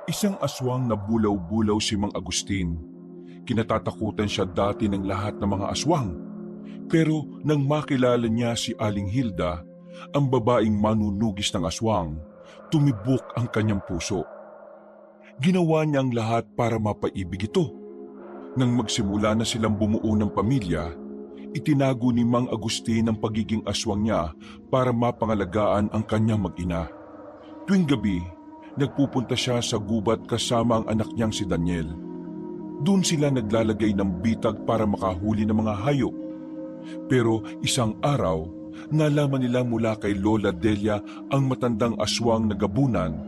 Isang aswang na bulaw-bulaw si Mang Agustin. Kinatatakutan siya dati ng lahat ng mga aswang. Pero nang makilala niya si Aling Hilda, ang babaeng manunugis ng aswang, tumibok ang kanyang puso. Ginawa niya ang lahat para mapaibig ito. Nang magsimula na silang bumuo ng pamilya, itinago ni Mang Agustin ang pagiging aswang niya para mapangalagaan ang kanyang mag-ina. Tuwing gabi, nagpupunta siya sa gubat kasama ang anak niyang si Daniel. Doon sila naglalagay ng bitag para makahuli ng mga hayop. Pero isang araw, nalaman nila mula kay Lola Delia ang matandang aswang na gabunan,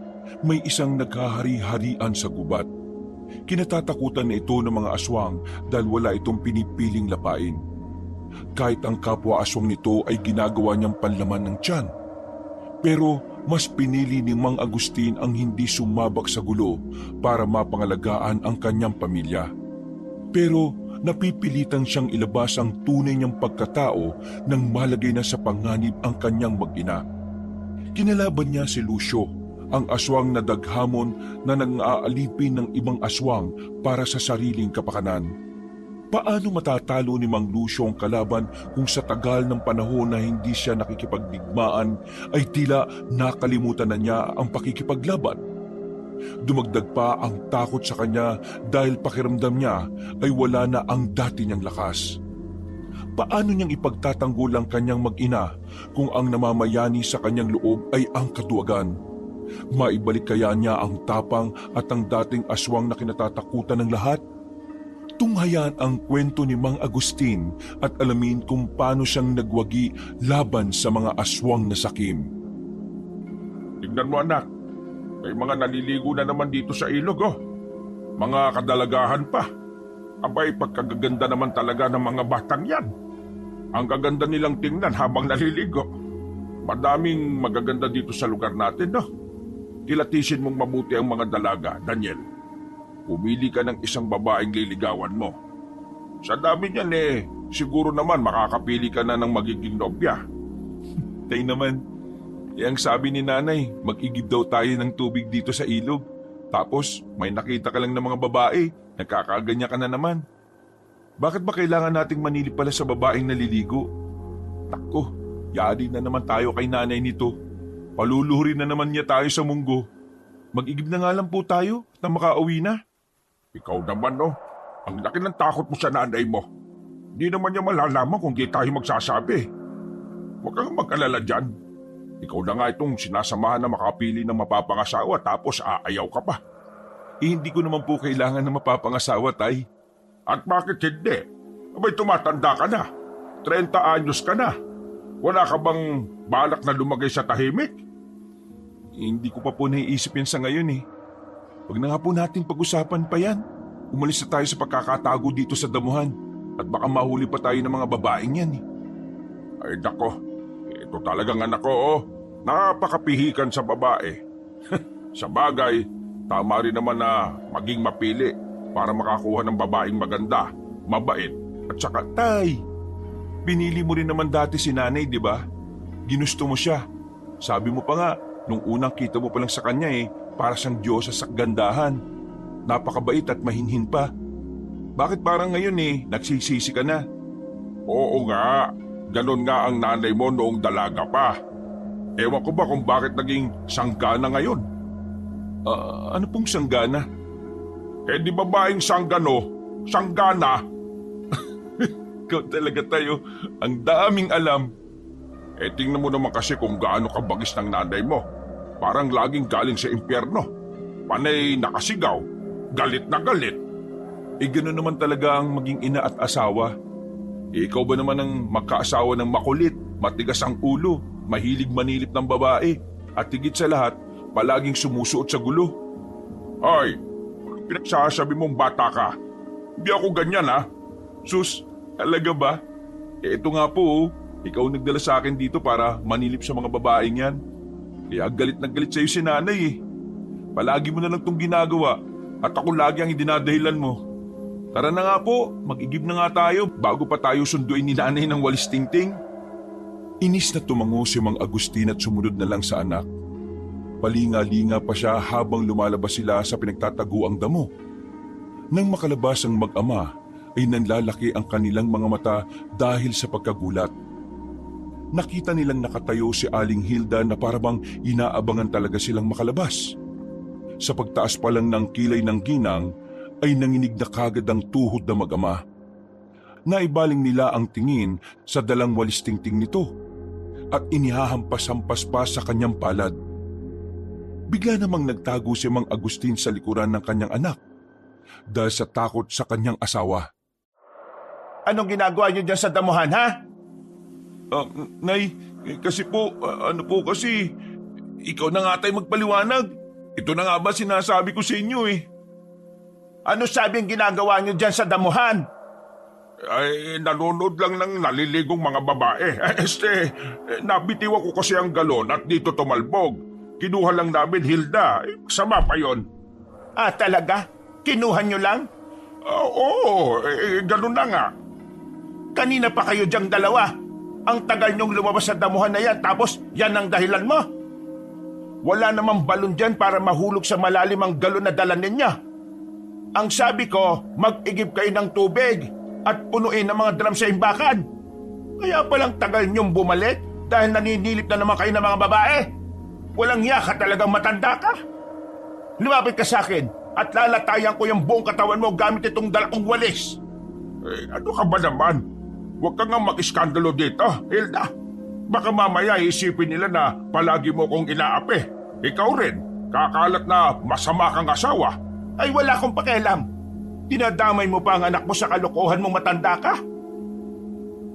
may isang naghahari-harian sa gubat. Kinatatakutan na ito ng mga aswang dahil wala itong pinipiling lapain. Kahit ang kapwa aswang nito ay ginagawa niyang panlaman ng tiyan. Pero mas pinili ni Mang Agustin ang hindi sumabak sa gulo para mapangalagaan ang kanyang pamilya. Pero napipilitan siyang ilabas ang tunay niyang pagkatao nang malagay na sa panganib ang kanyang mag-ina. Kinalaban niya si Lucio, ang aswang na daghamon na nang-aalipin ng ibang aswang para sa sariling kapakanan. Paano matatalo ni Mang Lucio ang kalaban kung sa tagal ng panahon na hindi siya nakikipagdigmaan ay tila nakalimutan na niya ang pakikipaglaban? Dumagdag pa ang takot sa kanya dahil pakiramdam niya ay wala na ang dati niyang lakas. Paano niyang ipagtatanggol ang kanyang mag-ina kung ang namamayani sa kanyang loob ay ang kaduwagan? Maibalik kaya niya ang tapang at ang dating aswang na kinatatakutan ng lahat? Tunghayan ang kwento ni Mang Agustin at alamin kung paano siyang nagwagi laban sa mga aswang na sakim. Tignan mo anak, may mga naliligo na naman dito sa ilog oh. Mga kadalagahan pa. Abay, pagkagaganda naman talaga ng mga batang yan. Ang gaganda nilang tingnan habang naliligo. Madaming magaganda dito sa lugar natin no. Kilatisin mong mabuti ang mga dalaga, Daniel. Pumili ka ng isang babaeng liligawan mo. Sa dami niyan siguro naman makakapili ka na ng magiging nobya. Tay naman, ang sabi ni nanay, mag-igib daw tayo ng tubig dito sa ilog. Tapos may nakita ka lang ng mga babae, nagkakaganya ka na naman. Bakit ba kailangan nating manilip pala sa babaeng naliligo? Nako, yari na naman tayo kay nanay nito. Paluluhurin na naman niya tayo sa munggo. Mag-igib na nga lang po tayo na makauwi na. Ikaw naman no, ang laki ng takot mo sa nanay mo. Di naman niya malalaman kung di tayo magsasabi. Huwag kang mag-alala dyan. Ikaw na nga itong sinasamahan na makapili ng mapapangasawa tapos aayaw ka pa. Hindi ko naman po kailangan na mapapangasawa, tay. At bakit hindi? Abay tumatanda ka na. 30 anyos ka na. Wala ka bang balak na lumagay sa tahimik? Hindi ko pa po naiisip yan sa ngayon eh. Huwag na nga po natin pag-usapan pa yan. Umalis na tayo sa pagkakatago dito sa damuhan at baka mahuli pa tayo ng mga babaeng yan eh. Ay nako, ito talagang anak ko oh. Napakapihikan sa babae. Sa bagay, tama rin naman na maging mapili para makakuha ng babaeng maganda, mabait at saka Tay, pinili mo rin naman dati si nanay, di ba? Ginusto mo siya. Sabi mo pa nga, nung unang kita mo pa lang sa kanya para siyang Diyosa sa kagandahan. Napakabait at mahinhin pa. Bakit parang ngayon nagsisisi ka na? Oo nga, ganon nga ang nanay mo noong dalaga pa. Ewan ko ba kung bakit naging sanggana ngayon? Ano pong sanggana? Di babaeng sanggano, sanggana. Ikaw talaga tayo, ang daming alam. Tingnan mo naman kasi kung gaano kabagis ng nanay mo. Parang laging galing sa impyerno. Panay nakasigaw, galit na galit. Gano'n naman talaga ang maging ina at asawa. Ikaw ba naman ang magkaasawa ng makulit, matigas ang ulo, mahilig manilip ng babae, at higit sa lahat, palaging sumusuot sa gulo? Ay, pinagsasabi mong bata ka. Hindi ako ganyan ha. Sus, talaga ba? Ito nga po, ikaw nagdala sa akin dito para manilip sa mga babaeng yan. Kaya galit na galit sa'yo si nanay Palagi mo na lang itong ginagawa at ako lagi ang idinadahilan mo. Tara na nga po, mag-igib na nga tayo bago pa tayo sunduin ni nanay ng walis tingting. Inis na tumango si Mang Agustin at sumunod na lang sa anak. Palinga-linga pa siya habang lumalabas sila sa pinagtataguang damo. Nang makalabas ang mag-ama, ay nanlalaki ang kanilang mga mata dahil sa pagkagulat. Nakita nilang nakatayo si Aling Hilda na parabang inaabangan talaga silang makalabas. Sa pagtaas pa lang ng kilay ng ginang, ay nanginig na kagad ang tuhod na mag-ama. Naibaling nila ang tingin sa dalang walis tingting nito at inihahampas-hampas pa sa kanyang palad. Bigla namang nagtago si Mang Agustin sa likuran ng kanyang anak dahil sa takot sa kanyang asawa. Anong ginagawa niyo dyan sa damuhan, ha? Nay, kasi po, kasi, ikaw na nga tayo magpaliwanag. Ito na nga ba sinasabi ko sa inyo eh. Ano sabi ang ginagawa niyo dyan sa damuhan? Ay, nanonood lang ng naliligong mga babae. Nabitiw ako kasi ang galon at dito tumalbog. Kinuha lang namin, Hilda. Sama pa yon. Talaga? Kinuha niyo lang? Oo, ganun na nga. Kanina pa kayo diyang dalawa. Ang tagal niyong lumabas sa damuhan na yan, tapos yan ang dahilan mo. Wala namang balon dyan para mahulog sa malalim ang galon na dala ninyo. Ang sabi ko, mag-igib kayo ng tubig at punuin ang mga drum sa imbakan. Kaya palang tagal niyong bumalik dahil naninilip na naman kayo ng mga babae. Walang yaka talagang matanda ka. Lumapit ka sa akin at lalatayan ko yung buong katawan mo gamit itong dalakong walis. Ano ka ba naman? Huwag ka nga mag-iskandalo dito, Hilda. Baka mamaya isipin nila na palagi mo kong inaapi. Ikaw rin, kakalat na masama kang asawa. Ay wala akong pakialam. Dinadamay mo pa ang anak mo sa kalokohan mong matanda ka?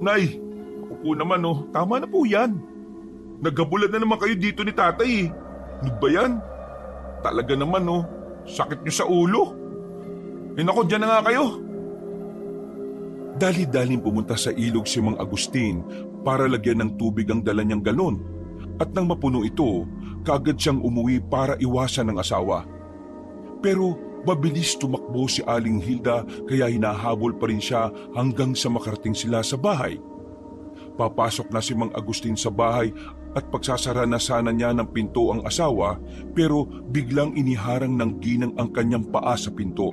Nay, ako po naman tama na po yan. Naghabulan na naman kayo dito ni tatay eh. Ano ba yan? Talaga naman sakit niyo sa ulo. Naku, dyan na nga kayo. Dali-daling pumunta sa ilog si Mang Agustin para lagyan ng tubig ang dala niyang galon. At nang mapuno ito, kaagad siyang umuwi para iwasan ng asawa. Pero mabilis tumakbo si Aling Hilda kaya hinahabol pa rin siya hanggang sa makarating sila sa bahay. Papasok na si Mang Agustin sa bahay at pagsasara na sana niya ng pinto ang asawa pero biglang iniharang ng ginang ang kanyang paa sa pinto.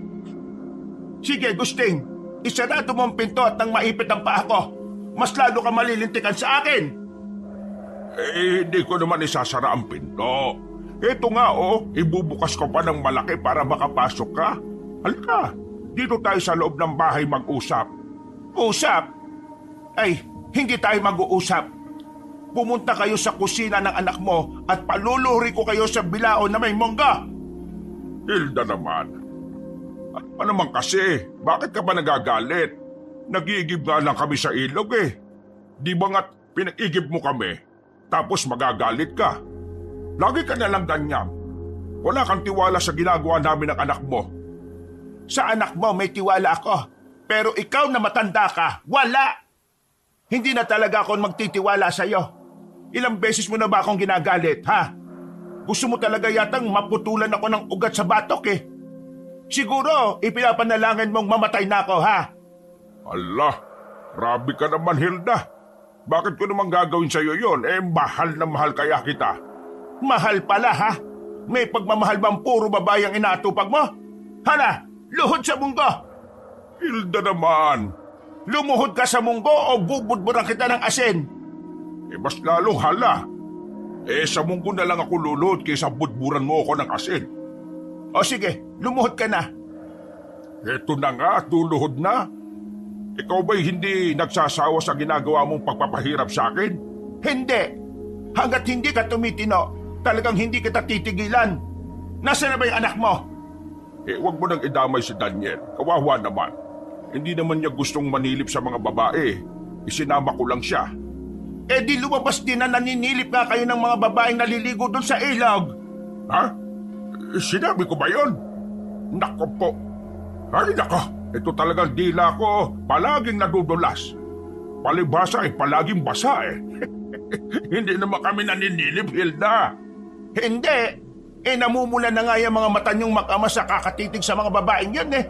Sige, Agustin, isarado mo ang pinto at nang maipit ang paa ko. Mas lalo ka malilintikan sa akin. Hindi ko naman isasara ang pinto. Ito nga ibubukas ko pa ng malaki para makapasok ka. Halika, dito tayo sa loob ng bahay mag-usap. Usap? Ay, hindi tayo mag-uusap. Pumunta kayo sa kusina ng anak mo at paluluhuri ko kayo sa bilao na may mongga. Hilda naman. Ano pa naman kasi? Bakit ka ba nagagalit? Nag-iigib nga lang kami sa ilog eh. Di ba nga't pinag-igib mo kami? Tapos magagalit ka. Lagi ka nalang ganyan. Wala kang tiwala sa ginagawa namin ng anak mo. Sa anak mo may tiwala ako. Pero ikaw na matanda ka, wala. Hindi na talaga ako magtitiwala sa iyo. Ilang beses mo na ba akong ginagalit, ha? Gusto mo talaga yatang maputulan ako ng ugat sa batok eh. Siguro, ipinapanalangin mong mamatay na ako, ha? Allah, grabe ka naman, Hilda. Bakit ko naman gagawin sa'yo yon? Mahal na mahal kaya kita. Mahal pala, ha? May pagmamahal bang puro babae ang inaatupag mo? Hala, luhod sa munggo! Hilda naman. Lumuhod ka sa munggo o bubudburan kita ng asin? Mas lalong hala. Sa munggo na lang ako luluhod kaysa budburan mo ako ng asin. O sige, lumuhod ka na. Eto na nga, luluhod na. Ikaw ba'y hindi nagsasawa sa ginagawa mong pagpapahirap sa akin? Hindi. Hanggat hindi ka tumitino, talagang hindi kita titigilan. Nasaan na ba yung anak mo? Huwag mo nang idamay si Daniel. Kawawa naman. Hindi naman niya gustong manilip sa mga babae. Isinama ko lang siya. Di lumabas din na naninilip nga kayo ng mga babaeng naliligo doon sa ilog. Ha? Sinabi ko ba yun? Nako po. Ay nako, ito talagang dila ko palaging nadudulas. Palibasa palaging basa eh. Hindi naman kami naninilip, Hilda. Hindi. Namumula na nga yung mga mata niyong mag-ama sa kakatitig sa mga babaeng yan eh.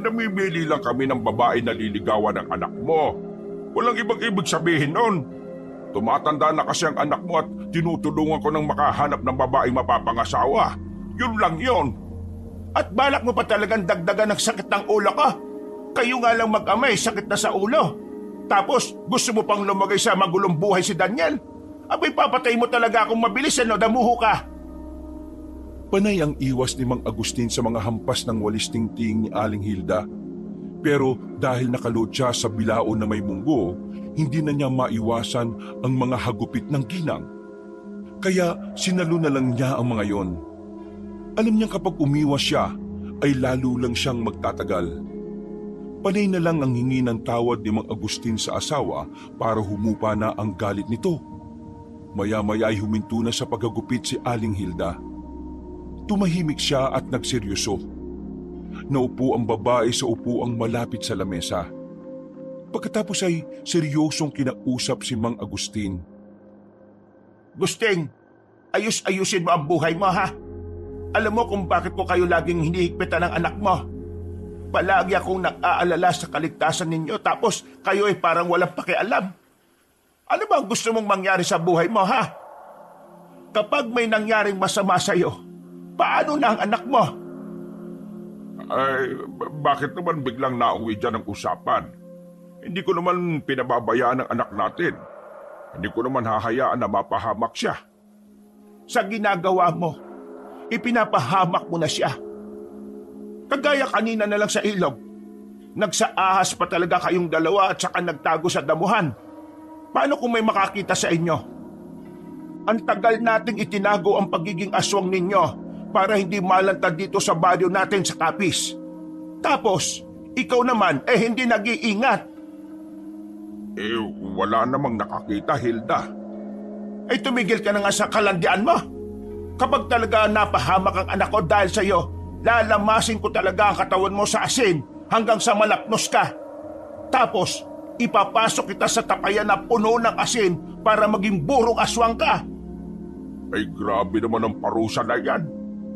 Namimili lang kami ng babae na liligawan ng anak mo. Walang ibang ibig sabihin nun. Tumatanda na kasi ang anak mo at tinutulungan ko ng makahanap ng babaeng mapapangasawa. Yun lang yun. At balak mo pa talagang dagdagan ng sakit ng ulo ko? Kayo nga lang mag-amay, sakit na sa ulo. Tapos gusto mo pang lumagay sa magulong buhay si Daniel? Abay, papatay mo talaga akong mabilis, damuho ka. Panay ang iwas ni Mang Agustin sa mga hampas ng walis tingting ni Aling Hilda. Pero dahil nakaload siya sa bilao na may munggo, hindi na niya maiwasan ang mga hagupit ng ginang. Kaya sinalo na lang niya ang mga yon. Alam niyang kapag umiwas siya, ay lalo lang siyang magtatagal. Panay na lang ang hingi ng tawad ni Mang Agustin sa asawa para humupa na ang galit nito. Maya-maya ay huminto na sa paghagupit si Aling Hilda. Tumahimik siya at nagseryoso. Naupo ang babae sa upuang malapit sa lamesa. Pagkatapos ay seryosong kinausap si Mang Agustin. Gusting, ayusin mo ang buhay mo, ha? Alam mo kung bakit ko kayo laging hinihigpitan ng anak mo. Palagi akong nag-aalala sa kaligtasan ninyo tapos kayo ay parang walang pakialam. Ano ba ang gusto mong mangyari sa buhay mo, ha? Kapag may nangyaring masama sa iyo, paano na ang anak mo? Ay, bakit naman biglang nauwi dyan ang usapan? Hindi ko naman pinababayaan ang anak natin. Hindi ko naman hahayaan na mapahamak siya. Sa ginagawa mo, ipinapahamak mo na siya. Kagaya kanina na lang sa ilog. Nagsaahas pa talaga kayong dalawa at saka nagtago sa damuhan. Paano kung may makakita sa inyo? Ang tagal nating itinago ang pagiging aswang ninyo para hindi malantad dito sa baryo natin sa Capiz. Tapos, ikaw naman hindi nag-iingat. Wala namang nakakita, Hilda. Tumigil ka na nga sa kalandian mo. Kapag talaga napahamak ang anak ko dahil sa iyo, lalamasin ko talaga ang katawan mo sa asin hanggang sa malapnos ka. Tapos, ipapasok kita sa tapayan na puno ng asin para maging burong aswang ka. Ay, grabe naman ang parusa na yan.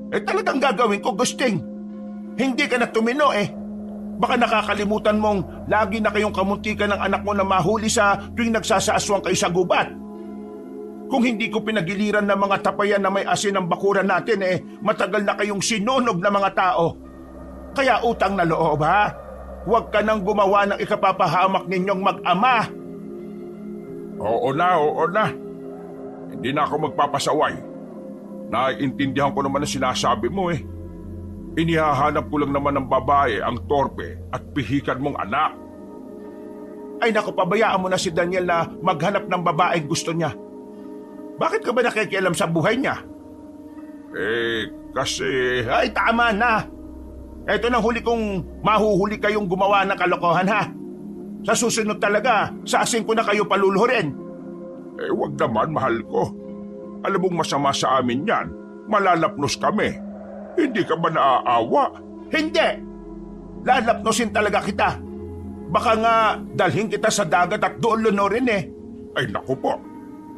Talagang gagawin ko, Gusting. Hindi ka na tumino Baka nakakalimutan mong lagi na kayong kamuntikan ng anak mo na mahuli sa tuwing nagsasaaswang kayo sa gubat. Kung hindi ko pinagiliran ng mga tapayan na may asin ang bakuran natin, matagal na kayong sinunog na mga tao. Kaya utang na loob, ha? Huwag ka nang gumawa ng ikapapahamak ninyong mag-ama. Oo na. Hindi na ako magpapasaway. Naiintindihan ko naman ang sinasabi mo Inihahanap ko lang naman ng babae ang torpe at pihikan mong anak. Ay naku, pabayaan mo na si Daniel na maghanap ng babaeng gusto niya. Bakit ka ba nakikialam sa buhay niya? Kasi... Ay, tama na. Ito nang huli kong mahuhuli kayong gumawa ng kalokohan, ha? Sa susunod talaga, sa asin ko na kayo paluluhurin. Wag naman, mahal ko. Alam mong masama sa amin yan. Malalapnos kami. Hindi ka ba naaawa? Hindi! Lalapnosin talaga kita. Baka nga dalhin kita sa dagat at doon lunurin Ay naku po.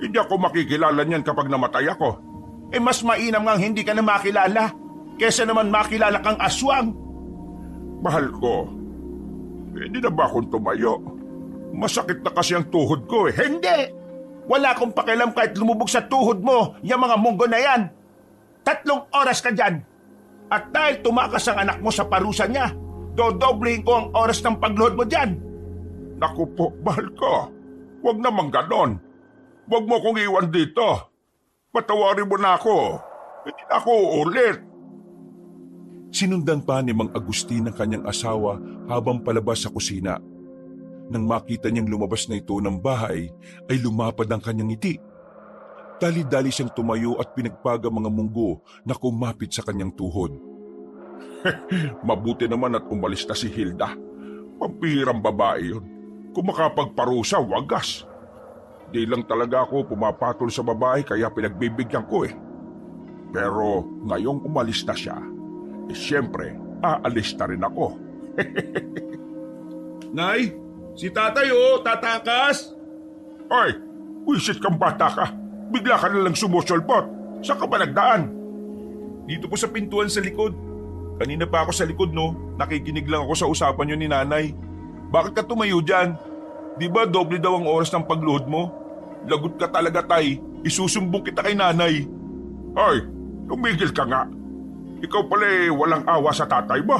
Hindi ako makikilala niyan kapag namatay ako. Mas mainam ngang hindi ka na makilala kesa naman makilala kang aswang. Mahal ko, hindi na ba akong tumayo? Masakit na kasi ang tuhod ko Hindi! Wala akong pakialam kahit lumubog sa tuhod mo yung mga munggo na yan. 3 oras ka dyan. At dahil tumakas ang anak mo sa parusa niya, dodoblehin ko ang oras ng pagluhod mo dyan. Naku po, mahal ko. Huwag naman ganon. Huwag mo kong iwan dito. Patawarin mo na ako. Hindi na ako uulit. Sinundan pa ni Mang Agustin ang kanyang asawa habang palabas sa kusina. Nang makita niyang lumabas na ito ng bahay, ay lumapad ang kanyang ngiti. Dali-dali siyang tumayo at pinagpaga mga munggo na kumapit sa kanyang tuhod. Mabuti naman at umalis na si Hilda. Pampihirang babae yun. Kung makapagparusa, wagas. Di lang talaga ako pumapatol sa babae kaya pinagbibigyan ko Pero ngayong umalis na siya, siyempre, aalis na rin ako. Nay, si tatay tatakas. Ay, wisit kang bata ka. Bigla ka nalang sumusulpot. Saan ka ba nagdaan? Dito po sa pintuan sa likod. Kanina pa ako sa likod, Nakikinig lang ako sa usapan niyo ni nanay. Bakit ka tumayo dyan? Di ba doble daw ang oras ng pagluhod mo? Lagot ka talaga, tay. Isusumbong kita kay nanay. Ay, tumigil ka nga. Ikaw pala walang awa sa tatay mo.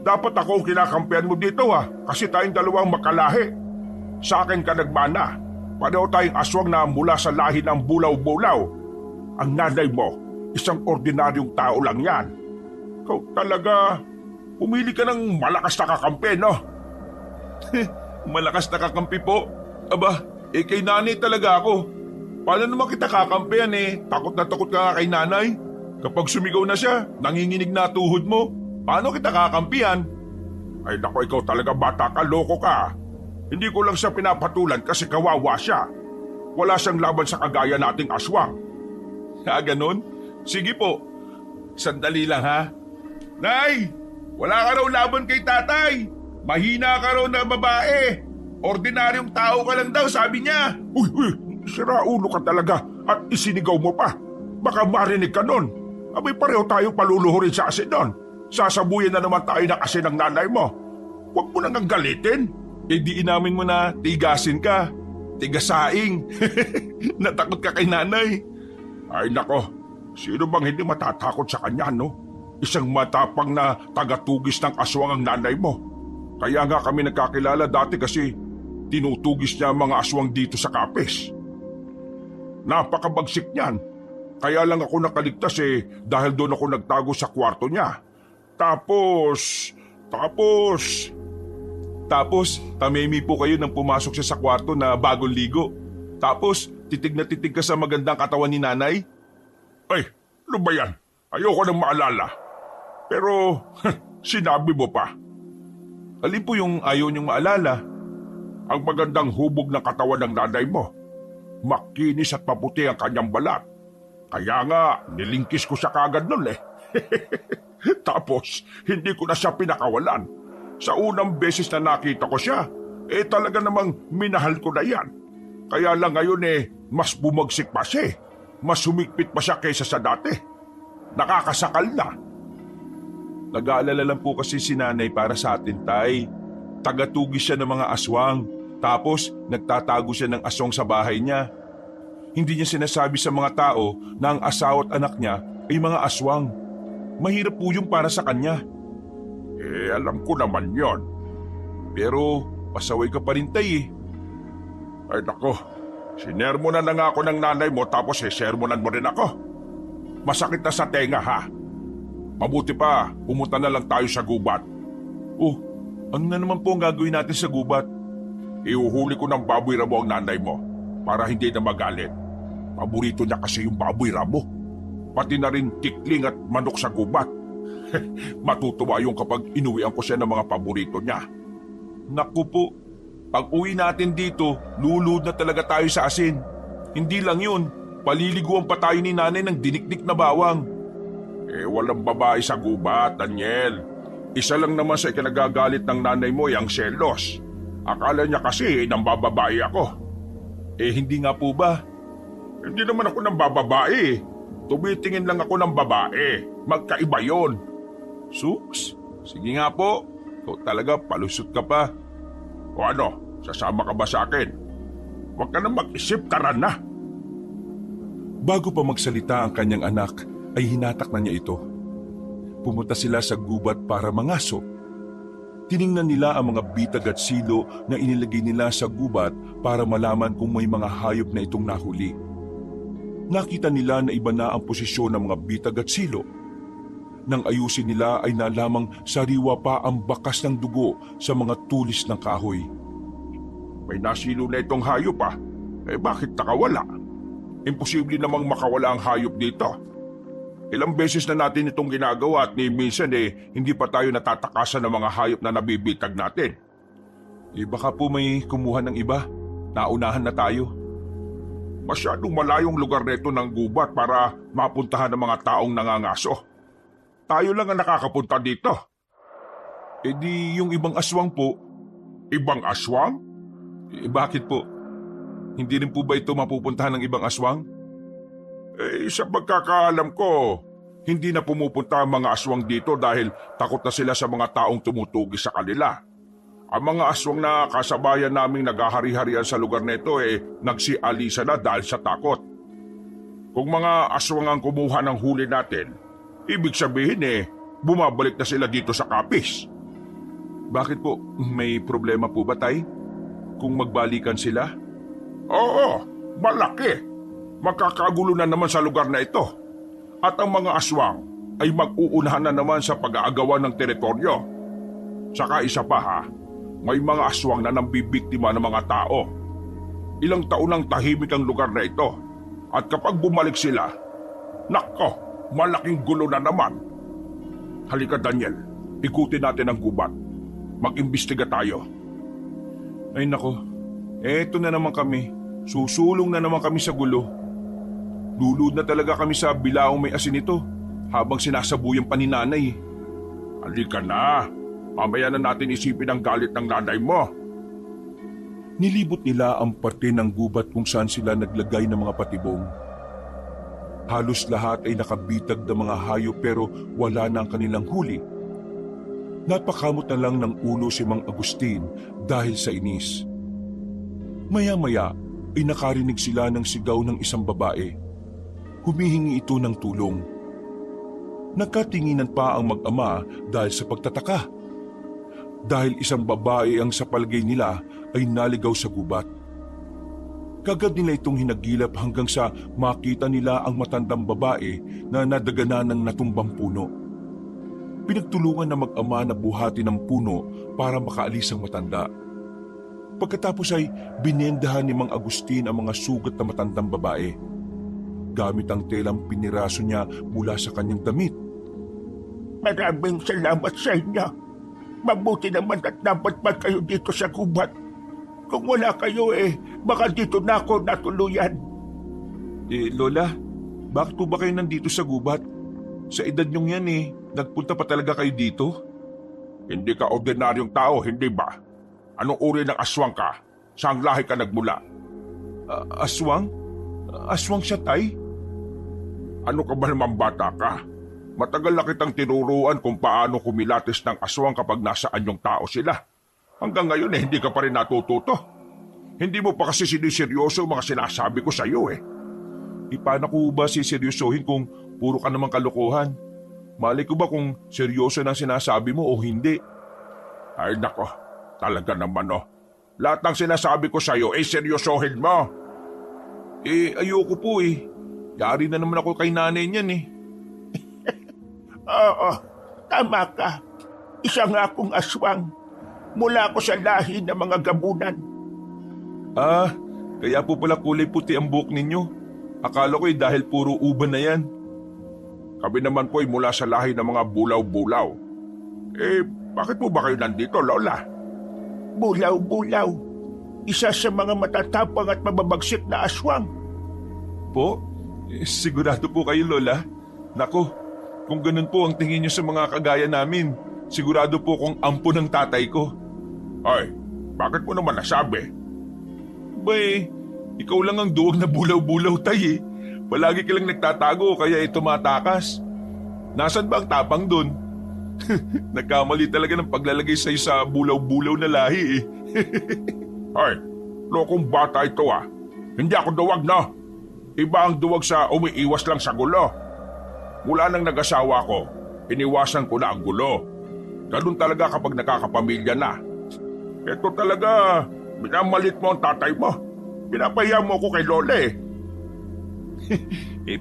Dapat ako ang kinakampihan mo dito kasi tayong dalawang makalahi. Sa akin ka nagmana. Pareho tayong aswang na mula sa lahi ng bulaw-bulaw. Ang nanay mo, isang ordinaryong tao lang yan. Ikaw talaga, pumili ka ng malakas na kakampi, no? Malakas na kakampi po. Aba, kay nanay talaga ako. Paano naman kita kakampihan Takot na takot ka nga kay nanay. Kapag sumigaw na siya, nanginginig na tuhod mo. Paano kita kakampihan? Ay nako, ikaw talaga bata ka, loko ka. Hindi ko lang siya pinapatulan kasi kawawa siya. Wala siyang laban sa kagaya nating aswang. Ganon? Sige po. Sandali lang ha. Nay! Wala ka raw laban kay tatay. Mahina ka raw na babae. Ordinaryong tao ka lang daw, sabi niya. Uy, sira ulo ka talaga at isinigaw mo pa. Baka marinig ka nun. Abay pareho tayong paluluhurin sa asin nun. Sasabuyan na naman tayo ng asin ng nanay mo. Huwag mo nang galitin. Di inamin mo na tigasin ka. Tigasaing. Natakot ka kay nanay. Ay nako, sino bang hindi matatakot sa kanya, no? Isang matapang na tagatugis ng aswang ang nanay mo. Kaya nga kami nagkakilala dati kasi tinutugis niya ang mga aswang dito sa Kapes. Napakabagsik niyan. Kaya lang ako nakaligtas dahil doon ako nagtago sa kwarto niya. Tapos, tamemi po kayo nang pumasok siya sa kwarto na bagong ligo. Tapos, titig na titig ka sa magandang katawan ni nanay. Ay, ano ba yan? Ayoko nang maalala. Pero, sinabi mo pa. Alin po yung ayaw niyong maalala? Ang magandang hubog ng katawan ng nanay mo. Makinis at maputi ang kanyang balat. Kaya nga, nilingkis ko siya kagad nun Tapos, hindi ko na siya pinakawalan. Sa unang beses na nakita ko siya, talaga namang minahal ko na yan. Kaya lang ngayon mas bumagsik pa siya Mas humigpit pa siya kaysa sa dati. Nakakasakal na. Nag-aalala lang po kasi si nanay para sa atin, tay. Tagatugis siya ng mga aswang. Tapos, nagtatago siya ng aswang sa bahay niya. Hindi niya sinasabi sa mga tao na ang asawa at anak niya ay mga aswang. Mahirap po yung para sa kanya. Alam ko naman yon. Pero, pasaway ka pa rin, tay Ay nako, sinermonan na nga ako ng nanay mo tapos sermonan mo rin ako. Masakit na sa tenga ha. Mabuti pa, pumunta na lang tayo sa gubat. Oh, ano na naman po ang gagawin natin sa gubat? Iuhuli ko ng baboy rabo ang nanay mo para hindi na magalit. Paborito niya kasi yung baboy rabo. Pati na rin tikling at manok sa gubat. Matutuwa yung kapag inuwian ko siya ng mga paborito niya. Naku po, pag uwi natin dito, lulud na talaga tayo sa asin. Hindi lang yun, paliliguan pa tayo ni nanay ng dinikdik na bawang. Walang babae sa gubat, Daniel. Isa lang naman sa ikinagagalit ng nanay mo ang selos. Akala niya kasi nang bababae ako. Hindi nga po ba? Hindi naman ako nang bababae. Tumitingin lang ako ng babae. Magkaiba yon. Sus, sige nga po. Ikaw talaga, palusot ka pa. O ano, sasama ka ba sa akin? Huwag ka na mag-isip, tara na. Bago pa magsalita ang kanyang anak, ay hinatak na niya ito. Pumunta sila sa gubat para mangaso. Tiningnan nila ang mga bitag at silo na inilagay nila sa gubat para malaman kung may mga hayop na itong nahuli. Nakita nila na iba na ang posisyon ng mga bitag at silo. Nang ayusin nila ay nalamang sariwa pa ang bakas ng dugo sa mga tulis ng kahoy. May nasilo na itong hayop bakit nakawala? Imposible namang makawala ang hayop dito. Ilang beses na natin itong ginagawa at ni minsan hindi pa tayo natatakasan ng mga hayop na nabibitag natin. Baka po may kumuha ng iba. Naunahan na tayo. Masyadong malayong lugar nito ng gubat para mapuntahan ng mga taong nangangaso. Tayo lang ang nakakapunta dito. Di yung ibang aswang po. Ibang aswang? Bakit po? Hindi rin po ba ito mapupuntahan ng ibang aswang? Sa pagkakaalam ko, hindi na pumupunta ang mga aswang dito dahil takot na sila sa mga taong tumutugis sa kanila. Ang mga aswang na kasabayan naming naghahari-harian sa lugar na ito nagsialisa na dahil sa takot. Kung mga aswang ang kumuha ng huli natin, ibig sabihin bumabalik na sila dito sa Capiz. Bakit po? May problema po ba, Tay? Kung magbalikan sila? Oo, malaki. Magkakagulo na naman sa lugar na ito. At ang mga aswang ay mag-uunahan na naman sa pag-aagawa ng teritoryo. Saka isa pa ha, may mga aswang na nambibiktima ng mga tao. Ilang taon nang tahimik ang lugar na ito. At kapag bumalik sila, nako, malaking gulo na naman. Halika Daniel, ikutin natin ang gubat. Mag-imbestiga tayo. Ay nako, eto na naman kami. Susulong na naman kami sa gulo. Lulud na talaga kami sa bilaong may asin ito habang sinasabuyan pa ni nanay. Halika na, mamaya na natin isipin ang galit ng nanay mo. Nilibot nila ang parte ng gubat kung saan sila naglagay ng mga patibong. Halos lahat ay nakabitag ng mga hayop pero wala na ang kanilang huli. Napakamot na lang ng ulo si Mang Agustin dahil sa inis. Maya-maya ay nakarinig sila ng sigaw ng isang babae. Humihingi ito ng tulong. Nagkatinginan pa ang mag-ama dahil sa pagtataka. Dahil isang babae ang sa palagay nila ay naligaw sa gubat. Kagad nila itong hinagilap hanggang sa makita nila ang matandang babae na nadaganan ng natumbang puno. Pinagtulungan na mag-ama na buhati ng puno para makaalis ang matanda. Pagkatapos ay binendahan ni Mang Agustin ang mga sugat na matandang babae. Gamit ang telang piniraso niya mula sa kanyang damit. Maraming salamat sa inyo. Mabuti naman at napadpad kayo dito sa gubat. Kung wala kayo baka dito na ako natuluyan. Lola, bakit po ba kayo nandito sa gubat? Sa edad niyong yan nagpunta pa talaga kayo dito? Hindi ka ordinaryong tao, hindi ba? Anong uri ng aswang ka? Saang lahi ka nagmula? Aswang? Aswang siya, Tay? Ano ka ba naman bata ka? Matagal na kitang tinuruan kung paano kumilatis ng aswang kapag nasaan yung tao sila. Hanggang ngayon hindi ka pa rin natututo. Hindi mo pa kasi siniseryoso mga sinasabi ko sa iyo Paano ko ba siseryosohin kung puro ka namang kalokohan? Malay ko ba kung seryoso na sinasabi mo o hindi? Ay nako, talaga naman Lahat ng sinasabi ko sa iyo seryosohin mo. Ayoko po Yari na naman ako kay nanay niyan Oo, tama ka. Isa nga akong aswang. Mula ako sa lahi ng mga gabunan. Kaya po pala kulay puti ang buhok ninyo. Akala ko dahil puro uban na yan. Kami naman po mula sa lahi ng mga bulaw-bulaw. Bakit po ba kayo nandito, Lola? Bulaw-bulaw. Isa sa mga matatapang at mababagsik na aswang. Po? Sigurado po kayo, Lola? Nako, kung ganun po ang tingin niyo sa mga kagaya namin, sigurado po kung ampo ng tatay ko. Ay, bakit mo naman nasabi? Ikaw lang ang duwag na bulaw-bulaw, Tay Palagi ka lang nagtatago kaya tumatakas. Nasaan ba ang tapang dun? Nagkamali talaga ng paglalagay sa'yo sa bulaw-bulaw na lahi Ay, lokong bata ito Hindi ako duwag na. Iba ang duwag sa umiiwas lang sa gulo. Mula nang nag-asawa ko, iniwasan ko na ang gulo. Ganun talaga kapag nakakapamilya na. Ito talaga, minamalit mo ang tatay mo. Pinapahiya mo ko kay Lola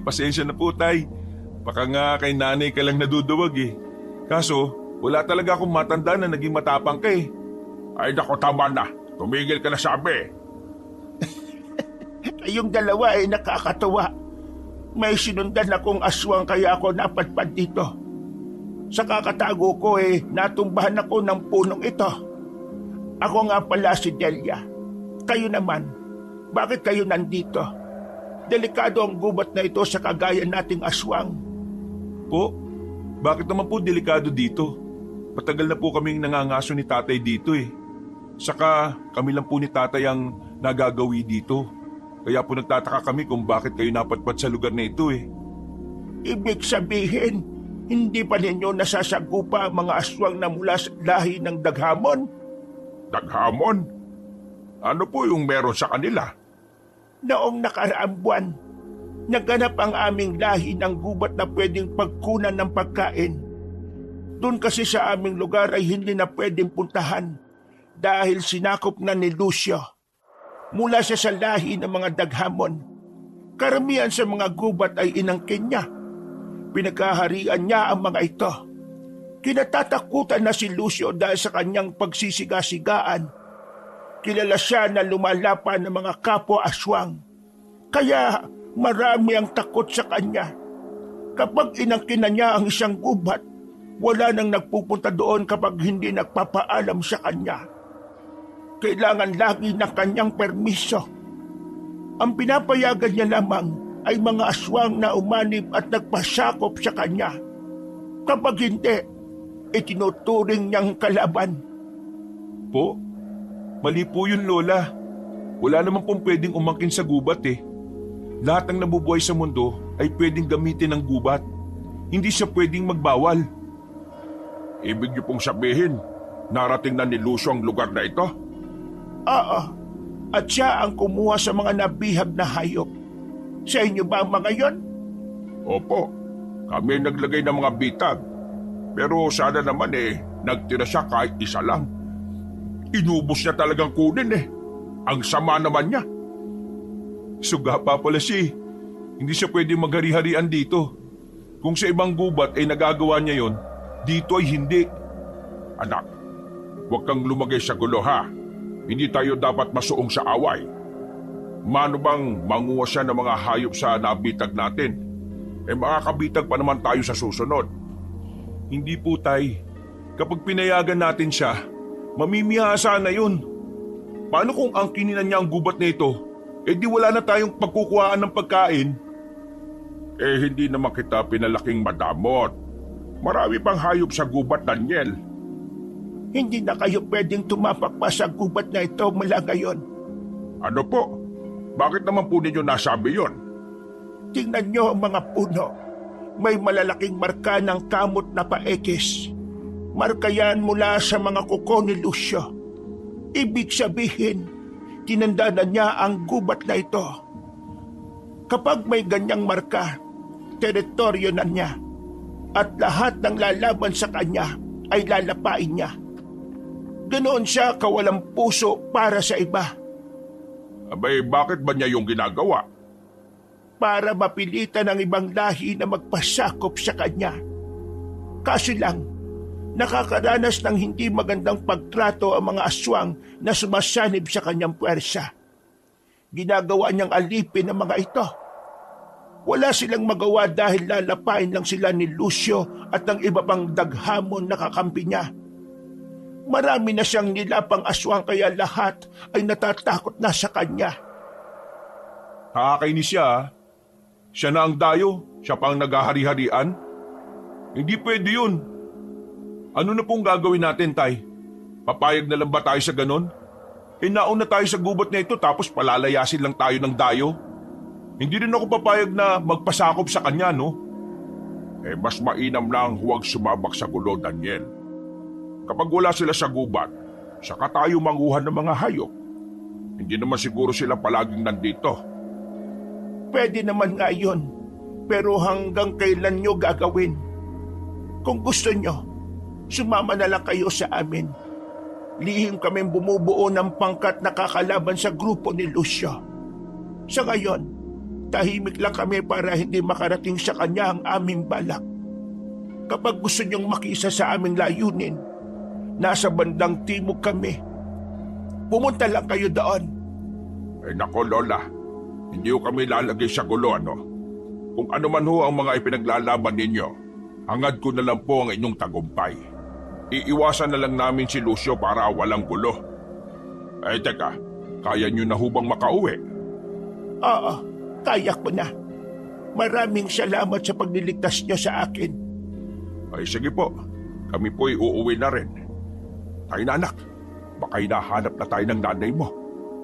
Pasensya na po, Tay. Baka nga kay nanay ka lang naduduwag Kaso, wala talaga akong matanda na naging matapang ka Ay nako, tama na. Tumigil ka na sabi. Kayong dalawa nakakatawa. May sinundan akong aswang kaya ako napadpad dito. Sa kakatago ko natumbahan ako ng punong ito. Ako nga pala si Delia. Kayo naman, bakit kayo nandito? Delikado ang gubat na ito sa kagaya nating aswang. Po? Bakit naman po delikado dito? Matagal na po kaming nangangaso ni tatay dito Saka kami lang po ni tatay ang nagagawi dito. Kaya po nagtataka kami kung bakit kayo napadpad sa lugar na ito Ibig sabihin, hindi pa ninyo nasasagupa ang mga aswang na mula sa lahi ng daghamon? Daghamon? Ano po yung meron sa kanila? Noong nakaraang buwan, naganap ang aming lahi ng gubat na pwedeng pagkunan ng pagkain. Doon kasi sa aming lugar ay hindi na pwedeng puntahan dahil sinakop na ni Lucio. Mula siya sa lahi ng mga Daghamon. Karamihan sa mga gubat ay inangkin niya. Pinagkaharian niya ang mga ito. Kinatatakutan na si Lucio dahil sa kanyang pagsisiga-sigaan. Kilala siya na lumalapan ng mga kapwa aswang. Kaya marami ang takot sa kanya. Kapag inangkin na niya ang isang gubat, wala nang nagpupunta doon kapag hindi nagpapaalam sa kanya. Kailangan lagi ng kanyang permiso. Ang pinapayagan niya lamang ay mga aswang na umanib at nagpasakop sa kanya. Kapag hindi, itinuturing niyang kalaban. Po? Mali po yun, Lola. Wala naman pong pwedeng umangkin sa gubat eh. Lahat ng nabubuhay sa mundo ay pwedeng gamitin ng gubat. Hindi siya pwedeng magbawal. Ibig niyo pong sabihin, narating na ni Lucio ang lugar na ito? Oo, at siya ang kumuha sa mga nabihag na hayop. Sa inyo ba ang mga yon? Opo, kami naglagay ng mga bitag. Pero sana naman nagtira siya kahit isa lang. Inubos niya talagang kunin Ang sama naman niya. Suga pa pala siya eh. Hindi siya pwedeng maghari-harian dito. Kung sa ibang gubat ay nagagawa niya yon, dito ay hindi. Anak, huwag kang lumagay sa gulo ha. Hindi tayo dapat masuong sa away. Mano bang manguha siya ng mga hayop sa nabitag natin? Makakabitag pa naman tayo sa susunod. Hindi po, Tay. Kapag pinayagan natin siya, mamimihasa na yun. Paano kung angkinin na niya ang gubat na ito? Di wala na tayong pagkukuhaan ng pagkain. Hindi naman kita pinalaking madamot. Marami pang hayop sa gubat, Daniel. Hindi na kayo pwedeng tumapak pa sa gubat na ito mula ngayon. Ano po? Bakit naman po ninyo nasabi yon? Tingnan niyo ang mga puno. May malalaking marka ng kamot na paekis. Marka yan mula sa mga kuko ni Lucio. Ibig sabihin, tinanda na niya ang gubat na ito. Kapag may ganyang marka, teritoryo na niya. At lahat ng lalaban sa kanya ay lalapain niya. Ganoon siya kawalang puso para sa iba. Abay, bakit ba niya yung ginagawa? Para mapilitan ng ibang lahi na magpasakop sa kanya. Kaso lang, nakakaranas ng hindi magandang pagtrato ang mga aswang na sumasanib sa kanyang puwersa. Ginagawa niyang alipin ang mga ito. Wala silang magawa dahil lalapain lang sila ni Lucio at ng iba pang Daghamon na kakampi niya. Marami na siyang nilapang aswang kaya lahat ay natatakot na sa kanya. Nakakainis siya ah. Siya na ang dayo, siya pa ang naghahari-harian. Hindi pwede yun. Ano na pong gagawin natin, Tay? Papayag na lang ba tayo sa ganon? Nauna tayo sa gubat na ito tapos palalayasin lang tayo ng dayo. Hindi rin ako papayag na magpasakop sa kanya, no? Mas mainam lang huwag sumabak sa gulo, Daniel. Kapag wala sila sa gubat, saka tayo manguhan ng mga hayop. Hindi naman siguro sila palaging nandito. Pwede naman nga yun, pero hanggang kailan nyo gagawin? Kung gusto nyo, sumama na lang kayo sa amin. Lihim kaming bumubuo ng pangkat na kakalaban sa grupo ni Lucio. Sa ngayon, tahimik lang kami para hindi makarating sa kanya ang aming balak. Kapag gusto nyong makisa sa aming layunin, nasa bandang timog kami. Pumunta lang kayo doon. Nako, Lola, hindi ko kami lalagay sa gulo, ano? Kung ano man ho ang mga ipinaglalaban ninyo, hangad ko na lang po ang inyong tagumpay. Iiwasan na lang namin si Lucio para walang gulo. Teka, kaya nyo na hubang makauwi? Oo, kaya ko na. Maraming salamat sa pagliligtas nyo sa akin. Sige po, kami po'y uuwi na rin. Tayo na, anak, baka hinahanap na tayo ng nanay mo.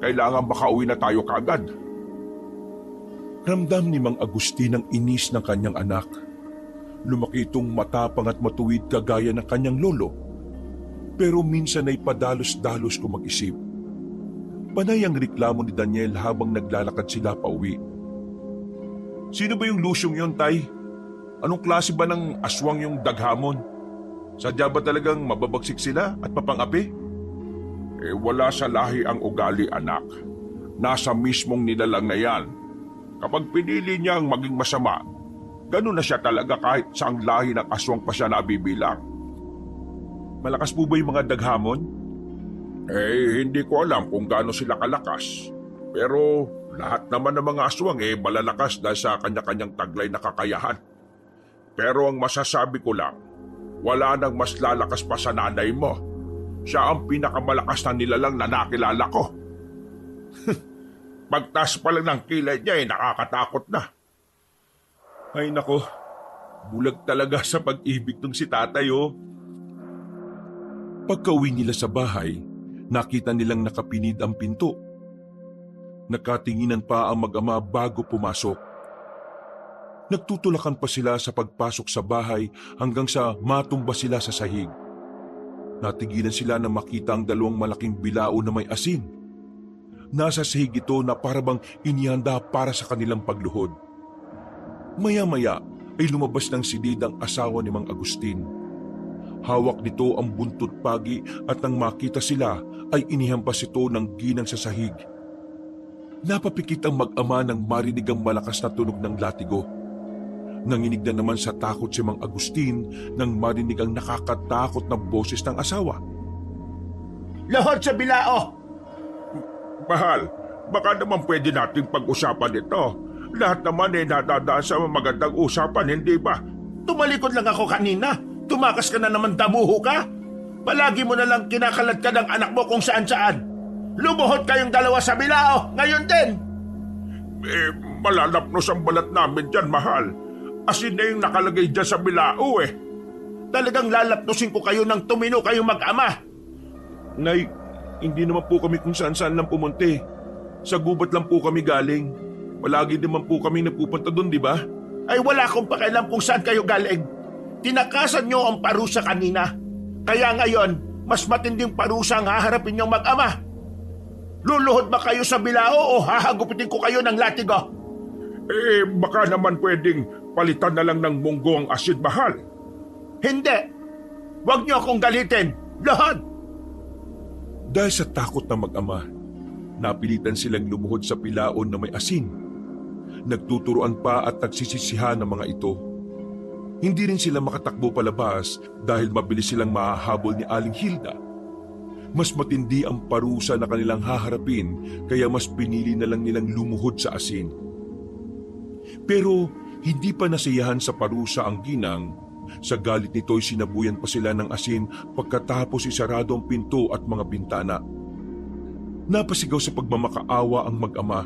Kailangan makauwi na tayo kaagad. Ramdam ni Mang Agustin ang inis ng kanyang anak. Lumaki itong matapang at matuwid kagaya ng kanyang lolo. Pero minsan ay padalos-dalos ko mag-isip. Panay ang reklamo ni Daniel habang naglalakad sila pauwi. Sino ba yung Lusyong yon, Tay? Anong klase ba ng aswang yung daghamon? Sadya ba talagang mababagsik sila at papangapi? Wala sa lahi ang ugali, anak. Nasa mismong nilalang na yan. Kapag pinili niyang maging masama, ganun na siya talaga kahit saang lahi ng aswang pa siya nabibilang. Malakas po ba yung mga daghamon? Hindi ko alam kung gaano sila kalakas. Pero lahat naman ng mga aswang malalakas dahil sa kanya-kanyang taglay na kakayahan. Pero ang masasabi ko lang, wala nang mas lalakas pa sa nanay mo. Siya ang pinakamalakas na nilalang na nakilala ko. Pagtas pa lang ng kilay niya nakakatakot na. Ay nako, bulag talaga sa pag-ibig ng si tatay oh. Pagka-uwi nila sa bahay, nakita nilang nakapinid ang pinto. Nakatinginan pa ang mag-ama bago pumasok. Nagtutulakan pa sila sa pagpasok sa bahay hanggang sa matumba sila sa sahig. Natigilan sila na makita ang dalawang malaking bilao na may asin. Nasa sahig ito na parabang inihanda para sa kanilang pagluhod. Maya-maya ay lumabas ng silid ang asawa ni Mang Agustin. Hawak nito ang buntot pagi at nang makita sila ay inihampas ito ng ginang sa sahig. Napapikit ang mag-ama nang marinig ang malakas na tunog ng latigo. Nanginig na naman sa takot si Mang Agustin nang marinig ang nakakatakot na boses ng asawa. Luhod sa bilao! Mahal, baka naman pwede nating pag-usapan ito. Lahat naman nadadaan sa magandang usapan, hindi ba? Tumalikod lang ako kanina. Tumakas ka na naman, damuho ka. Palagi mo na lang kinakalat ka ng anak mo kung saan-saan. Lumuhod kayong dalawa sa bilao, ngayon din. Malalapnos ang balat namin dyan, mahal. Asin na yung nakalagay dyan sa bilao Talagang lalapnusin ko kayo ng tumino kayong mag-ama. Nay, hindi naman po kami kung saan-saan lang pumunti. Sa gubat lang po kami galing. Palagi naman po kami napupunta doon, di ba? Ay wala akong pakialam kung saan kayo galing. Tinakasan nyo ang parusa kanina. Kaya ngayon, mas matinding parusa ang haharapin nyong mag-ama. Luluhod ba kayo sa bilao o hahagupitin ko kayo ng latigo? Baka naman pwedeng palitan na lang ng munggo ang asin, mahal. Hindi. Huwag nyo akong galitin. Luhod! Dahil sa takot na mag-ama, napilitan silang lumuhod sa pilaon na may asin. Nagtuturoan pa at nagsisisihan ng mga ito. Hindi rin sila makatakbo palabas dahil mabilis silang mahahabol ni Aling Hilda. Mas matindi ang parusa na kanilang haharapin kaya mas pinili na lang nilang lumuhod sa asin. Pero hindi pa nasiyahan sa parusa ang ginang. Sa galit nito'y sinabuyan pa sila ng asin pagkatapos isarado ang pinto at mga bintana. Napasigaw sa pagmamakaawa ang mag-ama.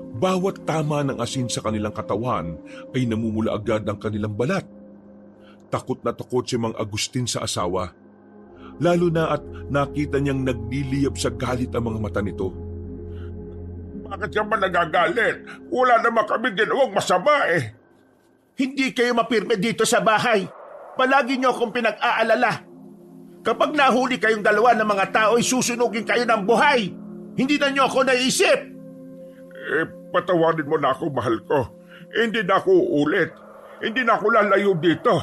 Bawat tama ng asin sa kanilang katawan ay namumula agad ang kanilang balat. Takot na takot si Mang Agustin sa asawa. Lalo na at nakita niyang nagliliyab sa galit ang mga mata nito. Bakit ka ba nagagalit? Wala naman kami ginawang masama Hindi kayo mapirme dito sa bahay. Palagi nyo akong pinag-aalala. Kapag nahuli kayong dalawa ng mga tao ay susunugin kayo ng buhay. Hindi na nyo ako naisip. Patawarin mo na ako, mahal ko. Hindi na ako uulit. Hindi na ako lalayo dito.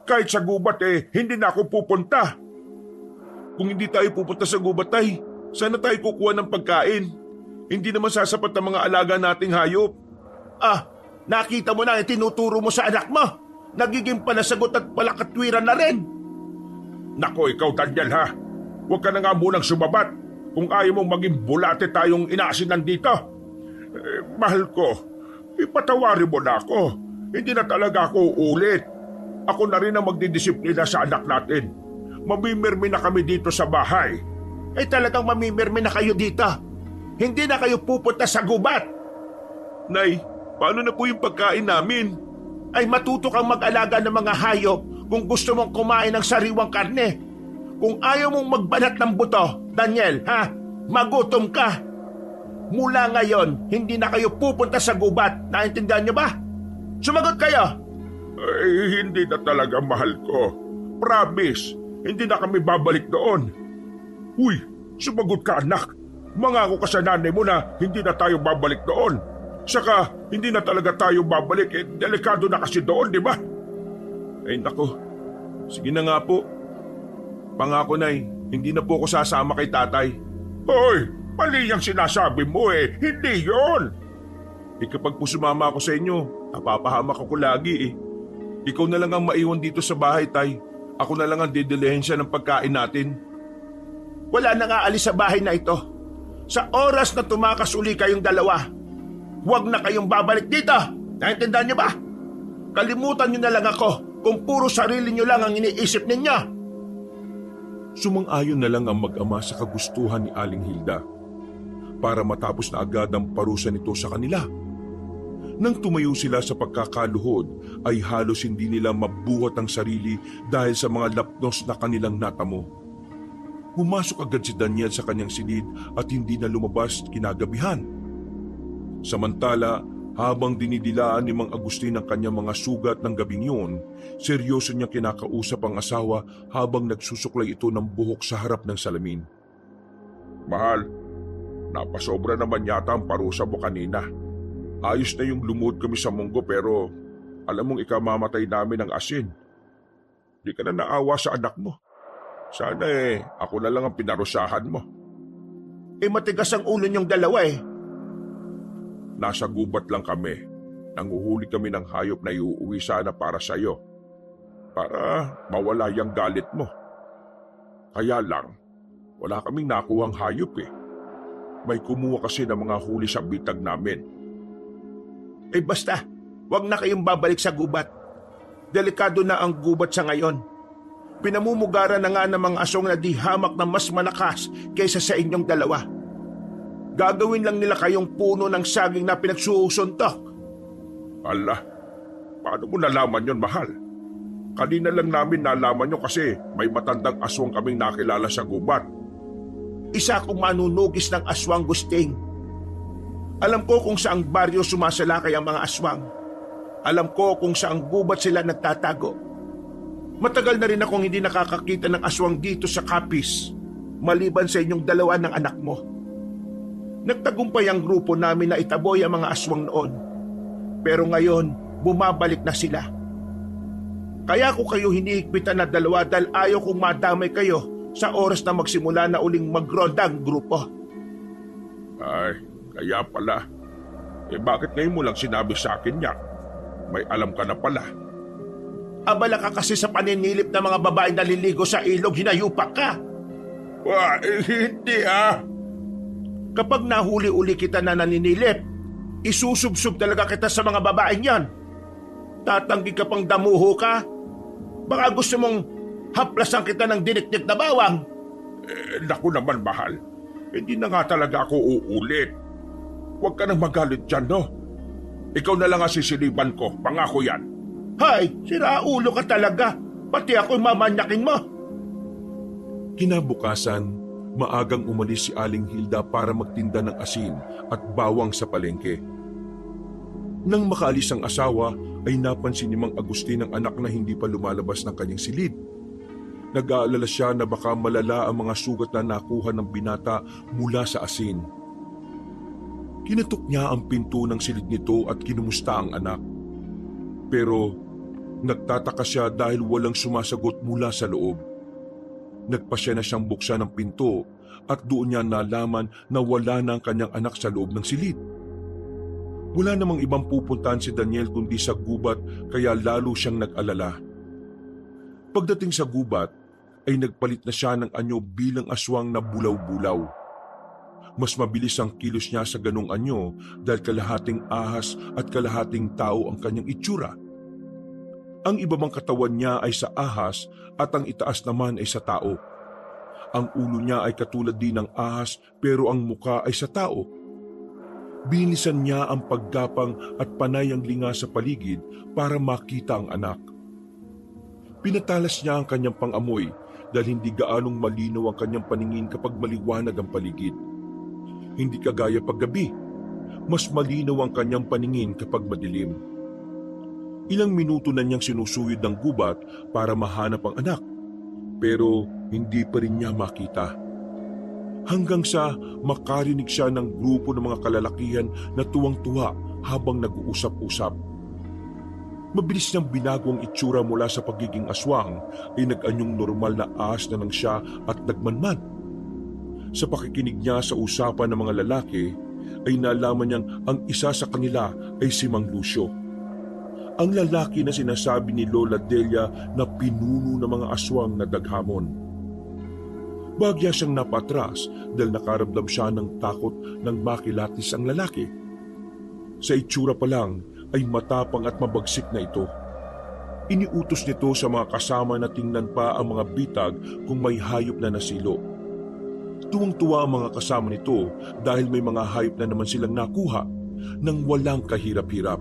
Kahit sa gubat hindi na ako pupunta. Kung hindi tayo pupunta sa gubat, Tay, sana tayo kukuha ng pagkain. Hindi naman sasapat ang mga alaga nating hayop. Nakita mo na tinuturo mo sa anak mo. Nagiging panasagot at palakatwiran na rin. Nako, ikaw, Daniel, ha? Huwag ka na nga munang sumabat kung ayaw mong maging bulate tayong inaasinan dito. Mahal ko, ipatawarin mo na ako. Hindi na talaga ako uulit. Ako na rin ang magdidisiplina sa anak natin. Mamimirmi na kami dito sa bahay. Talagang mamimirmi na kayo dito. Hindi na kayo pupunta sa gubat. Nay, paano na po yung pagkain namin? Ay matuto kang mag-alaga ng mga hayop kung gusto mong kumain ng sariwang karne. Kung ayaw mong magbanat ng buto, Daniel, magutom ka. Mula ngayon, hindi na kayo pupunta sa gubat. Naintindihan niyo ba? Sumagot kayo. Hindi na talaga, mahal ko. Promise, hindi na kami babalik doon. Uy, sumagot ka anak. Mangako ka sa nanay mo na hindi na tayo babalik doon. Saka hindi na talaga tayo babalik, delikado na kasi doon, di ba? Ay nako, sige na nga po. Pangako nay, hindi na po ako sasama kay tatay. Hoy, mali yung sinasabi mo hindi yon. Kapag po sumama ako sa inyo, napapahamak ako lagi. Ikaw na lang ang maiwan dito sa bahay, tay. Ako na lang ang didilihensya ng pagkain natin. Wala nang aalis sa bahay na ito. Sa oras na tumakas uli kayong dalawa, huwag na kayong babalik dito. Naintindihan niyo ba? Kalimutan niyo na lang ako kung puro sarili niyo lang ang iniisip ninyo. Sumang-ayon na lang ang mag-ama sa kagustuhan ni Aling Hilda para matapos na agad ang parusa nito sa kanila. Nang tumayo sila sa pagkakaluhod ay halos hindi nila mabuhat ang sarili dahil sa mga lapnos na kanilang natamo. Pumasok agad si Daniel sa kanyang silid at hindi na lumabas kinagabihan. Samantala, habang dinidilaan ni Mang Agustin ang kanyang mga sugat ng gabing yun, seryoso niyang kinakausap ang asawa habang nagsusuklay ito ng buhok sa harap ng salamin. Mahal, napasobra naman yata ang parusa mo kanina. Ayos na yung lumuhod kami sa munggo pero alam mong ikamamatay namin ng asin. Di ka na naawa sa anak mo. Sana ako na lang ang pinarusahan mo. Matigas ang ulo niyong dalawa Nasa gubat lang kami. Nanguhuli kami ng hayop na iuuwi sana para sa'yo. Para mawala yung galit mo. Kaya lang, wala kaming nakuhang hayop May kumuha kasi ng mga huli sa bitag namin. Basta, huwag na kayong babalik sa gubat. Delikado na ang gubat sa ngayon. Pinamumugaran na nga ng mga asong na di hamak na mas malakas kaysa sa inyong dalawa. Gagawin lang nila kayong puno ng saging na pinagsusuntok. Ala, paano mo nalaman yon, mahal? Kanina lang namin nalaman nyo kasi may matandang aswang kaming nakilala sa gubat. Isa akong manunugis ng aswang, Gusting. Alam ko kung saang baryo sumasalakay ang mga aswang. Alam ko kung saang gubat sila nagtatago. Matagal na rin akong hindi nakakakita ng aswang dito sa Capiz, maliban sa inyong dalawa ng anak mo. Nagtagumpay ang grupo namin na itaboy ang mga aswang noon. Pero ngayon, bumabalik na sila. Kaya ko kayo hinihigpitan na dalawa dahil ayaw kong madamay kayo sa oras na magsimula na uling magronda ang grupo. Ay, kaya pala. Bakit ngayon mo lang sinabi sa akin niya? May alam ka na pala. Abala ka kasi sa paninilip ng mga babaeng naliligo sa ilog, hinayupak ka. Hindi Kapag nahuli-uli kita na naninilip, isusubsub talaga kita sa mga babaeng yan. Tatanggi ka pang damuho ka? Baka gusto mong haplasan kita ng dinikdik na bawang. Naku naman, mahal. Hindi na nga talaga ako uulit. Huwag ka nang magalit dyan, no? Ikaw na lang ang sisiliban ko, pangako yan. Hay, siraulo ka talaga. Pati ako'y mamanyakin mo. Kinabukasan, maagang umalis si Aling Hilda para magtinda ng asin at bawang sa palengke. Nang makaalis ang asawa, ay napansin ni Mang Agustin ang anak na hindi pa lumalabas ng kanyang silid. Nag-aalala siya na baka malala ang mga sugat na nakuha ng binata mula sa asin. Kinatok niya ang pinto ng silid nito at kinumusta ang anak. Pero nagtataka siya dahil walang sumasagot mula sa loob. Nagpasya na siyang buksan ang pinto at doon niya nalaman na wala na ang kanyang anak sa loob ng silid. Wala namang ibang pupuntahan si Daniel kundi sa gubat kaya lalo siyang nag-alala. Pagdating sa gubat ay nagpalit na siya ng anyo bilang aswang na bulaw-bulaw. Mas mabilis ang kilos niya sa ganong anyo dahil kalahating ahas at kalahating tao ang kanyang itsura. Ang ibabang katawan niya ay sa ahas at ang itaas naman ay sa tao. Ang ulo niya ay katulad din ng ahas pero ang muka ay sa tao. Binisan niya ang paggapang at panay ang linga sa paligid para makita ang anak. Pinatalas niya ang kanyang pangamoy dahil hindi gaanong malinaw ang kanyang paningin kapag maliwanag ang paligid. Hindi kagaya paggabi, mas malinaw ang kanyang paningin kapag madilim. Ilang minuto na niyang sinusuyod ng gubat para mahanap ang anak. pero hindi pa rin niya makita. Hanggang sa makarinig siya ng grupo ng mga kalalakihan na tuwang-tuwa habang nag-uusap-usap. Mabilis niyang binago ang itsura mula sa pagiging aswang ay nag-anyong normal na ahas na lang siya at nagmanman. Sa pakikinig niya sa usapan ng mga lalaki ay nalaman niyang ang isa sa kanila ay si Mang Lucio. Ang lalaki na sinasabi ni Lola Delia na pinuno ng mga aswang na daghamon. Bagya siyang napatras dahil nakaramdam siya ng takot nang makilatis ang lalaki. Sa itsura pa lang ay matapang at mabagsik na ito. Iniutos nito sa mga kasama na tingnan pa ang mga bitag kung may hayop na nasilo. Tuwang-tuwa ang mga kasama nito dahil may mga hayop na naman silang nakuha nang walang kahirap-hirap.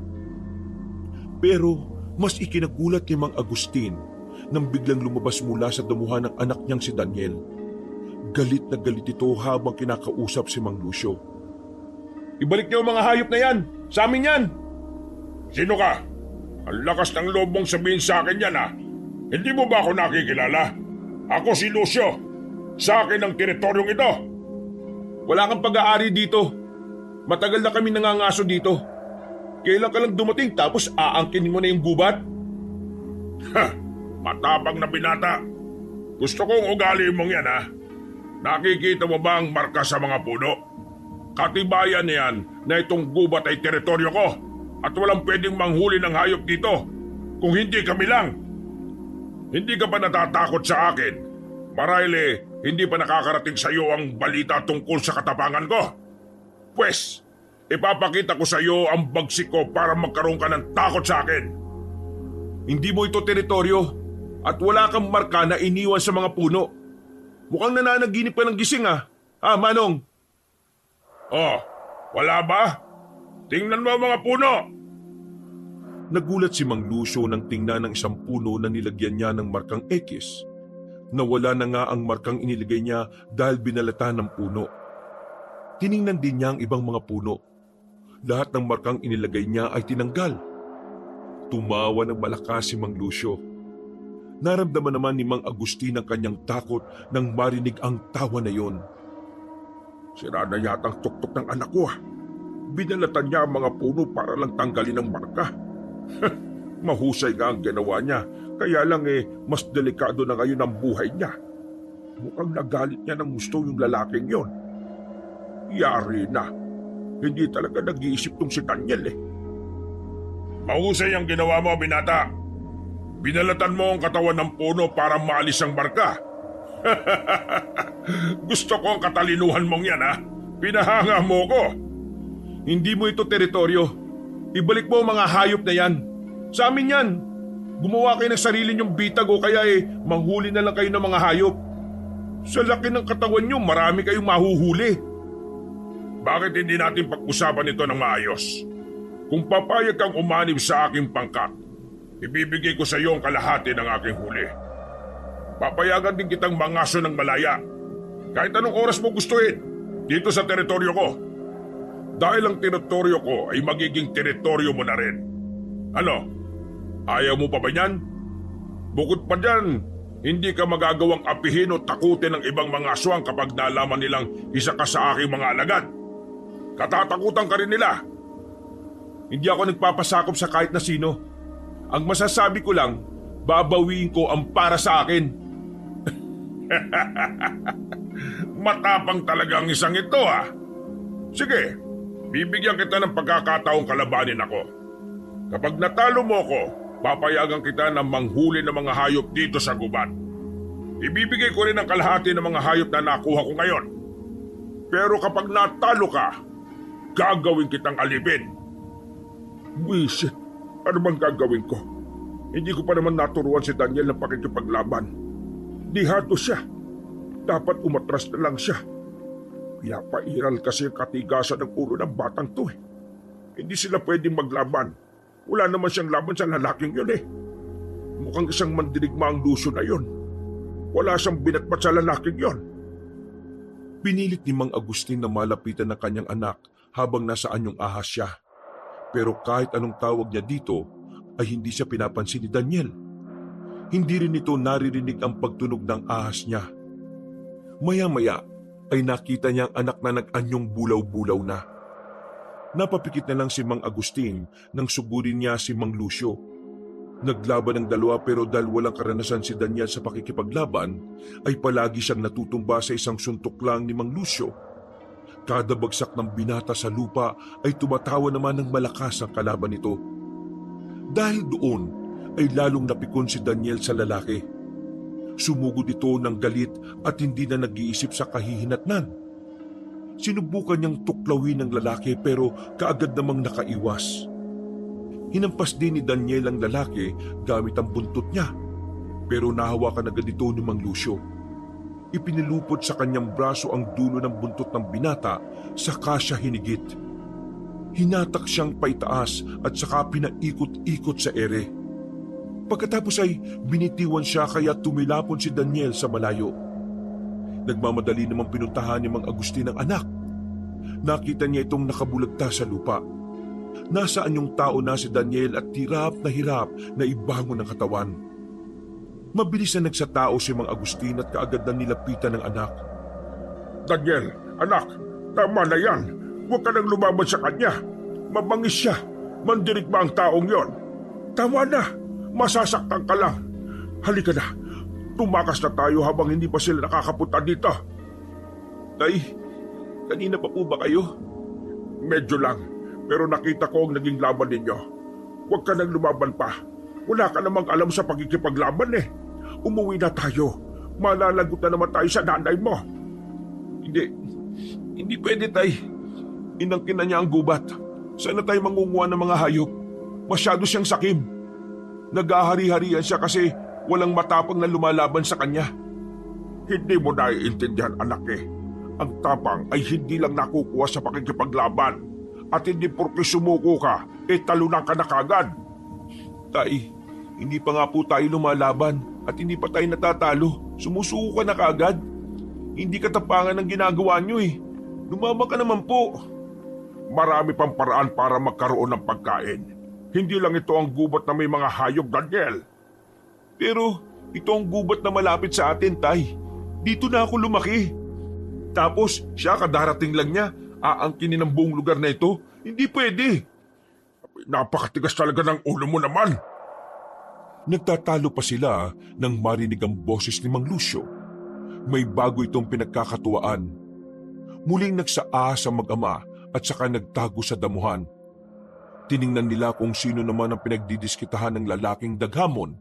Pero mas ikinagulat ni Mang Agustin nang biglang lumabas mula sa damuhan ng anak niyang si Daniel. Galit na galit ito habang kinakausap si Mang Lucio. Ibalik niyo ang mga hayop na yan! Sa amin yan! Sino ka? Ang lakas ng loob mong sabihin sa akin yan, ha? Hindi mo ba ako nakikilala? Ako si Lucio. Sa akin ang teritoryong ito. Wala kang pag-aari dito. Matagal na kami nangangaso dito. Kailan ka lang dumating tapos aangkinin mo na yung gubat? Ha! Matapang na binata. Gusto kong ugali mong yan, ha? Nakikita mo ba ang marka sa mga puno? Katibayan niyan na itong gubat ay teritoryo ko at walang pwedeng manghuli ng hayop dito kung hindi kami lang. Hindi ka pa natatakot sa akin? Marahil hindi pa nakakarating sa iyo ang balita tungkol sa katapangan ko. Pwes, ipapakita ko sa iyo ang bagsik ko para magkaroon ka ng takot sa akin. Hindi mo ito teritoryo at wala kang marka na iniwan sa mga puno. Mukhang nananaginip ka ng gising Manong? Oh, wala ba? Tingnan mo ang mga puno. Nagulat si Mang Lucio nang tingnan ng isang puno na nilagyan niya ng markang X. Nawala na nga ang markang iniligay niya dahil binalatan ng puno. Tiningnan din niya ang ibang mga puno. Lahat ng markang inilagay niya ay tinanggal. Tumawa ng malakas si Mang Lucio. Naramdaman naman ni Mang Agustin ang kanyang takot nang marinig ang tawa na yon. Sira na yata ang tuktok ng anak ko. Binalatan niya ang mga puno para lang tanggalin ang marka. Mahusay nga ang ginawa niya. Kaya lang mas delikado na ngayon ang buhay niya. Mukhang nagalit niya ng gusto yung lalaking yon. Yari na. Hindi talaga nag-iisip tong si Daniel Mahusay ang ginawa mo, binata. Binalatan mo ang katawan ng puno para maalis ang marka. Gusto ko ang katalinuhan mong yan, ha? Pinahanga mo ko. Hindi mo ito teritoryo. Ibalik mo ang mga hayop na yan. Sa amin yan. Gumawa kayo ng sarili niyong bitag o kaya manghuli na lang kayo ng mga hayop. Sa laki ng katawan niyo, marami kayong mahuhuli. Bakit hindi natin pag-usapan ito ng maayos? Kung papayag kang umanib sa aking pangkat, ibibigay ko sa iyo ang kalahati ng aking huli. Papayagan din kitang mangaso ng malaya. Kahit anong oras mo gustuhin, dito sa teritoryo ko. Dahil ang teritoryo ko ay magiging teritoryo mo na rin. Ano? Ayaw mo pa ba yan? Bukod pa dyan, hindi ka magagawang apihin o takutin ng ibang mga aswang kapag nalaman nilang isa ka sa aking mga alagad. Katatakutan ka rin nila. Hindi ako nagpapasakop sa kahit na sino. Ang masasabi ko lang, babawiin ko ang para sa akin. Matapang talaga ang isang ito, ha? Sige, bibigyan kita ng pagkakataong kalabanin ako. Kapag natalo mo ko, papayagan kita na manghuli ng mga hayop dito sa gubat. Ibibigay ko rin ang kalahati ng mga hayop na nakuha ko ngayon. Pero kapag natalo ka, gagawin kitang alipin. Wisit, ano bang gagawin ko? Hindi ko pa naman naturuan si Daniel ng pakikipaglaban. Dihato siya. Dapat umatras na lang siya. Pinapairal kasi ang katigasan ng ulo ng batang to. Hindi sila pwedeng maglaban. Wala naman siyang laban sa lalaking yun Mukhang isang mandirigma ang Lucio na yun. Wala siyang binatbat sa lalaking yon. Pinilit ni Mang Agustin na malapitan ng kanyang anak habang nasa anyong ahas siya. Pero kahit anong tawag niya dito, ay hindi siya pinapansin ni Daniel. Hindi rin ito naririnig ang pagtunog ng ahas niya. Maya-maya ay nakita niya ang anak na nag-anyong bulaw-bulaw na. Napapikit na lang si Mang Agustin nang sugurin niya si Mang Lucio. Naglaban ang dalawa pero dahil walang karanasan si Daniel sa pakikipaglaban, ay palagi siyang natutumba sa isang suntok lang ni Mang Lucio. Kada bagsak ng binata sa lupa ay tumatawa naman ng malakas ang kalaban nito. Dahil doon ay lalong napikon si Daniel sa lalaki. Sumugod ito ng galit at hindi na nag-iisip sa kahihinatnan. Sinubukan niyang tuklawin ng lalaki pero kaagad namang nakaiwas. Hinampas din ni Daniel ang lalaki gamit ang buntot niya, pero nahawakan agad ito ni Mang Lucio. Ipinilupot sa kanyang braso ang dulo ng buntot ng binata, saka siya hinigit. Hinatak siyang paitaas at saka pinaikot-ikot sa ere. Pagkatapos ay binitiwan siya kaya tumilapon si Daniel sa malayo. Nagmamadali namang pinuntahan ni Mang Agustin ang anak. Nakita niya itong nakabulagta sa lupa. Nasaan yung tao na si Daniel at hirap na ibangon ang katawan. Mabilis na nagsatao si Mang Agustin at kaagad na nilapitan ng anak. Daniel, anak, tama na yan. Huwag ka nang lumaban sa kanya. Mabangis siya. Mandirig ba ang taong yon? Tama na. Masasaktan ka lang. Halika na. Tumakas na tayo habang hindi pa sila nakakapunta dito. Tay, kanina pa po ba kayo? Medyo lang. Pero nakita ko ang naging laban ninyo. Huwag ka nang lumaban pa. Wala ka namang alam sa pagkikipaglaban eh. Umuwi na tayo. Malalagot na naman tayo sa nanay mo. Hindi pwede, tay. Inangkin na niya ang gubat. Sana tayo mangunguha ng mga hayop. Masyado siyang sakim. Nag-ahari-harian siya kasi walang matapang na lumalaban sa kanya. Hindi mo naiintindihan, anak eh. Ang tapang ay hindi lang nakukuha sa pakikipaglaban. At hindi porke sumuko ka, talunan ka na kagad. Tay, hindi pa nga po tayo lumalaban at hindi pa tayo natatalo. Sumusuko ka na kaagad. Hindi katapangan ang ginagawa niyo eh. Lumama ka naman po. Marami pang paraan para magkaroon ng pagkain. Hindi lang ito ang gubat na may mga hayop, Daniel. Pero ito ang gubat na malapit sa atin, tay. Dito na ako lumaki. Tapos siya kadarating lang niya, aangkinin ang buong lugar na ito. Hindi pwede. Napakatigas talaga ng ulo mo naman. Nagtatalo pa sila nang marinig ang boses ni Mang Lucio. May bago itong pinagkakatuwaan. Muling nagsaa sa mag-ama at saka nagtago sa damuhan. Tiningnan nila kung sino naman ang pinagdidiskitahan ng lalaking daghamon.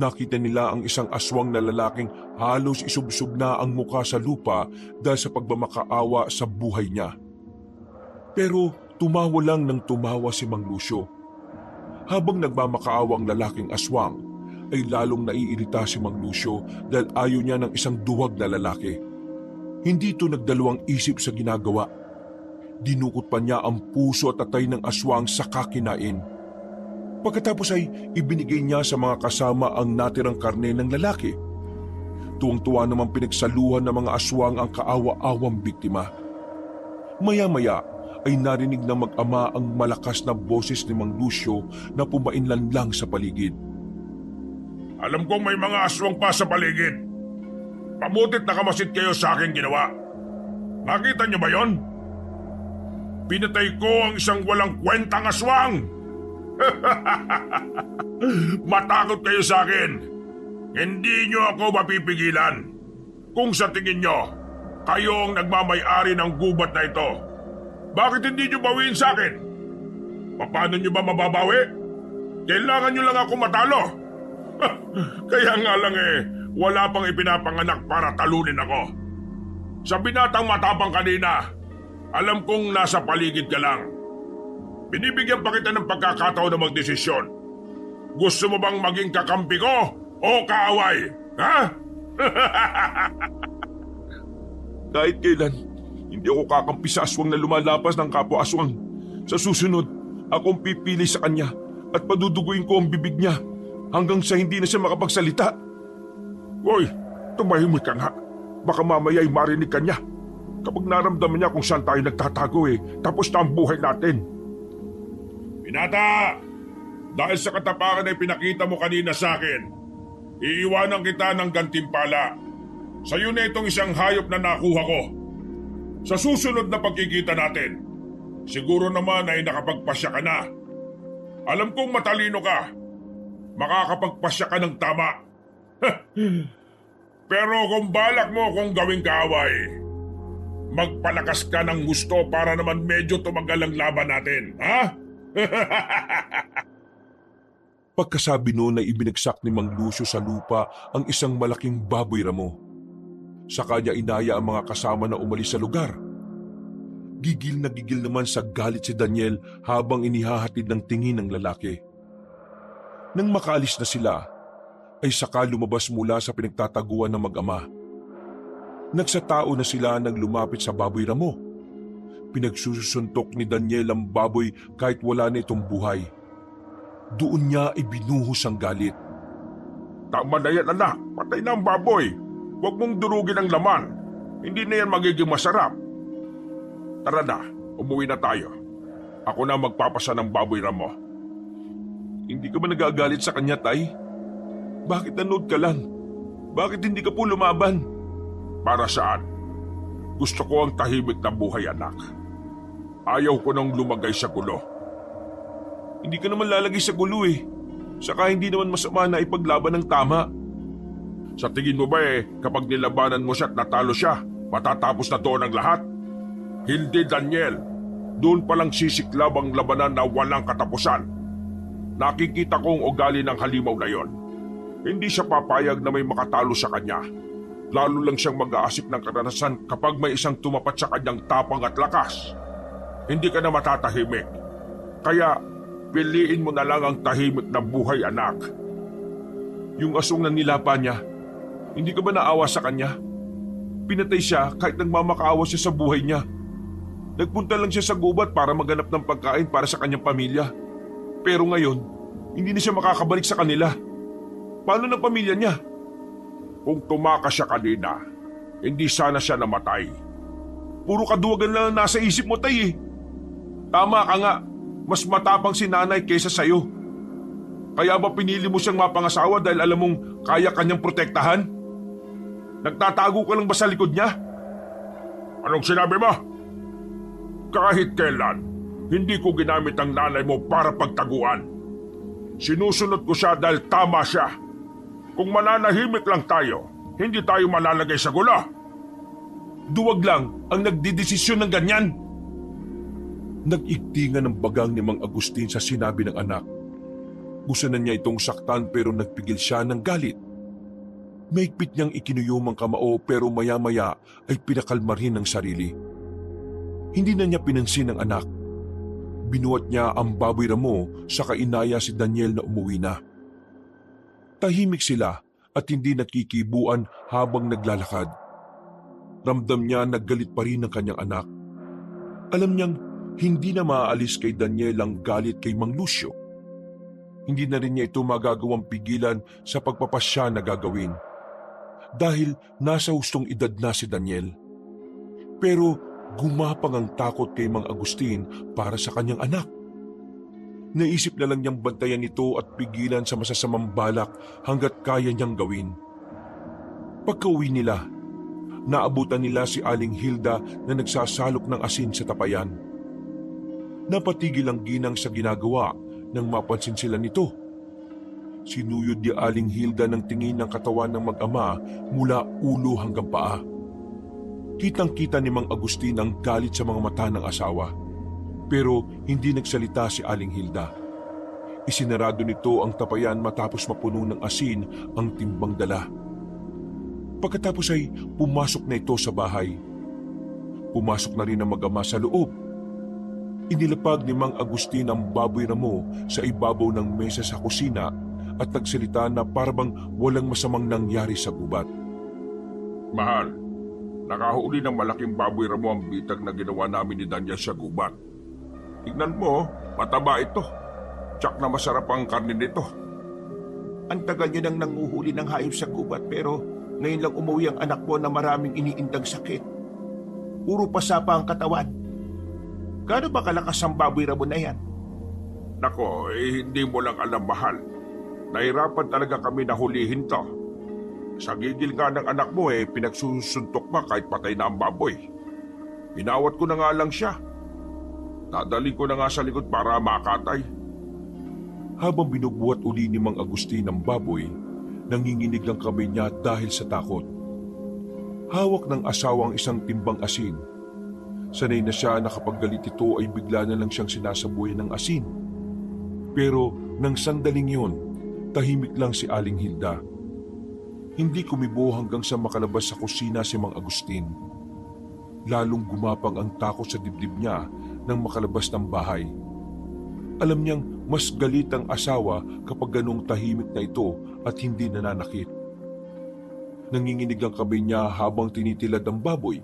Nakita nila ang isang aswang na lalaking halos isubsob na ang muka sa lupa dahil sa pagmamakaawa sa buhay niya. Pero tumawa lang ng tumawa si Mang Lucio. Habang nagmamakaawa ang lalaking aswang, ay lalong naiirita si Mang Lucio dahil ayaw niya ng isang duwag na lalaki. Hindi ito nagdalawang isip sa ginagawa. Dinukot pa niya ang puso at tatay ng aswang sa kakinain. Pagkatapos ay ibinigay niya sa mga kasama ang natirang karne ng lalaki. Tuwang-tuwa namang pinagsaluhan ng mga aswang ang kaawa-awang biktima. Maya-maya ay narinig ng mag-ama ang malakas na boses ni Mang Lucio na pumainlan lang sa paligid. Alam kong may mga aswang pa sa paligid. Pamutit na kamasid kayo sa aking ginawa. Nakita niyo ba yon? Pinatay ko ang isang walang kwentang aswang. Matakot kayo sa akin. Hindi niyo ako mapipigilan. Kung sa tingin niyo, kayo ang nagmamay-ari ng gubat na ito, bakit hindi niyo bawiin sa akin? Paano niyo ba mababawi? Kailangan niyo lang ako matalo. Kaya nga lang wala pang ipinapanganak para talunin ako. Sa binatang matapang kanina, alam kong nasa paligid ka lang. Binibigyan pa kita ng pagkakataon na magdesisyon. Gusto mo bang maging kakampi ko o kaaway? Ha? Kahit kailan, hindi ako kakampi sa aswang na lumalapas ng kapwa-aswang. Sa susunod, akong pipili sa kanya at paduduguin ko ang bibig niya hanggang sa hindi na siya makapagsalita. Hoy, tumahimik ka nga. Baka mamaya ay marinig ka niya. Kapag naramdaman niya kung saan tayo nagtatago tapos na ang buhay natin. Binata! Dahil sa katapangan ay pinakita mo kanina sa akin, Iiwanan kita ng gantimpala. Sa'yo na itong isang hayop na nakuha ko. Sa susunod na pagkikita natin, siguro naman ay nakapagpasya ka na. Alam kong matalino ka. Makakapagpasya ka ng tama. Pero kung balak mo kung gawing kaaway, magpalakas ka ng gusto para naman medyo tumagal ang laban natin, ha? Pagkasabi noon ay ibinagsak ni Mang Lucio sa lupa ang isang malaking baboy ramo. Sa kanya inaya ang mga kasama na umalis sa lugar. Gigil na gigil naman sa galit si Daniel habang inihahatid ng tingin ng lalaki. Nang makaalis na sila, ay saka lumabas mula sa pinagtataguan ng mag-ama. Nagsatao na sila nang lumapit sa baboy ramo. Pinagsusuntok ni Daniel ang baboy kahit wala na itong buhay. Doon niya ibinuhos ang galit. Tama na yan, anak. Patay na ang baboy. Huwag mong durugin ang laman. Hindi na yan magiging masarap. Tara na, umuwi na tayo. Ako na magpapasa ng baboy ramo. Hindi ka ba nagagalit sa kanya, Tay? Bakit nanood ka lang? Bakit hindi ka po lumaban? Para saan? Gusto ko ang tahimik na buhay, anak. Ayaw ko nang lumagay sa gulo. Hindi ka naman lalagay sa gulo eh. Saka hindi naman masama na ipaglaban ng tama. Sa tingin mo ba kapag nilabanan mo siya at natalo siya, matatapos na doon ang lahat? Hindi, Daniel. Doon palang sisiklab ang labanan na walang katapusan. Nakikita ko ang ugali ng halimaw na yon. Hindi siya papayag na may makatalo sa kanya. Lalo lang siyang mag-aasik ng karanasan kapag may isang tumapat sa kanyang tapang at lakas. Hindi ka na matatahimik. Kaya piliin mo na lang ang tahimik na buhay, anak. Yung asong na nilapa niya, hindi ka ba naawa sa kanya? Pinatay siya kahit nagmamakaawa siya sa buhay niya. Nagpunta lang siya sa gubat para maghanap ng pagkain para sa kanyang pamilya. Pero ngayon, hindi na siya makakabalik sa kanila. Paano ng pamilya niya? Kung tumakas siya kanina, hindi sana siya namatay. Puro kaduwagan lang ang nasa isip mo, Tay eh. Tama ka nga. Mas matapang si nanay kaysa sa'yo. Kaya ba pinili mo siyang mapangasawa dahil alam mong kaya kanyang protektahan? Nagtatago ka lang ba sa likod niya? Anong sinabi mo? Kahit kailan, hindi ko ginamit ang nanay mo para pagtaguan. Sinusunod ko siya dahil tama siya. Kung mananahimik lang tayo, hindi tayo malalagay sa gulo. Duwag lang ang nagdidesisyon ng ganyan. Nag-igtingan ng bagang ni Mang Agustin sa sinabi ng anak. Gusto na niya itong saktan pero nagpigil siya ng galit. Maigpit niyang ikinuyom ang kamao pero maya-maya ay pinakalma rin ang sarili. Hindi na niya pinansin ang anak. Binuhat niya ang baboy ramo sa kainaya si Daniel na umuwi na. Tahimik sila at hindi nakikibuan habang naglalakad. Ramdam niya na galit pa rin ang kanyang anak. Alam niyang hindi na maaalis kay Daniel ang galit kay Mang Lucio. Hindi na rin niya ito magagawang pigilan sa pagpapasya na gagawin. Dahil nasa hustong edad na si Daniel. Pero gumapang ang takot kay Mang Agustin para sa kanyang anak. Naisip na lang niyang bantayan ito at pigilan sa masasamang balak hanggat kaya niyang gawin. Pagka-uwi nila, naabutan nila si Aling Hilda na nagsasalok ng asin sa tapayan. Napatigil ang ginang sa ginagawa nang mapansin sila nito. Sinuyod ni Aling Hilda ng tingin ng katawan ng mag-ama mula ulo hanggang paa. Kitang-kita ni Mang Agustin ang galit sa mga mata ng asawa. Pero hindi nagsalita si Aling Hilda. Isinarado nito ang tapayan matapos mapuno ng asin ang timbang dala. Pagkatapos ay pumasok na ito sa bahay. Pumasok na rin ang mag-ama sa loob. Inilapag ni Mang Agustin ang baboy ramo sa ibabaw ng mesa sa kusina at nagsalita na parabang walang masamang nangyari sa gubat. Mahal, nakahuli ng malaking baboy ramo ang bitag na ginawa namin ni Daniel sa gubat. Tignan mo, mataba ito. Tsak na masarap ang karne nito. Ang tagal niyo nang nanguhuli ng hayop sa gubat pero ngayon lang umuwi ang anak mo na maraming iniindang sakit. Puro pasa pa ang katawan. Gaano ba kalakas ang baboy ramo na yan? Nako, hindi mo lang alam, mahal. Nahirapan talaga kami na hulihin to. Sa gigil nga ng anak mo pinagsusuntok pa kahit patay na ang baboy. Inawat ko na nga lang siya. Dadali ko na nga sa likod para makatay. Habang binubuhat uli ni Mang Agustin ang baboy, nanginginig ang kamay niya dahil sa takot. Hawak ng asawa ang isang timbang asin. Sanay na siya na kapag galit ito ay bigla na lang siyang sinasabuyan ng asin. Pero nang sandaling yun, tahimik lang si Aling Hilda. Hindi kumibo hanggang sa makalabas sa kusina si Mang Agustin. Lalong gumapang ang takot sa dibdib niya nang makalabas ng bahay. Alam niyang mas galit ang asawa kapag ganong tahimik na ito at hindi nananakit. Nanginginig ang kamay niya habang tinitilad ang baboy.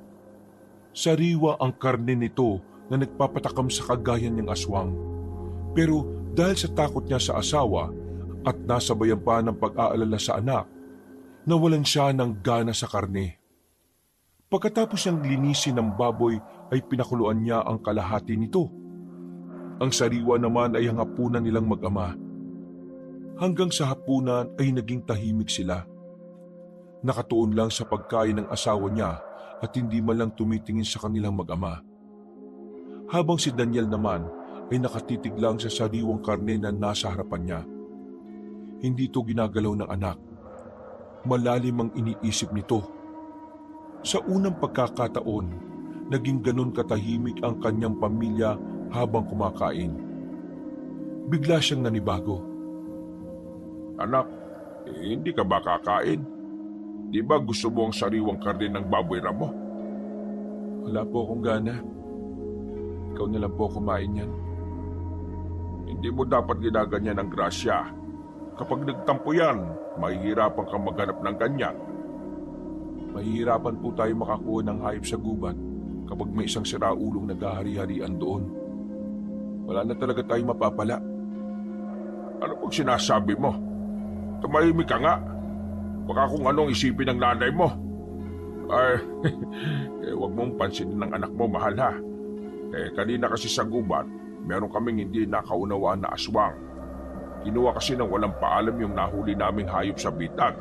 Sariwa ang karne nito na nagpapatakam sa kagayan niyang aswang. Pero dahil sa takot niya sa asawa at nasabayan pa ng pag-aalala sa anak, nawalan siya ng gana sa karne. Pagkatapos niyang linisin ng baboy ay pinakuluan niya ang kalahati nito. Ang sariwa naman ay ang hapunan nilang mag-ama. Hanggang sa hapunan ay naging tahimik sila. Nakatuon lang sa pagkain ng asawa niya at hindi man lang tumitingin sa kanilang mag-ama. Habang si Daniel naman ay nakatitig lang sa sariwang karne na nasa harapan niya. Hindi ito ginagalaw ng anak. Malalim ang iniisip nito. Sa unang pagkakataon, naging ganun katahimik ang kanyang pamilya habang kumakain. Bigla siyang nanibago. Anak, hindi ka ba kakain? Di ba gusto mo ang sariwang karne ng baboy ramo? Wala po akong gana. Ikaw na lang po kumain yan. Hindi mo dapat ginaganyan ng grasya. Kapag nagtampo yan, mahihirapan kang maghanap ng ganyan. Mahihirapan po tayo makakuha ng hayop sa gubat kapag may isang siraulong naghahari-harian doon. Wala na talaga tayo mapapala. Ano pong sinasabi mo? Tumahimik ka nga. Baka kung anong isipin ng nanay mo. Ay, wag mong pansinin ng anak mo, mahal ha. Kanina kasi sa gubat, meron kaming hindi nakaunawaan na aswang. Kinuha kasi ng walang paalam yung nahuli naming hayop sa bitag.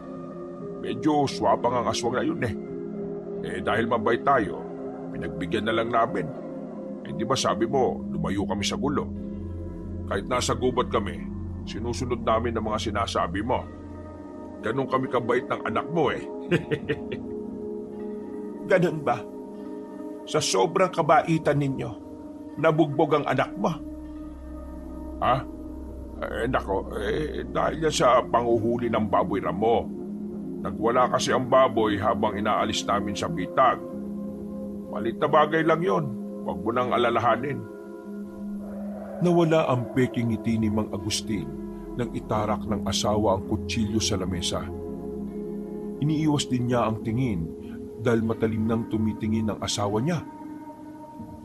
Medyo swapang ang aswang na yun dahil mabait tayo, pinagbigyan na lang namin. Di ba sabi mo, lumayo kami sa gulo. Kahit nasa gubat kami, sinusunod namin ang mga sinasabi mo. Ganun kami kabait ng anak mo Ganun ba? Sa sobrang kabaitan ninyo, nabugbog ang anak mo. Ha? Nako, dahil yan sa panguhuli ng baboy ramo. Nagwala kasi ang baboy habang inaalis namin sa bitag. Malit na bagay lang yon. Huwag mo nang alalahanin. Nawala ang peking ngiti ni Mang Agustin nang itarak ng asawa ang kutsilyo sa lamesa. Iniiwas din niya ang tingin dahil matalim nang tumitingin ang asawa niya.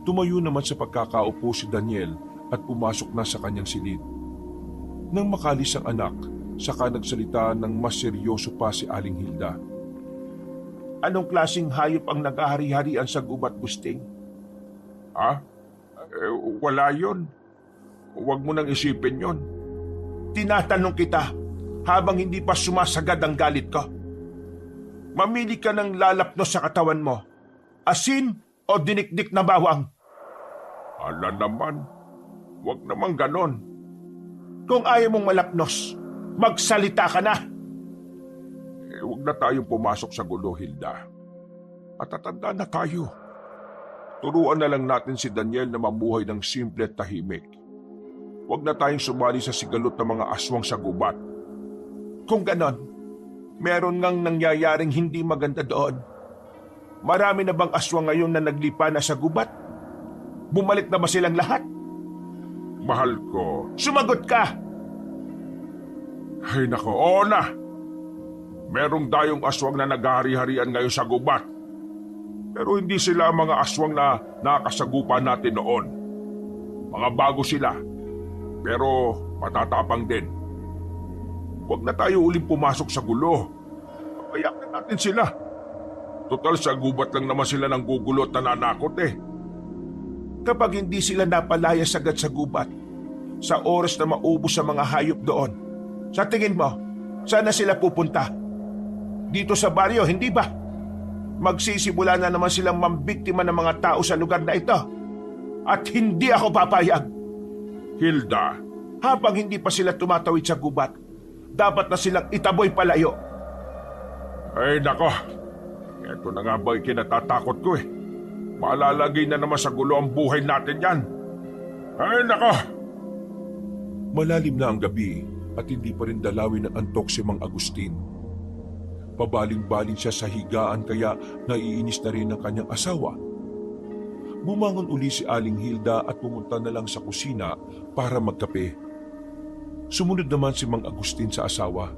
Tumayo naman sa pagkakaupo si Daniel at pumasok na sa kanyang silid. Nang makalis ang anak, saka nagsalita ng mas seryoso pa si Aling Hilda. Anong klaseng hayop ang naghahari-harian sa gubat, Busting? Ha? Wala yon. Huwag mo nang isipin yon. Tinatanong kita habang hindi pa sumasagad ang galit ko. Mamili ka ng lalapnos sa katawan mo. Asin o dinikdik na bawang? Ala naman. Huwag naman ganon. Kung ayaw mong malapnos, magsalita ka na. Huwag na tayong pumasok sa gulo, Hilda. At tatanda na tayo. Turuan na lang natin si Daniel na mamuhay ng simple at tahimik. Huwag na tayong sumali sa sigalot ng mga aswang sa gubat. Kung ganon, meron ngang nangyayaring hindi maganda doon. Marami na bang aswang ngayon na naglipa na sa gubat? Bumalik na ba silang lahat? Mahal ko. Sumagot ka! Ay nako, oo na. Merong dayong aswang na naghahari-harian ngayon sa gubat. Pero hindi sila mga aswang na nakasagupan natin noon. Mga bago sila. Pero matatapang din. Huwag na tayo uling pumasok sa gulo. Papayakan natin sila. Total sa gubat lang naman sila ng gugulo at nananakot Kapag hindi sila napalayas agad sa gubat, sa oras na maubos sa mga hayop doon, Sa tingin mo, saan na sila pupunta? Dito sa baryo, hindi ba? Magsisimula na naman silang mambiktima ng mga tao sa lugar na ito. At hindi ako papayag. Hilda, Habang hindi pa sila tumatawid sa gubat, dapat na silang itaboy palayo. ay nako. Ito na nga ba yung kinatatakot ko eh. Malalagay na naman sa gulo ang buhay natin yan. Ay nako. Malalim na ang gabi at hindi pa rin dalawin ng antok si Mang Agustin. Pabaling-baling siya sa higaan kaya naiinis na rin ang kanyang asawa. Bumangon uli si Aling Hilda at pumunta na lang sa kusina para magkape. Sumunod naman si Mang Agustin sa asawa.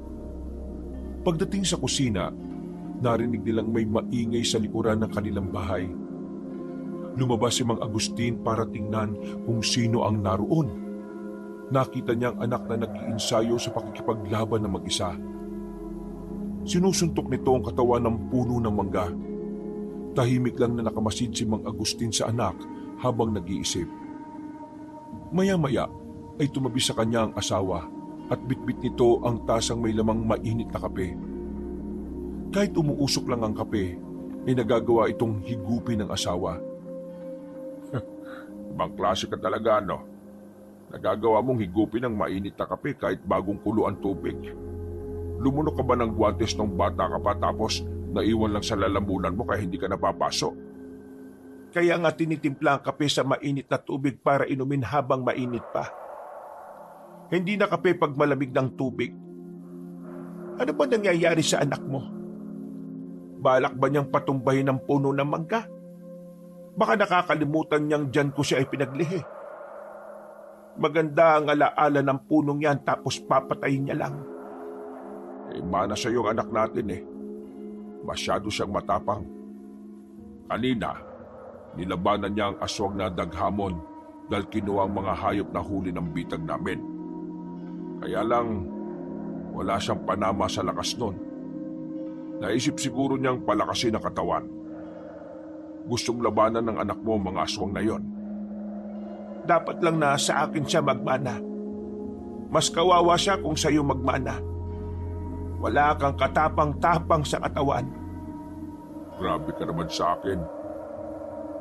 Pagdating sa kusina, narinig nilang may maingay sa likuran ng kanilang bahay. Lumabas si Mang Agustin para tingnan kung sino ang naroon. Nakita niya ang anak na nag-iinsayo sa pakikipaglaban ng mag-isa. Sinusuntok nito ang katawan ng puno ng mangga. Tahimik lang na nakamasid si Mang Agustin sa anak habang nag-iisip. Maya-maya ay tumabi sa kanya ang asawa at bitbit nito ang tasang may lamang mainit na kape. Kahit umuusok lang ang kape, ay nagagawa itong higupin ng asawa. Ibang klase ka talaga, no? Nagagawa mong higupin ng mainit na kape kahit bagong kulo ang tubig. Lumunok ka ba ng guwantes nung bata ka pa tapos naiwan lang sa lalamunan mo kaya hindi ka napapasok? Kaya nga tinitimpla ang kape sa mainit na tubig para inumin habang mainit pa. Hindi na kape pag malamig ng tubig. Ano ba nangyayari sa anak mo? Balak ba niyang patumbahin ang puno ng mangga? Baka nakakalimutan niyang dyan ko siya ay pinaglihi. Maganda ang alaala ng punong yan tapos papatayin niya lang. Mana sa yung anak natin eh. Masyado siyang matapang. Kanina, nilabanan niya ang aswang na daghamon dahil kinuha ang mga hayop na huli ng bitag namin. Kaya lang, wala siyang panama sa lakas nun. Naisip siguro niyang palakasin ang katawan. Gustong labanan ng anak mo ang mga aswang na yon. Dapat lang na sa akin siya magmana. Mas kawawa siya kung sa'yo magmana. Wala kang katapang-tapang sa katawan. Grabe ka naman sa akin.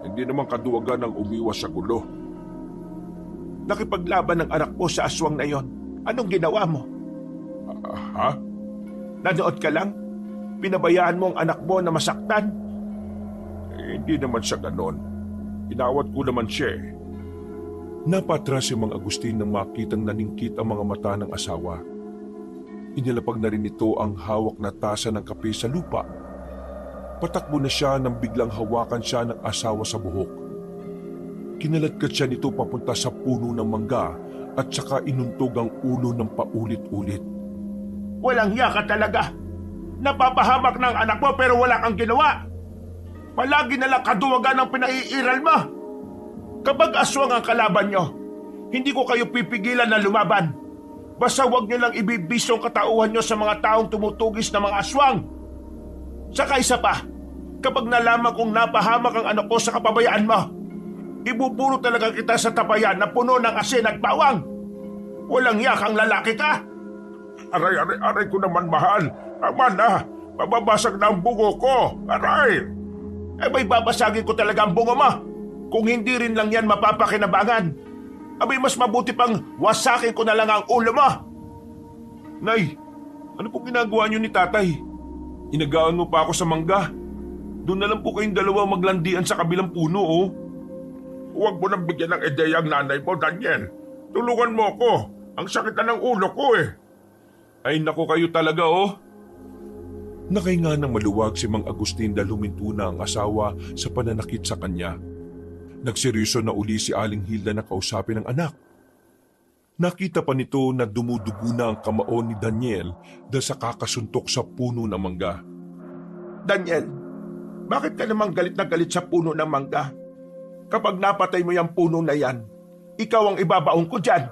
Hindi naman kaduwagan ang umiwas sa gulo. Nakipaglaban ng anak mo sa aswang na yon. Anong ginawa mo? Ha? Nanood ka lang? Pinabayaan mo ang anak mo na masaktan? Hindi naman siya ganon. Inawat ko naman siya eh. Napatras si Mang Agustin nang makitang naningkit ang mga mata ng asawa. Inilapag na rin ito ang hawak na tasa ng kape sa lupa. Patakbo na siya nang biglang hawakan siya ng asawa sa buhok. Kinaladkad siya nito papunta sa puno ng mangga at saka inuntog ang ulo ng paulit-ulit. Walang hiya ka talaga. Napapahamak ng anak mo pero wala kang ginawa. Palagi na lang kaduwagan ang pinaiiral mo. Kapag aswang ang kalaban nyo, hindi ko kayo pipigilan na lumaban. Basta huwag nyo lang ibibisyo ang katauhan nyo sa mga taong tumutugis na mga aswang. Saka isa pa, kapag nalaman kong napahamak ang anak ko sa kapabayaan mo, ibuburo talaga kita sa tapayan na puno ng asin at bawang. Walang hiya kang lalaki ka. Aray ko naman, mahal. Tama na. Mababasag na ang bungo ko. Aray! May babasagin ko talaga ang bungo mo. Kung hindi rin lang yan mapapakinabangan. Mas mabuti pang wasakin ko na lang ang ulo mo. Nay, ano pong ginagawa niyo ni tatay? Inagaan mo pa ako sa mangga. Doon na lang po kayong dalawa maglandian sa kabilang puno, oh. Huwag mo nang bigyan ng ideya ang nanay mo, Daniel. Tulungan mo ako. Ang sakit na ng ulo ko eh. Ay naku kayo talaga, oh. Nakahinga ng maluwag si Mang Agustin dahil huminto na ang asawa sa pananakit sa kanya. Nagseryoso na uli si Aling Hilda na kausapin ang anak. Nakita pa nito na dumudugo na ang kamao ni Daniel dahil sa kakasuntok sa puno ng mangga. Daniel, bakit ka namang galit na galit sa puno ng mangga? Kapag napatay mo yung puno na yan, ikaw ang ibabaon ko dyan.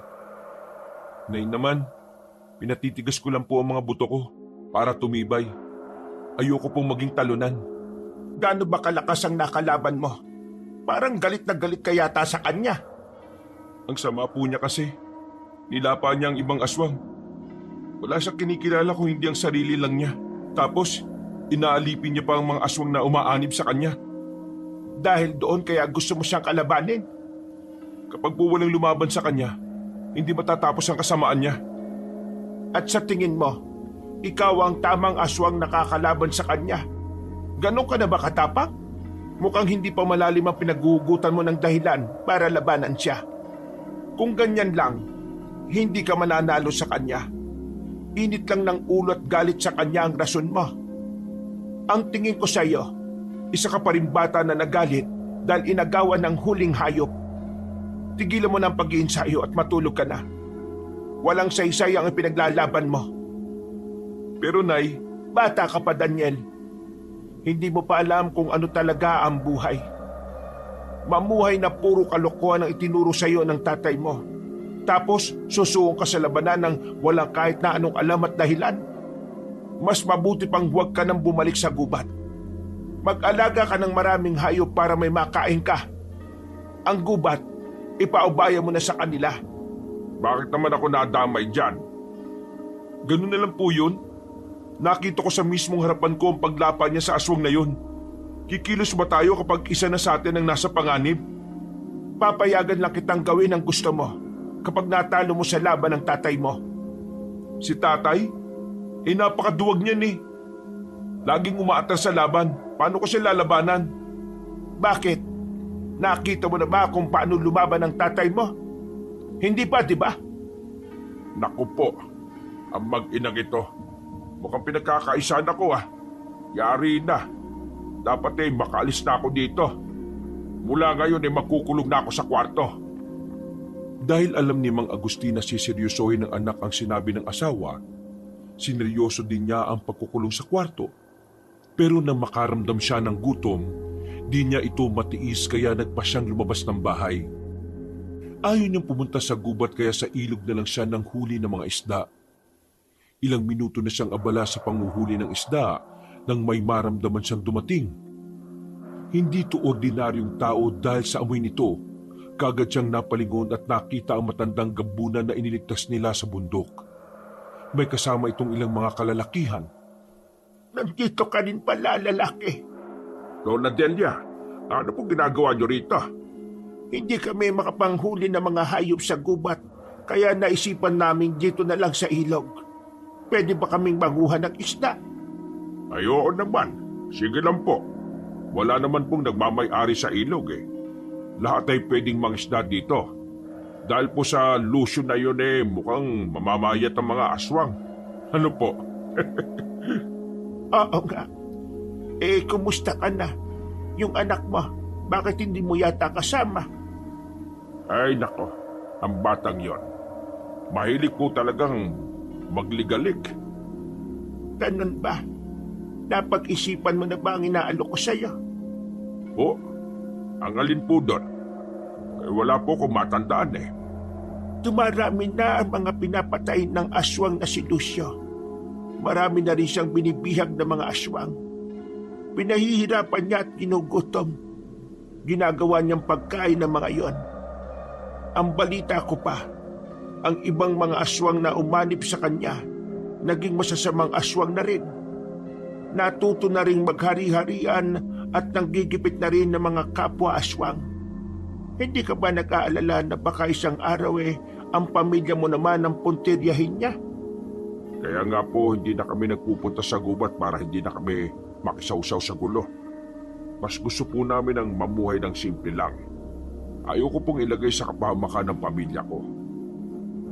Nay naman, pinatitigas ko lang po ang mga buto ko para tumibay. Ayoko pong maging talunan. Gaano ba kalakas ang nakalaban mo? Parang galit na galit ka yata sa kanya. Ang sama po niya kasi. Nilapa niya ang ibang aswang. Wala siyang kinikilala kung hindi ang sarili lang niya. Tapos, inaalipin niya pa ang mga aswang na umaanib sa kanya. Dahil doon kaya gusto mo siyang kalabanin? Kapag po walang lumaban sa kanya, hindi matatapos ang kasamaan niya. At sa tingin mo, ikaw ang tamang aswang nakakalaban sa kanya. Ganon ka na ba katapang? Mukhang hindi pa malalim ang pinagugutan mo ng dahilan para labanan siya. Kung ganyan lang, hindi ka mananalo sa kanya. Init lang ng ulo at galit sa kanya ang rason mo. Ang tingin ko sa iyo, isa ka pa rin bata na nagalit dahil inagawan ng huling hayop. Tigilan mo ng pag-iinsayo at matulog ka na. Walang saysay ang ipinaglalaban mo. Pero Nay, Bata ka pa, Daniel. Hindi mo pa alam kung ano talaga ang buhay. Mamuhay na puro kalokohan ang itinuro sa iyo ng tatay mo. Tapos susuong ka sa labanan ng walang kahit na anong alam at dahilan. Mas mabuti pang huwag ka nang bumalik sa gubat. Mag-alaga ka ng maraming hayop para may makain ka. Ang gubat, ipaubaya mo na sa kanila. Bakit naman ako nadamay dyan? ganun na lang po yun. Nakita ko sa mismong harapan ko ang paglapan niya sa aswang na yun. Kikilos ba tayo kapag isa na sa atin ang nasa panganib? Papayagan lang kitang gawin ang gusto mo kapag natalo mo sa laban ng tatay mo. Si tatay? Napakaduwag niyan eh. Laging umaatras sa laban. Paano ko siya lalabanan? Bakit? Nakita mo na ba kung paano lumaban ng tatay mo? Hindi pa, di ba? Naku po, ang mag-inang ito. Mukhang pinagkakaisaan ako Yari na. Dapat makaalis na ako dito. Mula ngayon makukulong na ako sa kwarto. Dahil alam ni Mang Agustin na siseryosohin ng anak ang sinabi ng asawa, sineryoso din niya ang pagkukulong sa kwarto. Pero nang makaramdam siya ng gutom, di niya ito matiis kaya nagpa siyang lumabas ng bahay. Ayaw niyang pumunta sa gubat kaya sa ilog na lang siya ng huli ng mga isda. Ilang minuto na siyang abala sa panguhuli ng isda nang may maramdaman siyang dumating. Hindi ito ordinaryong tao dahil sa amoy nito. Kagad siyang napalingon at nakita ang matandang gabunan na iniligtas nila sa bundok. May kasama itong ilang mga kalalakihan. Nandito ka rin pala, lalaki. Lola Delia, ano pong ginagawa niyo rito? Hindi kami makapanghuli ng mga hayop sa gubat, kaya naisipan namin dito na lang sa ilog. Pwede ba kaming manguha ng isda? Ay, oo naman. Sige lang po. Wala naman pong nagmamay-ari sa ilog Lahat ay pwedeng mangisda dito. Dahil po sa lusyon na yun mukhang mamamayat ang mga aswang. Ano po? Oo nga. Kumusta ka na? Yung anak mo, bakit hindi mo yata kasama? Ay nako, ang batang yon. Mahilig po talagang magligalig. Ganun ba? Napag-isipan mo na ba ang inaalok ko sa'yo? Po? Ang alin po doon? Wala po kong matandaan Dumarami na ang mga pinapatay ng aswang na si Lucio. Marami na rin siyang binibihag ng mga aswang. Pinahihirapan niya at ginugutom. Ginagawa niyang pagkain ng mga yon. Ang balita ko pa, ang ibang mga aswang na umanib sa kanya, naging masasamang aswang na rin. Natuto na rin maghari-harian at nanggigipit na rin ng mga kapwa aswang. Hindi ka ba nag-aalala na baka isang araw ang pamilya mo naman ang puntiryahin niya? Kaya nga po hindi na kami nagpupunta sa gubat para hindi na kami makisawsaw sa gulo. Mas gusto po namin ang mamuhay ng simple lang. Ayoko pong ilagay sa kapahamakan ng pamilya ko.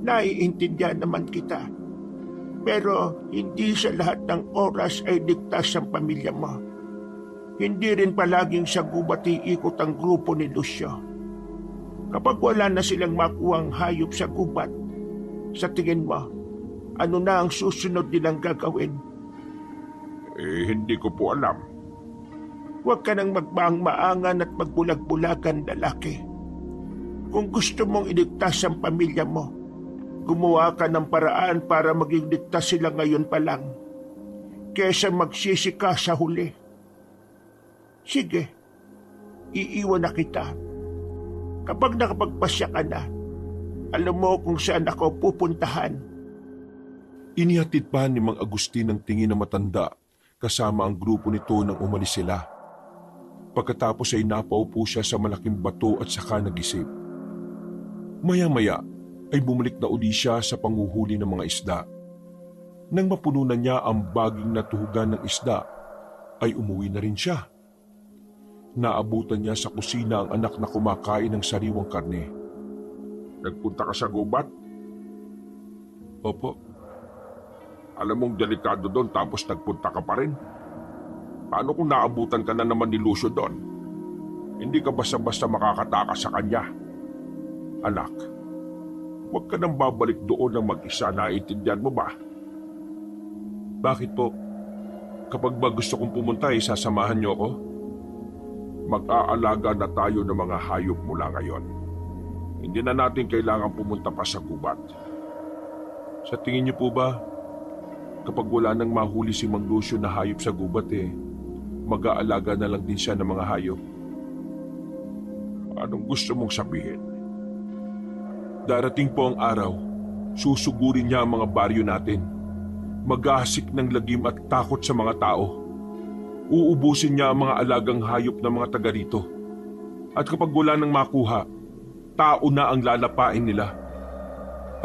Naiintindihan naman kita. Pero hindi sa lahat ng oras ay ligtas ang pamilya mo. Hindi rin palaging sa gubat iikot ang grupo ni Lucio. Kapag wala na silang makuhang hayop sa gubat, sa tingin mo, ano na ang susunod nilang gagawin? Hindi ko po alam. Huwag ka nang magmaang-maangan at magbulag-bulagan, lalaki. Kung gusto mong iligtas ang pamilya mo, gumawa ka ng paraan para maging ligtas sila ngayon pa lang, kesa magsisi ka sa huli. Sige, iiwan na kita. Kapag nakapagpasya ka na, alam mo kung saan ako pupuntahan. Inihatid pa ni Mang Agustin ang tingin na matanda kasama ang grupo nito nang umalis sila. Pagkatapos ay napaupo siya sa malaking bato at saka nagisip. Maya-maya ay bumalik na uli siya sa panguhuli ng mga isda. Nang mapuno na niya ang baging natuhugan ng isda, ay umuwi na rin siya. Naabutan niya sa kusina ang anak na kumakain ng sariwang karne. Nagpunta ka sa gubat? Opo, Alam mong delikado doon tapos nagpunta ka pa rin. Paano kung naabutan ka na naman ni Lucio doon? Hindi ka basta-basta makakatakas sa kanya. Anak, huwag ka nang babalik doon ng mag-isa, naiintindihan mo ba? bakit po? Kapag ba gusto kong pumunta ay sasamahan niyo ako? Mag-aalaga na tayo ng mga hayop mula ngayon. Hindi na natin kailangan pumunta pa sa gubat. Sa tingin niyo po ba, kapag wala nang mahuli si Mang Lucio na hayop sa gubat mag-aalaga na lang din siya ng mga hayop? Anong gusto mong sabihin? Darating po ang araw, susugurin niya ang mga baryo natin. Mag-aasik ng lagim at takot sa mga tao. Uubusin niya ang mga alagang hayop ng mga taga rito. At kapag wala nang makuha, tao na ang lalapain nila.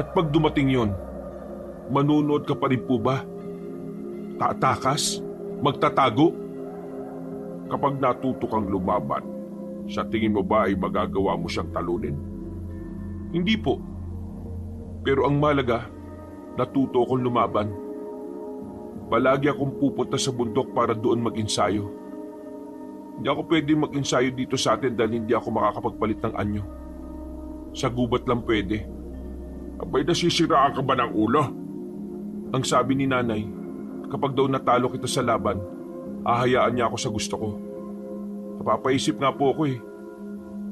At pag dumating yon, manunood ka pa rin po ba? Tatakas? Magtatago? Kapag natuto kang lumaban, sa tingin mo ba ay magagawa mo siyang talunin? Hindi po. Pero ang malaga, natuto akong lumaban. Palagi akong pupunta sa bundok para doon mag-ensayo. Hindi ako pwedeng mag-ensayo dito sa atin dahil hindi ako makakapagpalit ng anyo. Sa gubat lang pwede. Abay, nasisiraan ka ba ng ulo? Ang sabi ni nanay, kapag daw natalo kita sa laban, ahayaan niya ako sa gusto ko. Napapaisip nga po ako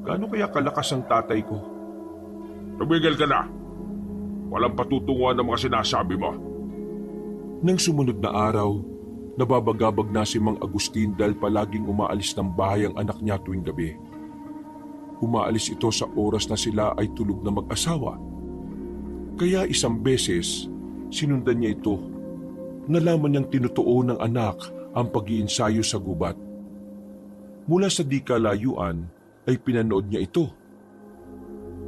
gaano kaya kalakas ang tatay ko? Tumigil ka na! Walang patutunguhan ng mga sinasabi mo. Nang sumunod na araw, nababagabag na si Mang Agustin dahil palaging umaalis ng bahay ang anak niya tuwing gabi. Umaalis ito sa oras na sila ay tulog na mag-asawa. Kaya isang beses, sinundan niya ito. Nalaman niyang tinutuo ng anak ang pag-iinsayo sa gubat. Mula sa di kalayuan ay pinanood niya ito.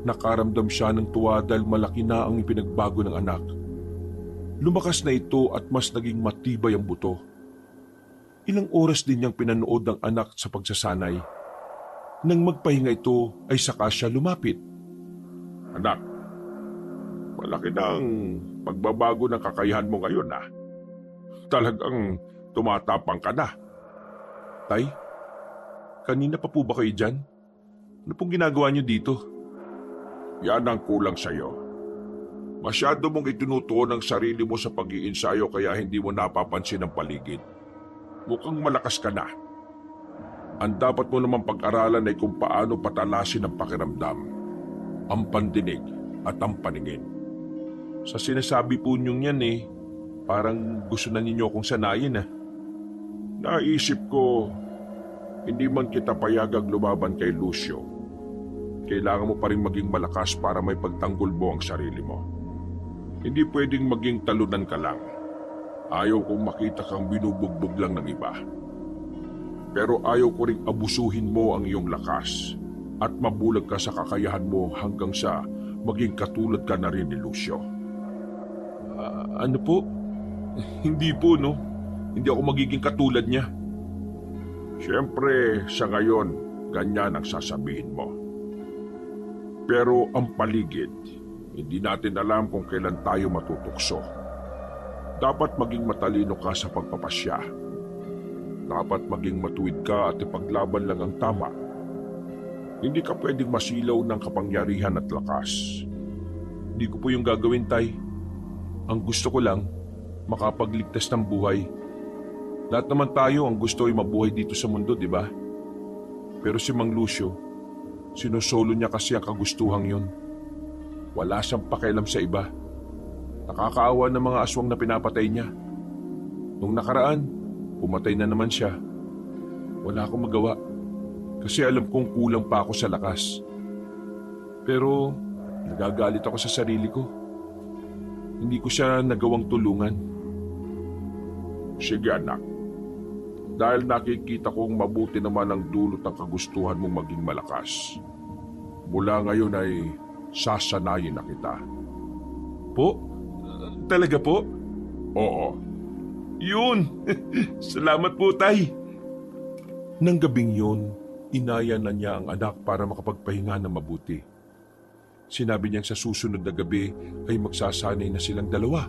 Nakaramdam siya ng tuwa dahil malaki na ang ipinagbago ng anak. Lumakas na ito at mas naging matibay ang buto. Ilang oras din niyang pinanood ng anak sa pagsasanay. Nang magpahinga ito ay saka siya lumapit. Anak, malaki na ang pagbabago ng kakayahan mo ngayon Talagang tumatapang ka na. Tay, kanina pa po ba kayo dyan? Ano pong ginagawa niyo dito? Yan ang kulang sa'yo. Masyado mong itinutuon ang sarili mo sa pag-iinsayo kaya hindi mo napapansin ang paligid. Mukhang malakas ka na. Ang dapat mo namang pag-aralan ay kung paano patalasin ang pakiramdam, ang pandinig at ang paningin. Sa sinasabi po niyong yan parang gusto na ninyo akong sanayin Naisip ko, hindi man kita payagang lumaban kay Lucio. Kailangan mo pa rin maging malakas para may pagtanggol mo ang sarili mo. Hindi pwedeng maging talunan ka lang. Ayaw kong makita kang binubugbog lang ng iba. Pero ayaw ko ring abusuhin mo ang iyong lakas at mabulag ka sa kakayahan mo hanggang sa maging katulad ka na rin ni Lucio. Ano po? Hindi po, no? Hindi ako magiging katulad niya. Siyempre, sa ngayon, ganyan ang sasabihin mo. Pero ang paligid, hindi natin alam kung kailan tayo matutukso. Dapat maging matalino ka sa pagpapasya. Dapat maging matuwid ka at ipaglaban lang ang tama. Hindi ka pwedeng masilaw ng kapangyarihan at lakas. Hindi ko po yung gagawin, Tay. Ang gusto ko lang, makapagligtas ng buhay. Lahat naman tayo ang gusto ay mabuhay dito sa mundo, di ba? Pero si Mang Lucio, sinusolo niya kasi ang kagustuhang yun. Wala siyang pakialam sa iba. Nakakaawa ng mga aswang na pinapatay niya. Nung nakaraan, pumatay na naman siya. Wala akong magawa kasi alam kong kulang pa ako sa lakas. Pero nagagalit ako sa sarili ko. Hindi ko siya nagawang tulungan. Sige anak, dahil nakikita kong mabuti naman ang dulot ng kagustuhan mong maging malakas. Mula ngayon ay sasanayin na kita. Po? Talaga po? Oo, Yun! Salamat po, Tay! Nang gabing yun, inaya na niya ang anak para makapagpahinga ng mabuti. Sinabi niyang sa susunod na gabi ay magsasanay na silang dalawa.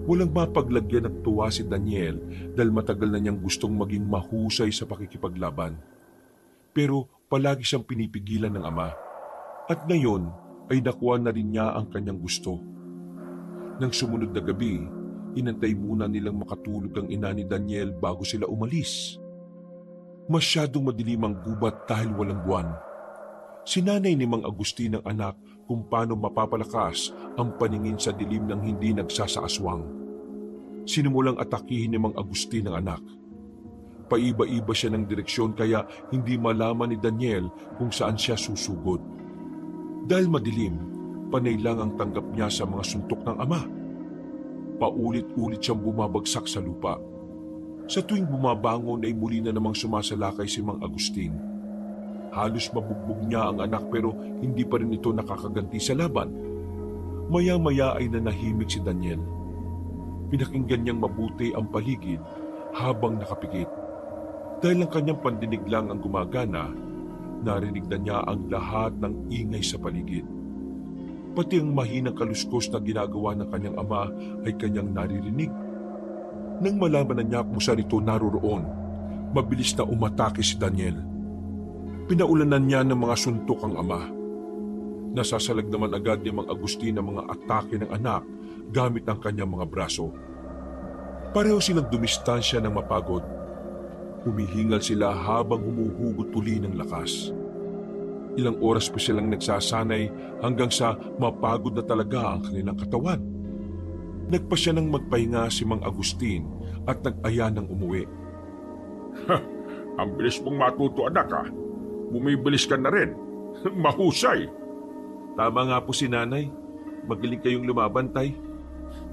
Walang mapaglagyan ng tuwa si Daniel dahil matagal na niyang gustong maging mahusay sa pakikipaglaban. Pero palagi siyang pinipigilan ng ama. At ngayon ay nakuha na rin niya ang kanyang gusto. Nang sumunod na gabi, inantay muna nilang makatulog ang ina ni Daniel bago sila umalis. Masyadong madilim ang gubat dahil walang buwan. Sinanay ni Mang Agustin ang anak kung paano mapapalakas ang paningin sa dilim ng hindi nagsasaaswang. Sinimulang atakihin ni Mang Agustin ang anak. Paiba-iba siya ng direksyon kaya hindi malaman ni Daniel kung saan siya susugod. Dahil madilim, panay lang ang tanggap niya sa mga suntok ng ama. Paulit-ulit siyang bumabagsak sa lupa. Sa tuwing bumabangon ay muli na namang sumasalakay si Mang Agustin. Halos mabugbog niya ang anak pero hindi pa rin ito nakakaganti sa laban. Maya-maya ay nanahimik si Daniel. Pinakinggan niyang mabuti ang paligid habang nakapikit. Dahil ang kanyang pandinig lang ang gumagana, narinig na niya ang lahat ng ingay sa paligid. Pati ang mahinang kaluskos na ginagawa ng kanyang ama ay kanyang naririnig. Nang malaman na niya kung saan ito naroroon, mabilis na umatake si Daniel. Pinaulanan niya ng mga suntok ang ama. Nasasalag naman agad ni Mang Agustin ang mga atake ng anak gamit ang kanyang mga braso. Pareho silang dumistansya ng mapagod. Humihingal sila habang humuhugot tuli ng lakas. Ilang oras pa silang nagsasanay hanggang sa mapagod na talaga ang kanilang katawan. Nagpa siya ng magpahinga si Mang Agustin at nag-aya ng umuwi. ang bilis mong matuto anak ha. Bumibilis ka na rin. Mahusay. Tama nga po si nanay. Magaling kayong lumaban, Tay.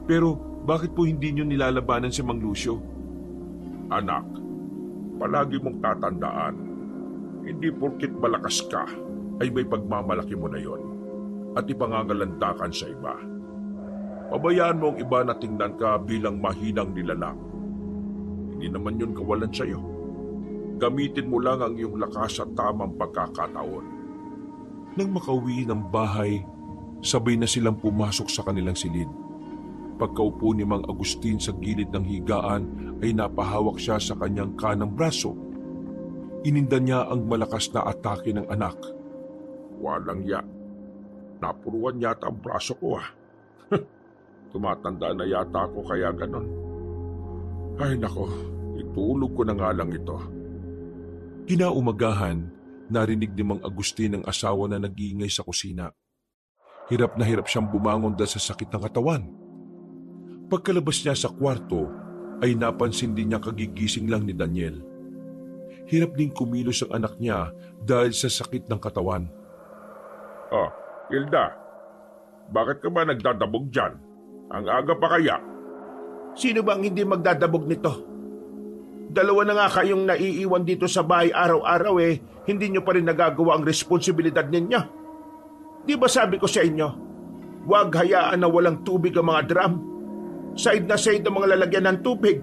Pero bakit po hindi niyo nilalabanan si Mang Lucio? Anak, palagi mong tatandaan, hindi porkit malakas ka ay may pagmamalaki mo na yon at ipangangalandakan sa iba. Pabayaan mo ang iba na tingnan ka bilang mahinang nilalang. Hindi naman yun kawalan sa'yo. Gamitin mo lang ang iyong lakas sa tamang pagkakataon. Nang makauwi ng bahay, sabay na silang pumasok sa kanilang silid. Pagkaupo ni Mang Agustin sa gilid ng higaan ay napahawak siya sa kanyang kanang braso. Ininda niya ang malakas na atake ng anak. Walang ya. Napuruan yata ang braso ko Tumatanda na yata ako kaya ganon. Ay nako, itulog ko na nga lang ito. Kinaumagahan, narinig ni Mang Agustin ang asawa na nag-iingay sa kusina. Hirap na hirap siyang bumangon dahil sa sakit ng katawan. Pagkalabas niya sa kwarto, ay napansin din niya kagigising lang ni Daniel. Hirap din kumilos ang anak niya dahil sa sakit ng katawan. Oh, Hilda, bakit ka ba nagdadabog dyan? Ang aga pa kaya? Sino bang hindi magdadabog nito? Dalawa na nga kayong naiiwan dito sa bahay araw-araw hindi nyo pa rin nagagawa ang responsibilidad ninyo. Di ba sabi ko sa inyo, huwag hayaan na walang tubig ang mga drum. Side na side ang mga lalagyan ng tubig.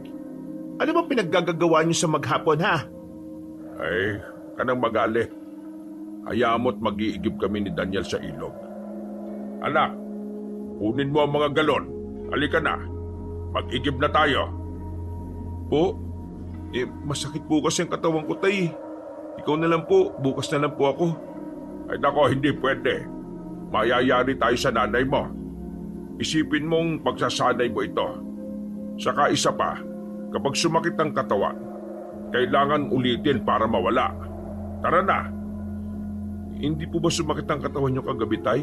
Ano ba pinaggagawa nyo sa maghapon ha? Ay, kanang magalit. Hayaan mo't mag-iigib kami ni Daniel sa ilog. Anak, kunin mo ang mga galon. Halika na. Mag-igib na tayo. Po, masakit po kasi ang katawan ko, Tay. Ikaw na lang po, bukas na lang po ako. Ay nako, hindi pwede. Mayayari tayo sa nanay mo. Isipin mong pagsasanay mo ito. Saka isa pa, kapag sumakit ang katawan, kailangan ulitin para mawala. Tara na. Hindi po ba sumakit ang katawan niyo kagabi, Tay?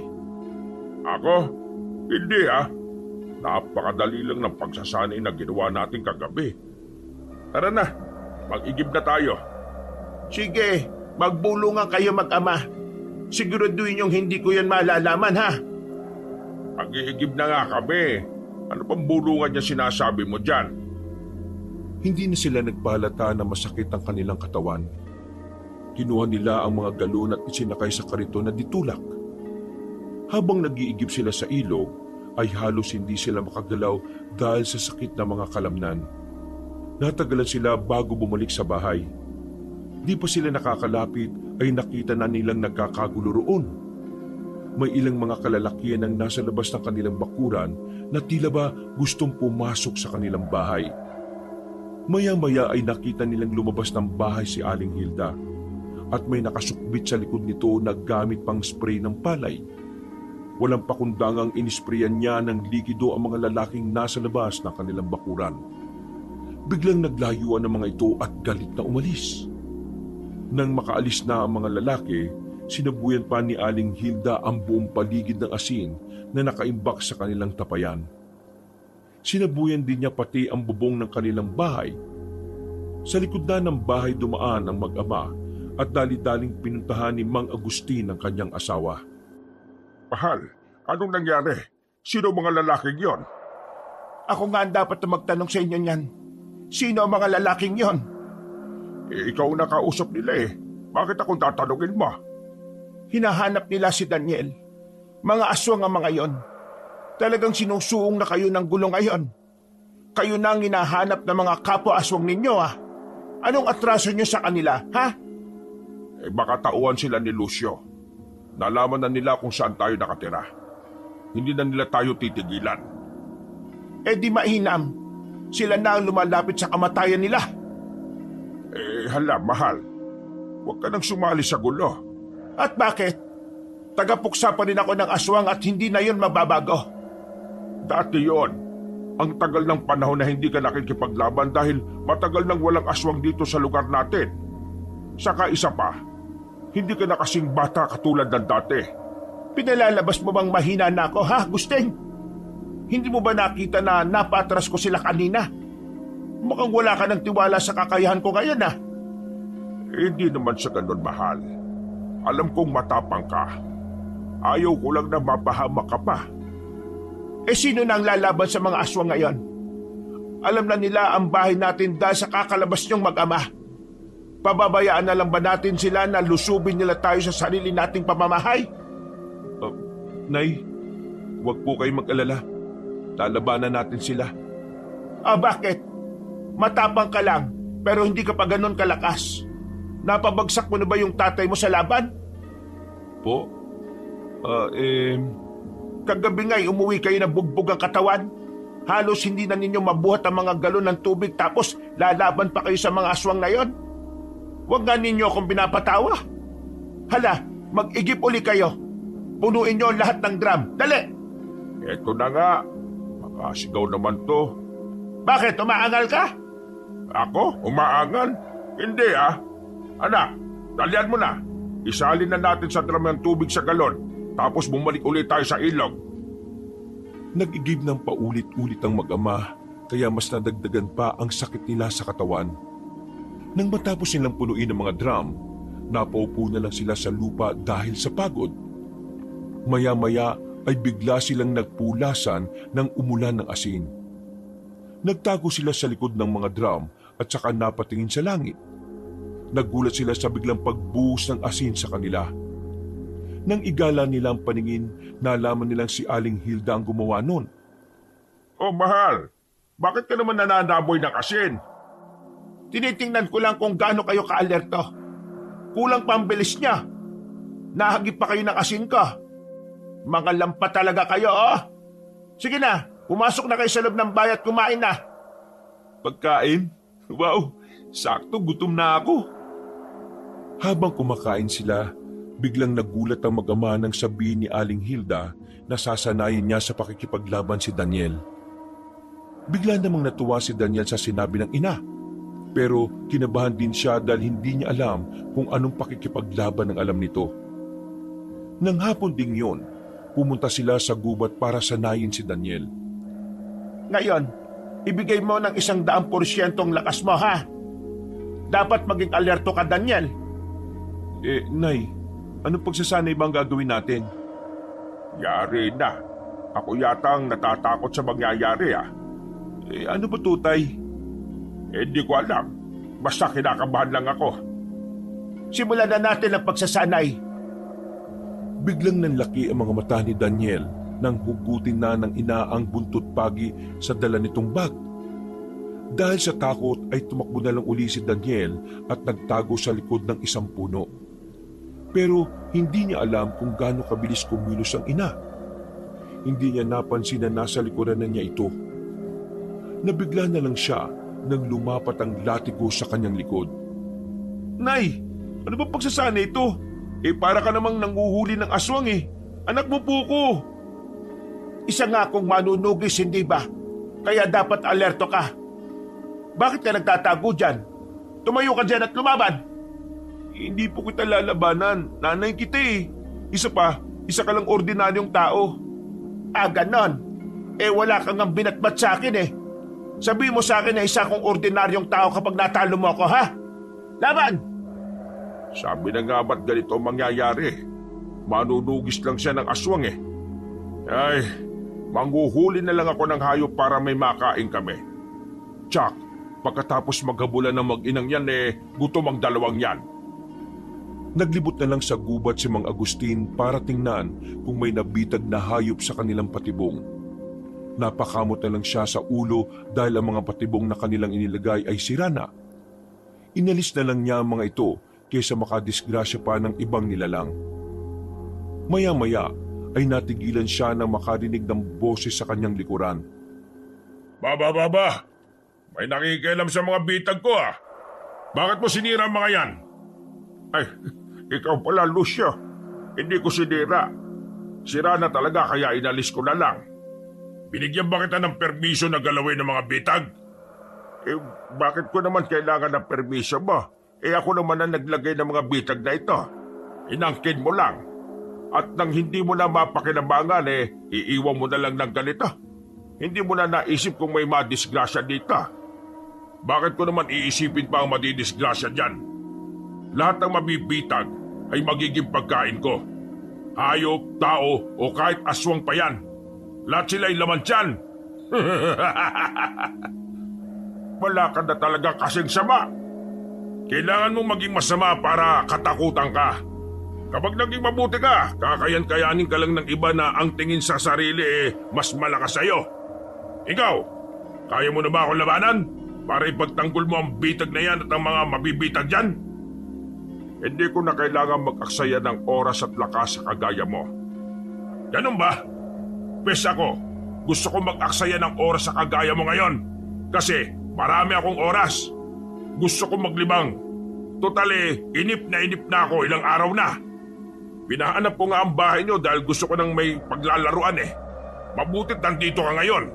Ako? Hindi Napakadali lang ng pagsasanay na ginawa natin kagabi. Tara na, mag-igib na tayo. Sige, magbulungan kayo mag-ama. Siguraduhin yung hindi ko yan malalaman ha. Mag-iigib na nga kami. Ano pang bulungan niya sinasabi mo dyan? Hindi na sila nagpalata na masakit ang kanilang katawan. Kinuha nila ang mga galon at isinakay sa kariton na ditulak. Habang nag-iigib sila sa ilog, ay halos hindi sila makagalaw dahil sa sakit na mga kalamnan. Natagalan sila bago bumalik sa bahay. Di pa sila nakakalapit ay nakita na nilang nagkakagulo roon. May ilang mga kalalakihan ang nasa labas ng kanilang bakuran na tila ba gustong pumasok sa kanilang bahay. Maya-maya ay nakita nilang lumabas ng bahay si Aling Hilda at may nakasukbit sa likod nito na gamit pang spray ng palay. Walang pakundangang inisprayan niya ng likido ang mga lalaking nasa labas ng kanilang bakuran. Biglang naglayuan ang mga ito at galit na umalis. Nang makaalis na ang mga lalaki, sinabuyan pa ni Aling Hilda ang buong paligid ng asin na nakaimbak sa kanilang tapayan. Sinabuyan din niya pati ang bubong ng kanilang bahay. Sa likod na ng bahay dumaan ang mag-ama at dali-daling pinuntahan ni Mang Agustin ang kanyang asawa. Mahal, anong nangyari? Sino mga lalaking yon? Ako nga ang dapat na magtanong sa inyo niyan. Sino ang mga lalaking yon? Ikaw na kausap nila eh. Bakit akong tatanungin mo? Hinahanap nila si Daniel. Mga aswang ang mga yon. Talagang sinusuong na kayo ng gulo ngayon. Kayo na ang hinahanap ng mga kapwa-aswang ninyo Anong atraso nyo sa kanila, ha? Baka tauhan sila ni Lucio. Nalaman na nila kung saan tayo nakatira. Hindi na nila tayo titigilan. Di mainam. Sila na ang lumalapit sa kamatayan nila. Hala, mahal. Huwag ka nang sumali sa gulo. At bakit? Tagapuksa pa rin ako ng aswang at hindi na yon mababago. Dati yon. Ang tagal ng panahon na hindi ka nakikipaglaban dahil matagal nang walang aswang dito sa lugar natin. Saka isa pa, hindi ka na kasing bata katulad ng dati. Pinalalabas mo bang mahina na ako, ha, Gusteng? Hindi mo ba nakita na napatras ko sila kanina? Mukhang wala ka ng tiwala sa kakayahan ko ngayon, Hindi naman sa ganun, mahal. Alam kong matapang ka. Ayaw ko lang na mapahamak ka pa. Sino na ang lalaban sa mga aswang ngayon? Alam na nila ang bahay natin dahil sa kakalabas niyong mag-ama. Pababayaan na lang ba natin sila na lusubin nila tayo sa sarili nating pamamahay? Nay, huwag po kayong mag-alala. Lalabanan natin sila. Bakit? Matapang ka lang, pero hindi ka pa ganun kalakas. Napabagsak mo na ba yung tatay mo sa laban? Po? Kagabi nga'y umuwi kayo ng bugbog ang katawan. Halos hindi na ninyo mabuhat ang mga galon ng tubig tapos lalaban pa kayo sa mga aswang na yon. Huwag nga ninyo akong pinapatawa. Hala, mag-igip uli kayo. Punuin nyo lahat ng drum. Dali! Eto na nga. Makasigaw naman to. Bakit? Umaangal ka? Ako? Umaangal? Hindi Anak, dalian mo na. Isalin na natin sa drum ng tubig sa galon. Tapos bumalik ulit tayo sa ilog. Nag-igib ng paulit-ulit ang mag-ama, kaya mas nadagdagan pa ang sakit nila sa katawan. Nang matapos nilang punuin ang mga drum, napaupo na lang sila sa lupa dahil sa pagod. Maya-maya ay bigla silang nagpulasan ng umulan ng asin. Nagtago sila sa likod ng mga drum at saka napatingin sa langit. Nagulat sila sa biglang pagbuhos ng asin sa kanila. Nang igala nila ang paningin, nalaman nilang si Aling Hilda ang gumawa nun. Oh, mahal. Bakit ka naman nananaboy ng asin? Tinitingnan ko lang kung gaano kayo ka-alerto. Kulang pa ang bilis niya. Nahagip pa kayo ng asin ko. Mga lampa talaga kayo, Sige na, pumasok na kayo sa loob ng bahay at kumain na. Pagkain? Wow, sakto gutom na ako. Habang kumakain sila, biglang nagulat ang mag-ama nang sabihin ni Aling Hilda na sasanayin niya sa pakikipaglaban si Daniel. Bigla namang natuwa si Daniel sa sinabi ng ina, pero kinabahan din siya dahil hindi niya alam kung anong pakikipaglaban ang alam nito. Nang hapon ding yun, pumunta sila sa gubat para sanayin si Daniel. Ngayon, ibigay mo ng 100% ang lakas mo, ha? Dapat maging alerto ka, Daniel. Nay, anong pagsasanay ba ang gagawin natin? Yari na. Ako yata ang natatakot sa mangyayari Ano ba to, Tay? Hindi ko alam. Basta kinakabahan lang ako. Simulan na natin ang pagsasanay. Biglang nanlaki ang mga mata ni Daniel nang hugutin na ng ina ang buntot pagi sa dala nitong bag. Dahil sa takot ay tumakbo na lang uli si Daniel at nagtago sa likod ng isang puno. Pero hindi niya alam kung gaano kabilis kumilos ang ina. Hindi niya napansin na nasa likuran na niya ito. Nabigla na lang siya nang lumapat ang latigo sa kanyang likod. Nay, ano ba pagsasana ito? Para ka namang nanguhuli ng aswang Anak mo po ko. Isa nga akong manunugis, hindi ba? Kaya dapat alerto ka. Bakit ka nagtatago dyan? Tumayo ka dyan at lumaban. Hindi po kita lalabanan. Nanay kita Isa ka lang ordinaryong tao. Ganon. Wala kang ang binatbat sa akin Sabi mo sa akin na isa kong ordinaryong tao kapag natalo mo ako, ha? Laban! Sabi na nga ba't ganito mangyayari? Manunugis lang siya ng aswang Ay, manghuhuli na lang ako ng hayop para may makain kami. Tsak, pagkatapos maghabulan ng mag-inang yan gutom ang dalawang yan. Naglibot na lang sa gubat si Mang Agustin para tingnan kung may nabitag na hayop sa kanilang patibong. Napakamot na lang siya sa ulo dahil ang mga patibong na kanilang inilagay ay sira na. Inalis na lang niya ang mga ito kaysa makadisgrasya pa ng ibang nilalang. Maya-maya ay natigilan siya nang makarinig ng boses sa kanyang likuran. Baba! May nakikialam sa mga bitag ko Bakit mo sinira ang mga yan? Ay, ikaw pala, Lucio. Hindi ko sinira. Sira na talaga kaya inalis ko na lang. Binigyan ba kita ng permiso na galawin ng mga bitag? Bakit ko naman kailangan ng permiso mo? Ako naman ang naglagay ng mga bitag na ito. Inangkin mo lang. At nang hindi mo na mapakinabangan, iiwan mo na lang ng ganito. Hindi mo na naisip kung may madisgrasya dito. Bakit ko naman iisipin pa ang madidisgrasya dyan? Lahat ng mabibitag ay magiging pagkain ko. Hayop, tao, o kahit aswang pa yan. Lahat sila'y laman tiyan. Wala ka na talaga kasing sama. Kailangan mong maging masama para katakutan ka. Kapag naging mabuti ka, kakayan-kayanin ka lang ng iba na ang tingin sa sarili mas malakas sa'yo. Ikaw, kaya mo na ba akong labanan para ipagtanggol mo ang bitag na yan at ang mga mabibitag dyan? Hindi ko na kailangan mag-aksaya ng oras at lakas sa kagaya mo. Ganun ba? Pes ako, gusto ko mag-aksaya ng oras sa kagaya mo ngayon kasi marami akong oras. Gusto ko maglibang. Totally, inip na ako ilang araw na. Pinahanap ko nga ang bahay nyo dahil gusto ko nang may paglalaruan Mabutit nandito ka ngayon.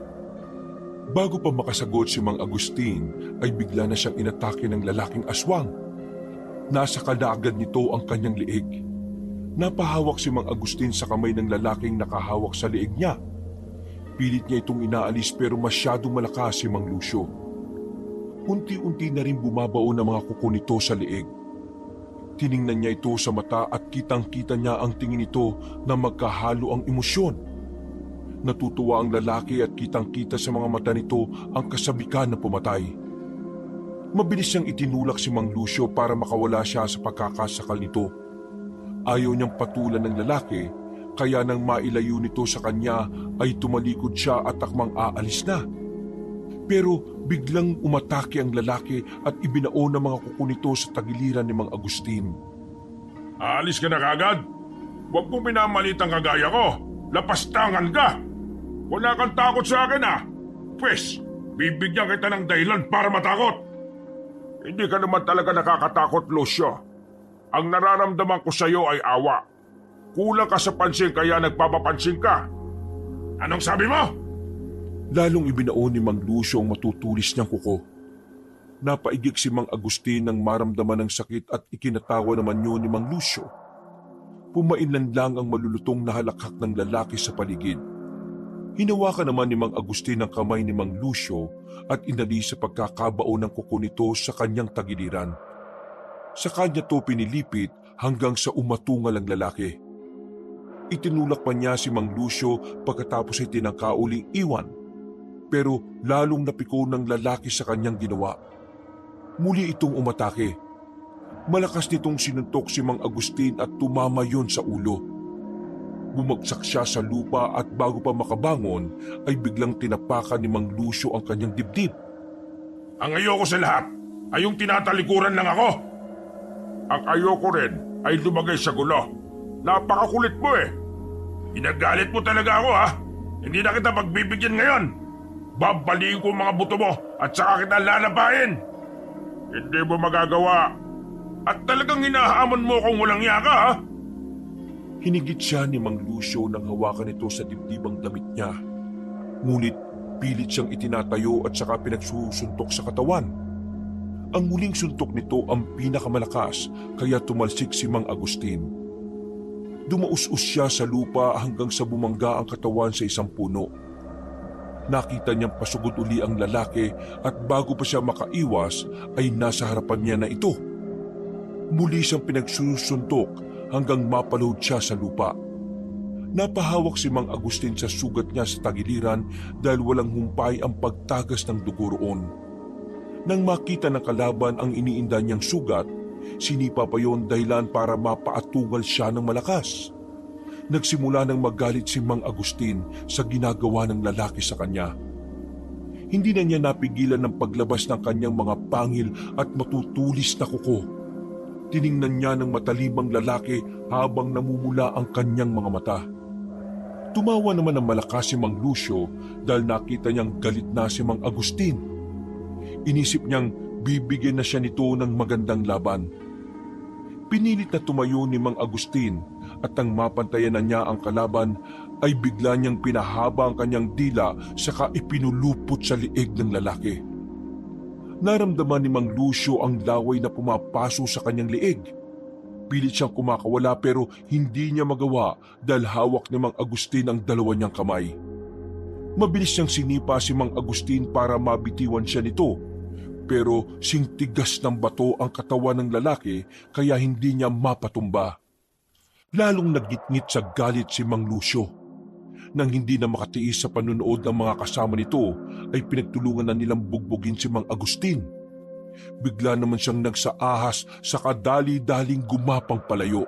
Bago pa makasagot si Mang Agustin ay bigla na siyang inatake ng lalaking aswang. Nasa kadaagad nito ang kanyang liig. Napahawak si Mang Agustin sa kamay ng lalaking nakahawak sa liig niya. Pilit niya itong inaalis pero masyadong malakas si Mang Lucio. Unti-unti na rin bumabaon ang mga kuko nito sa liig. Tiningnan niya ito sa mata at kitang-kita niya ang tingin nito na magkahalo ang emosyon. Natutuwa ang lalaki at kitang-kita sa mga mata nito ang kasabikan na pumatay. Mabilis niyang itinulak si Mang Lucio para makawala siya sa pagkakasakal nito. Ayaw niyang patulan ng lalaki, kaya nang mailayo nito sa kanya ay tumalikod siya at takmang aalis na. Pero biglang umatake ang lalaki at ibinaon ang mga kuko nito sa tagiliran ni Mang Agustin. Aalis ka na kagad? Huwag mong pinamalit ang kagaya ko. Lapastangan ka! Wala kang takot sa akin Pwes, bibigyan kita ng dahilan para matakot. Hindi ka naman talaga nakakatakot, Lucio. Ang nararamdaman ko sa iyo ay awa. Kulang ka sa pansin kaya nagpapapansin ka. Anong sabi mo? Lalong ibinaon ni Mang Lucio ang matutulis niyang kuko. Napaigik si Mang Agustin nang maramdaman ng sakit at ikinatawa naman yun ni Mang Lucio. Pumainlan lang ang malulutong na halakhak ng lalaki sa paligid. Hinawakan naman ni Mang Agustin ang kamay ni Mang Lucio at inalis sa pagkakabao ng kuko nito sa kanyang tagiliran. Sa kanya to pinilipit hanggang sa umatungal ang lalaki. Itinulak pa niya si Mang Lucio pagkatapos ay tinangka uling iwan. Pero lalong napiko ng lalaki sa kanyang ginawa. Muli itong umatake. Malakas nitong sinuntok si Mang Agustin at tumama yon sa ulo. Bumagsak siya sa lupa at bago pa makabangon ay biglang tinapakan ni Mang Lucio ang kanyang dibdib. Ang ayoko sa lahat ay yung tinatalikuran lang ako. Ang ayoko rin ay lumagay sa gulo. Napakakulit mo eh. Inagalit mo talaga ako ha. Hindi na kita pagbibigyan ngayon. Babaliin ko ang mga buto mo at saka kita lalabahin. Hindi mo magagawa. At talagang hinahamon mo kung walang yaka ha. Hinigit siya ni Mang Lucio nang hawakan ito sa dibdibang damit niya. Ngunit pilit siyang itinatayo at saka pinagsusuntok sa katawan. Ang muling suntok nito ang pinakamalakas kaya tumalsik si Mang Agustin. Dumaus-us siya sa lupa hanggang sa bumangga ang katawan sa isang puno. Nakita niyang pasugod uli ang lalaki at bago pa siya makaiwas ay nasa harapan niya na ito. Muli siyang pinagsusuntok hanggang mapalood siya sa lupa. Napahawak si Mang Agustin sa sugat niya sa tagiliran dahil walang humpay ang pagtagas ng dugo roon. Nang makita ng kalaban ang iniinda niyang sugat, sinipa pa yon dahilan para mapaatungal siya ng malakas. Nagsimula nang magalit si Mang Agustin sa ginagawa ng lalaki sa kanya. Hindi na niya napigilan ng paglabas ng kanyang mga pangil at matutulis na kuko. Tiningnan niya ng matalimang lalaki habang namumula ang kanyang mga mata. Tumawa naman ng malakas si Mang Lucio dahil nakita niyang galit na si Mang Agustin. Inisip niyang bibigyan na siya nito ng magandang laban. Pinilit na tumayo ni Mang Agustin at nang mapantayan na niya ang kalaban ay bigla niyang pinahaba ang kanyang dila saka ipinulupot sa liig ng lalaki. Naramdaman ni Mang Lucio ang laway na pumapaso sa kanyang liig. Pilit siyang kumakawala pero hindi niya magawa dahil hawak ni Mang Agustin ang dalawa niyang kamay. Mabilis siyang sinipa si Mang Agustin para mabitiwan siya nito. Pero singtigas ng bato ang katawan ng lalaki kaya hindi niya mapatumba. Lalong nagitngit sa galit si Mang Lucio. Nang hindi na makatiis sa panunood ng mga kasama nito ay pinagtulungan na nilang bugbugin si Mang Agustin. Bigla naman siyang nagsaahas sa kadali-daling gumapang palayo.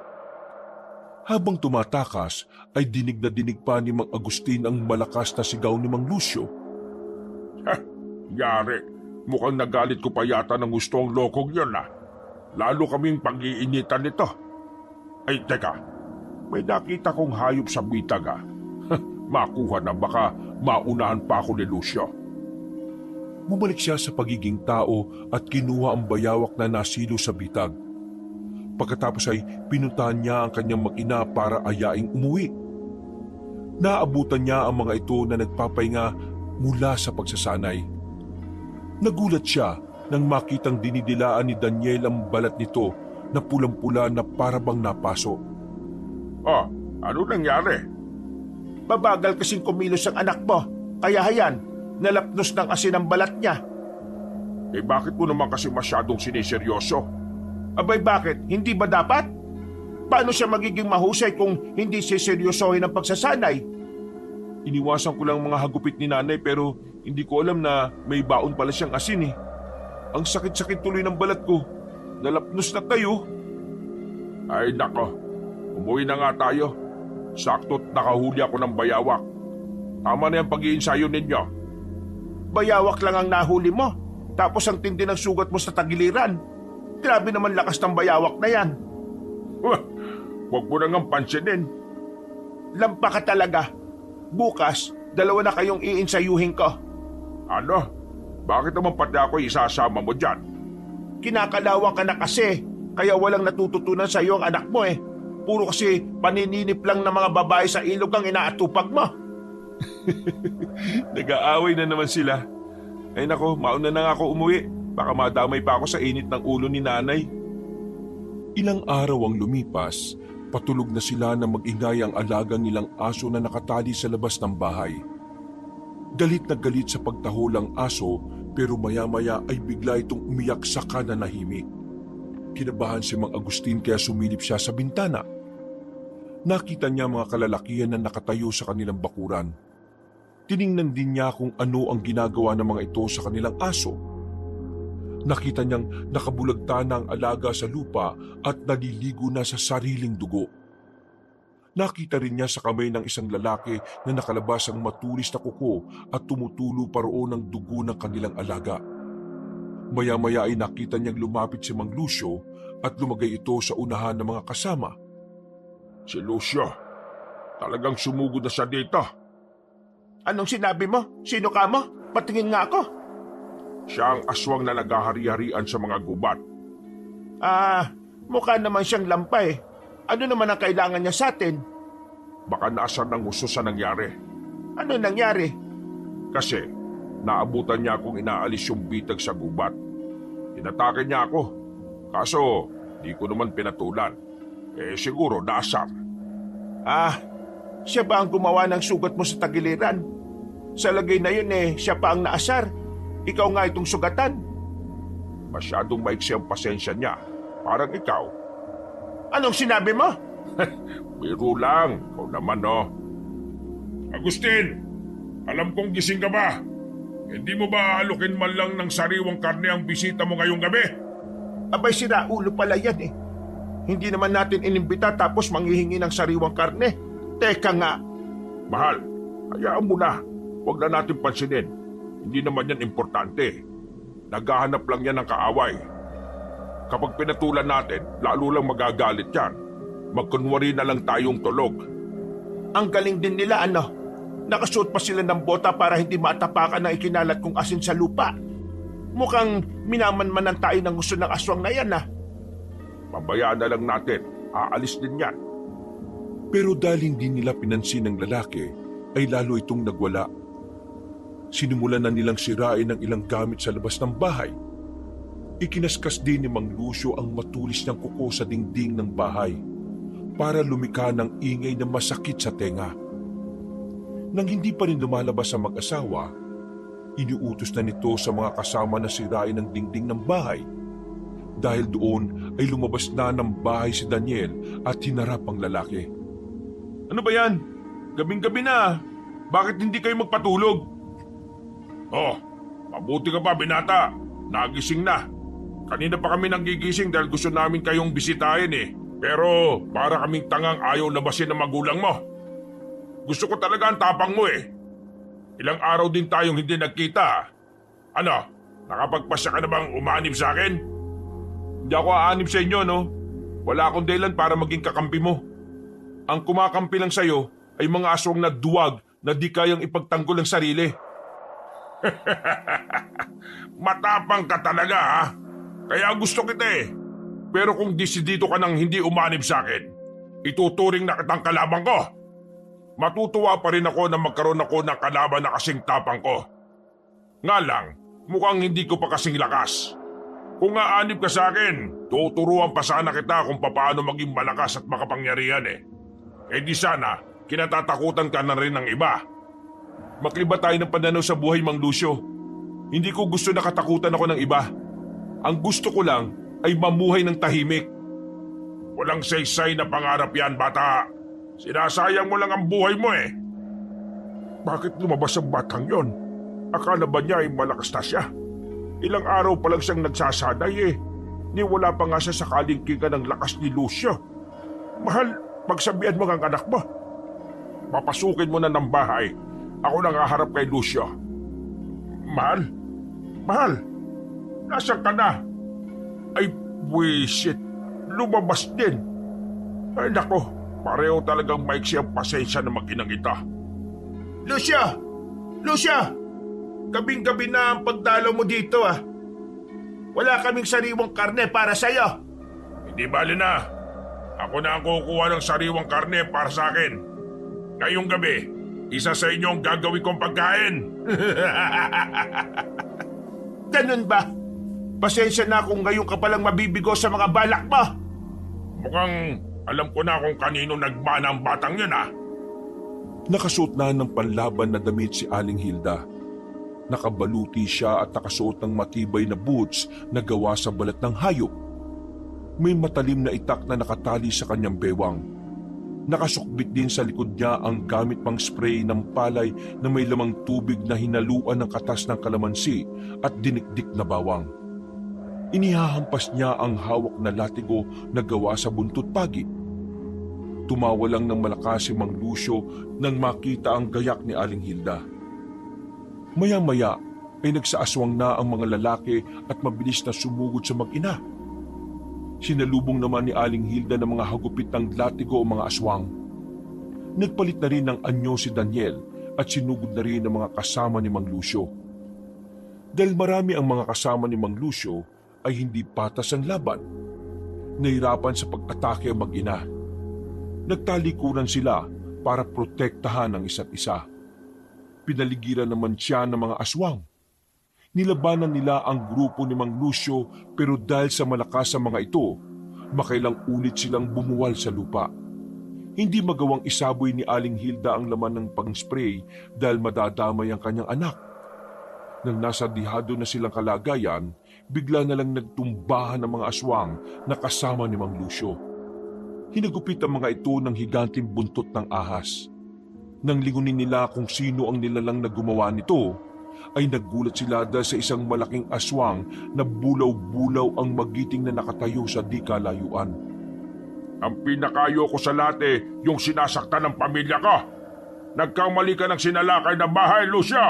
Habang tumatakas ay dinig na dinig pa ni Mang Agustin ang malakas na sigaw ni Mang Lucio. Yari, mukhang nagalit ko pa yata ng gusto ang lokong yun ah. Lalo kaming pag-iinitan nito. Ay teka, may nakita kong hayop sa bitag ah. Makuha na baka maunahan pa ako ni Lucio. Bumalik siya sa pagiging tao at kinuha ang bayawak na nasilo sa bitag. Pagkatapos ay pinuntahan niya ang kanyang mag-ina para ayaing umuwi. Naabutan niya ang mga ito na nagpapahinga mula sa pagsasanay. Nagulat siya nang makitang dinidilaan ni Daniel ang balat nito na pulang-pula na parabang napaso. Oh, ano nangyari? Babagal kasing kumilos ang anak mo. Kaya hayan, nalapnos ng asin ang balat niya. Eh bakit mo naman kasi masyadong siniseryoso? Abay bakit? Hindi ba dapat? Paano siya magiging mahusay kung hindi siseryosohin ang pagsasanay? Iniwasan ko lang mga hagupit ni nanay pero hindi ko alam na may baon pala siyang asin eh. Ang sakit-sakit tuloy ng balat ko. Nalapnos na tayo. Ay nako, umuwi na nga tayo. Sakto't nakahuli ako ng bayawak. Tama na yung pag-iinsayo ninyo. Bayawak lang ang nahuli mo. Tapos ang tindi ng sugat mo sa tagiliran. Grabe naman lakas ng bayawak na yan. Huwag mo nang pansinin. Lampa ka talaga. Bukas, 2 na kayong iinsayuhin ko. Ano? Bakit naman pati ako isasama mo dyan? Kinakalawang ka na kasi, kaya walang natututunan sa iyo ang anak mo eh. Puro kasi panininip lang ng mga babae sa ilog ang inaatupag mo. Nag-aaway na naman sila. Ay nako, mauna na nga ako umuwi. Baka madamay pa ako sa init ng ulo ni nanay. Ilang araw ang lumipas, patulog na sila na mag-ingay ang alagang nilang aso na nakatali sa labas ng bahay. Galit na galit sa pagtahol ang aso pero maya-maya ay bigla itong umiyak sa nanahimik. Kinabahan si Mang Agustin kaya sumilip siya sa bintana. Nakita niya mga kalalakihan na nakatayo sa kanilang bakuran. Tiningnan din niya kung ano ang ginagawa ng mga ito sa kanilang aso. Nakita niyang nakabulagta na ang alaga sa lupa at naliligo na sa sariling dugo. Nakita rin niya sa kamay ng isang lalaki na nakalabas ang matulis na kuko at tumutulo pa roon ng dugo ng kanilang alaga. Maya-maya ay nakita niyang lumapit si Mang Lucio at lumagay ito sa unahan ng mga kasama. Si Lucio, talagang sumugod na siya dito. Anong sinabi mo? Sino ka mo? Patingin nga ako. Siya ang aswang na naghahari-harian sa mga gubat. Mukha naman siyang lampay. Ano naman ang kailangan niya sa atin? Baka naasar ng gusto sa nangyari. Ano nangyari? Kasi naabutan niya akong inaalis yung bitag sa gubat. Inatake niya ako. Kaso di ko naman pinatulan. Siguro naasar. Siya ba ang gumawa ng sugat mo sa tagiliran? Sa lagay na yun siya pa ang naasar. Ikaw nga itong sugatan. Masyadong maiksi ang pasensya niya. Parang ikaw. Anong sinabi mo? Biro lang. Ikaw naman, no? Agustin, alam kong gising ka ba? Hindi mo ba alukin man lang ng sariwang karne ang bisita mo ngayong gabi? Abay, sira ulo pala yan eh. Hindi naman natin inimbita tapos manghihingi ng sariwang karne. Teka nga. Mahal, hayaan mo na. Huwag na natin pansinin. Hindi naman yan importante. Naghahanap lang yan ng kaaway. Kapag pinatulan natin, lalo lang magagalit yan. Magkunwari na lang tayong tulog. Ang galing din nila Nakasuot pa sila ng bota para hindi matapakan ng ikinalat kong asin sa lupa. Mukhang minamanmanan tayo ng gusto ng aswang na yan Pabayaan na lang natin. Aalis din yan. Pero dahil hindi nila pinansin ng lalaki, ay lalo itong nagwala. Sinimulan na nilang sirain ang ilang gamit sa labas ng bahay. Ikinaskas din ni Mang Lucio ang matulis niyang kuko sa dingding ng bahay para lumika ng ingay na masakit sa tenga. Nang hindi pa rin lumalabas ang mag-asawa, iniutos na nito sa mga kasama na sirain ang dingding ng bahay. Dahil doon ay lumabas na ng bahay si Daniel at hinarap ang lalaki. Ano ba yan? Gabing-gabi na. Bakit hindi kayo magpatulog? Oh, mabuti ka pa, binata. Nagising na. Kanina pa kami nagigising dahil gusto namin kayong bisitahin Pero para kaming tangang ayaw labasin ng magulang mo. Gusto ko talaga ang tapang mo Ilang araw din tayong hindi nagkita. Ano, nakapagpasya ka na bang umanib sa akin? Hindi ako aanib sa inyo, no? Wala akong dahilan para maging kakampi mo. Ang kumakampi lang sa'yo ay mga aswang na duwag na di kayang ipagtanggol ang sarili. Matapang ka talaga, ha? Kaya gusto kita Pero kung desidido ka nang hindi umanib sa akin, ituturing na kitang kalaban ko. Matutuwa pa rin ako na magkaroon ako ng kalaban na kasing tapang ko. Nga lang, mukhang hindi ko pa kasing lakas. Kung aanib ka sa akin, tuturuan pa sana kita kung paano maging malakas at makapangyarihan di sana, kinatatakutan ka na rin ng iba. Makliba tayo ng pananaw sa buhay, Mang Lucio. Hindi ko gusto na katakutan ako ng iba. Ang gusto ko lang ay mamuhay ng tahimik. Walang saysay na pangarap yan, bata. Sinasayang mo lang ang buhay mo Bakit lumabas ang batang yon? Akala ba niya ay malakas na siya? Ilang araw pa lang siyang nagsasanay Ni wala pa nga siya sa kalingkingan ng lakas ni Lucio. Mahal, pagsabihan mo ang anak mo. Papasukin mo na ng bahay. Ako nang haharap kay Lucio. Mahal? Mahal? Nasaan ka na? Ay, buwisit. Lumabas din. Ay, nako. Pareho talagang maiksi ang pasensya ng mag-inang ita. Lucio! Lucio! Gabing-gabi na ang pagdalaw mo dito Wala kaming sariwang karne para sa'yo. Hindi bali na. Ako na ang kukuha ng sariwang karne para sa akin. Ngayong gabi, isa sa inyo ang gagawin kong pagkain. Ganun ba? Pasensya na kung ngayon ka palang mabibigo sa mga balak mo. Mukhang alam ko na kung kanino nagmana ang batang yun Nakasuot na ng panlaban na damit si Aling Hilda. Nakabaluti siya at nakasuot ng matibay na boots na gawa sa balat ng hayop. May matalim na itak na nakatali sa kanyang bewang. Nakasukbit din sa likod niya ang gamit pang spray ng palay na may lamang tubig na hinaluan ng katas ng kalamansi at dinikdik na bawang. Inihahampas niya ang hawak na latigo na gawa sa buntot pagi. Tumawa lang ng malakas si Mang Lucio nang makita ang gayak ni Aling Hilda. Maya-maya ay nagsaaswang na ang mga lalaki at mabilis na sumugod sa mag-ina. Sinalubong naman ni Aling Hilda ng mga hagupit ng latigo o mga aswang. Nagpalit na rin ng anyo si Daniel at sinugod na rin ng mga kasama ni Mang Lucio. Dahil marami ang mga kasama ni Mang Lucio ay hindi patas ang laban. Nahirapan sa pag-atake ang mag-ina. Nagtalikuran sila para protektahan ang isa't isa. Pinaligiran naman siya ng mga aswang. Nilabanan nila ang grupo ni Mang Lucio pero dahil sa malakas sa mga ito, makailang ulit silang bumuwal sa lupa. Hindi magawang isaboy ni Aling Hilda ang laman ng pang-spray dahil madadamay ang kanyang anak. Nang nasa dihado na silang kalagayan, bigla na lang nagtumbahan ang mga aswang na kasama ni Mang Lucio. Hinagupit ang mga ito ng higanting buntot ng ahas. Nang lingunin nila kung sino ang nilalang na gumawa nito, ay nagulat sila dahil sa isang malaking aswang na bulaw-bulaw ang magiting na nakatayo sa di kalayuan. Ang pinakayo ko sa lahat yung sinasaktan ng pamilya ko. Nagkamali ka ng sinalakay na bahay, Lucio!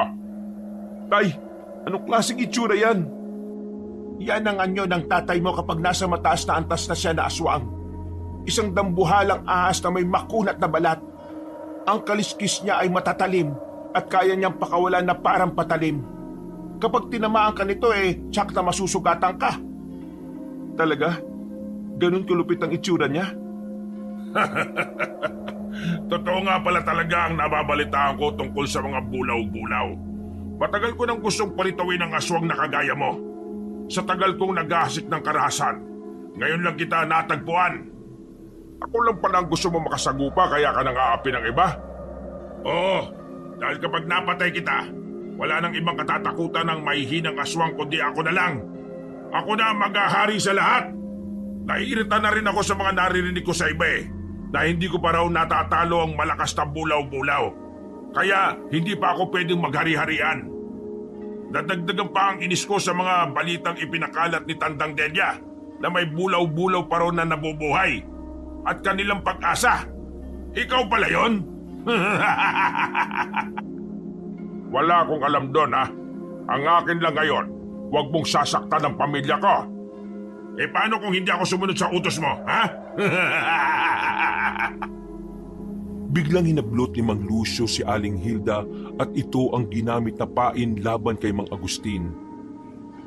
Tay, anong klaseng itsura yan? Yan ang anyo ng tatay mo kapag nasa mataas na antas na siya na aswang. Isang dambuhalang ahas na may makunat na balat. Ang kaliskis niya ay matatalim at kaya niyang pakawalan na parang patalim. Kapag tinamaan ka nito tsak na masusugatan ka. Talaga? Ganun kulupit ang itsura niya? Totoo nga pala talaga ang nababalitaan ko tungkol sa mga bulaw-bulaw. Matagal ko nang gustong palitawin ang aswang na kagaya mo. Sa tagal kong naghahasik ng karahasan, ngayon lang kita natagpuan. Ako lang pala ang gusto mo makasagupa kaya ka nang aapi ng iba? Oo, dahil kapag napatay kita, wala nang ibang katatakutan ng mahihinang aswang kundi ako na lang. Ako na ang maghahari sa lahat. Naiirita na rin ako sa mga naririnig ko sa iba na hindi ko pa raw natatalo ang malakas na bulaw-bulaw. Kaya hindi pa ako pwedeng maghari-harian. Dadagdagan pa ang inis ko sa mga balitang ipinakalat ni Tandang Delia na may bulaw-bulaw pa raw na nabubuhay at kanilang pag-asa. Ikaw pala yon? Wala akong alam doon Ang akin lang ngayon, huwag mong sasaktan ang pamilya ko. Paano kung hindi ako sumunod sa utos mo, ha? Biglang hinablot ni Mang Lucio si Aling Hilda at ito ang ginamit na pain laban kay Mang Agustin.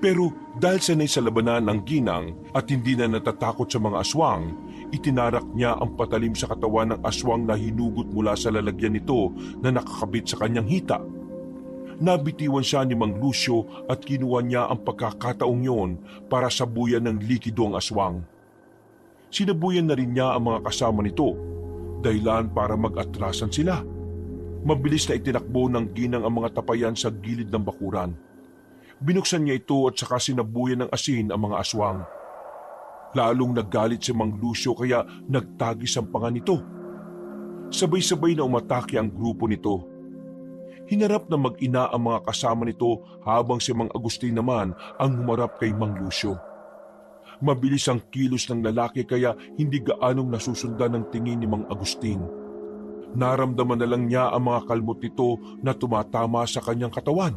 Pero dahil sanay sa labanan ng ginang at hindi na natatakot sa mga aswang, itinarak niya ang patalim sa katawan ng aswang na hinugot mula sa lalagyan nito na nakakabit sa kanyang hita. Nabitiwan siya ni Mang Lucio at kinuha niya ang pagkakataong yon para sabuyan ng likido ang aswang. Sinabuyan na rin niya ang mga kasama nito, dahilan para mag-atrasan sila. Mabilis na itinakbo ng ginang ang mga tapayan sa gilid ng bakuran. Binuksan niya ito at saka sinabuyan ng asin ang mga aswang. Lalong naggalit si Mang Lucio kaya nagtagis ang panga nito. Sabay-sabay na umatake ang grupo nito. Hinarap na mag-ina ang mga kasama nito habang si Mang Agustin naman ang humarap kay Mang Lucio. Mabilis ang kilos ng lalaki kaya hindi gaanong nasusundan ng tingin ni Mang Agustin. Naramdaman na lang niya ang mga kalmot nito na tumatama sa kanyang katawan.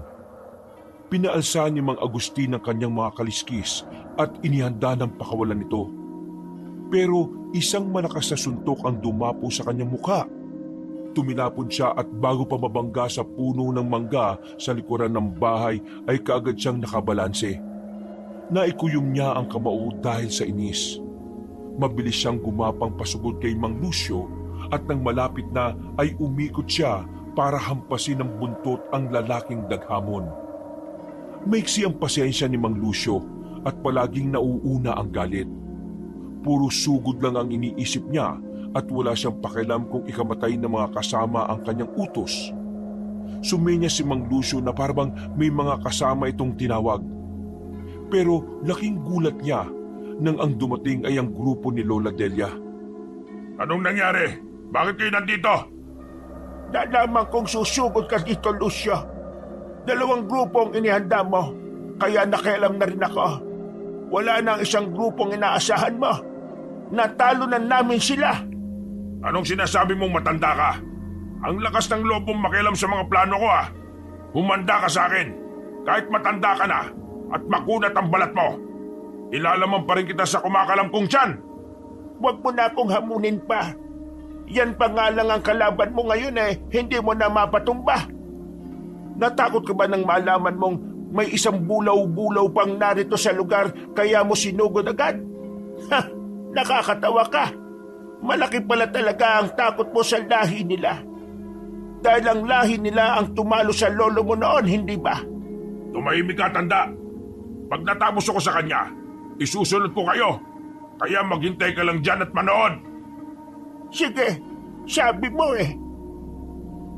Pinaalsa ni Mang Agustin ang kanyang mga kaliskis at inihanda ng pakawalan nito. Pero isang malakas na suntok ang dumapo sa kanyang mukha. Tuminapon siya at bago pa mabangga sa puno ng mangga sa likuran ng bahay ay kaagad siyang nakabalanse. Naikuyom niya ang kamao dahil sa inis. Mabilis siyang gumapang pasugod kay Mang Lucio at nang malapit na ay umikot siya para hampasin ng buntot ang lalaking daghamon. Maiksi ang pasensya ni Mang Lucio at palaging nauuna ang galit. Puro sugod lang ang iniisip niya at wala siyang pakialam kung ikamatay ng mga kasama ang kanyang utos. Sumenya si Mang Lucio na parang may mga kasama itong tinawag. Pero laking gulat niya nang ang dumating ay ang grupo ni Lola Delia. Anong nangyari? Bakit kayo nandito? Nalaman kong susugod ka dito, Lucio. 2 grupo ang inihanda mo, kaya nakialam na rin ako. Wala nang isang grupong inaasahan mo. Natalo na namin sila. Anong sinasabi mong matanda ka? Ang lakas ng loob mong makialam sa mga plano ko ah. Humanda ka sa akin. Kahit matanda ka na at makunat ang balat mo, ilalaman pa rin kita sa kumakalam kong tiyan. Huwag mo na akong hamunin pa. Yan pa nga lang ang kalaban mo ngayon hindi mo na mapatumba. Natakot ka ba nang malaman mong may isang bulaw-bulaw pang narito sa lugar kaya mo sinugod agad? Ha! Nakakatawa ka. Malaki pala talaga ang takot mo sa lahi nila. Dahil ang lahi nila ang tumalo sa lolo mo noon, hindi ba? Tumahimik ka, tanda. Pag natapos ako sa kanya, isusunod ko kayo. Kaya maghintay ka lang dyan at manood. Sige, sabi mo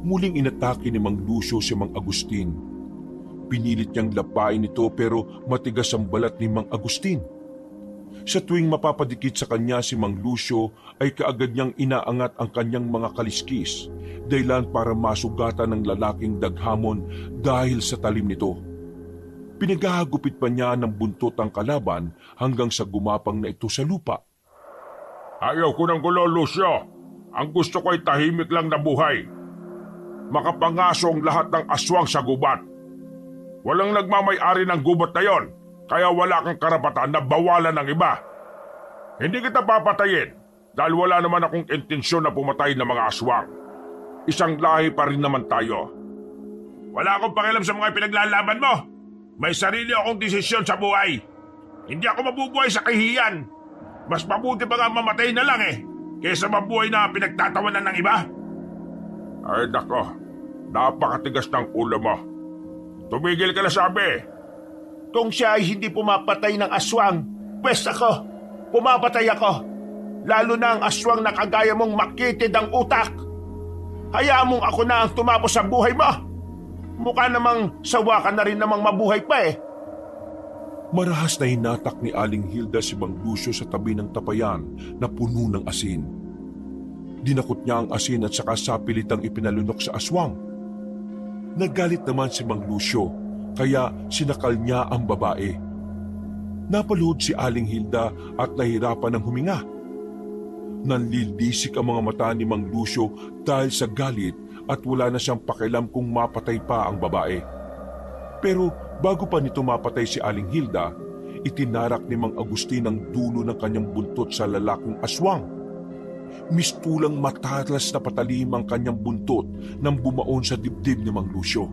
Muling inatake ni Mang Lucio si Mang Agustin. Pinilit niyang lapain ito pero matigas ang balat ni Mang Agustin. Sa tuwing mapapadikit sa kanya si Mang Lucio ay kaagad niyang inaangat ang kanyang mga kaliskis, dahilan para masugatan ng lalaking daghamon dahil sa talim nito. Pinagahagupit pa niya ng buntot ang kalaban hanggang sa gumapang na ito sa lupa. Ayaw ko ng gulo, Lucio. Ang gusto ko ay tahimik lang na buhay. Makapangaso ang lahat ng aswang sa gubat. Walang nagmamay-ari ng gubat na yon, kaya wala kang karapatan na bawalan ng iba. Hindi kita papatayin dahil wala naman akong intensyon na pumatay ng mga aswang. Isang lahi pa rin naman tayo. Wala akong pakialam sa mga pinaglalaban mo. May sarili akong desisyon sa buhay. Hindi ako mabubuhay sa kahihiyan. Mas mabuti pa nga mamatay na lang kaysa mabuhay na pinagtatawanan ng iba. Ay nako, napakatigas ng ulo mo. Tumigil ka na sabi. Kung siya ay hindi pumapatay ng aswang, pwes ako, pumapatay ako. Lalo na ang aswang na kagaya mong makitid ang utak. Hayaan mong ako na ang tumapos sa buhay mo. Mukha namang sawa ka na rin namang mabuhay pa Marahas na hinatak ni Aling Hilda si Mang Lucio sa tabi ng tapayan na puno ng asin. Dinakot niya ang asin at saka sapilitang ipinalunok sa aswang. Nagalit naman si Mang Lucio kaya sinakal niya ang babae. Napaluhod si Aling Hilda at nahirapan ng huminga. Nanlilisik ang mga mata ni Mang Lucio dahil sa galit at wala na siyang pakialam kung mapatay pa ang babae. Pero bago pa nito mapatay si Aling Hilda, itinarak ni Mang Agustin ang dulo ng kanyang buntot sa lalaking aswang. Mistulang matalas na patalim ang kanyang buntot nang bumaon sa dibdib ni Mang Lucio.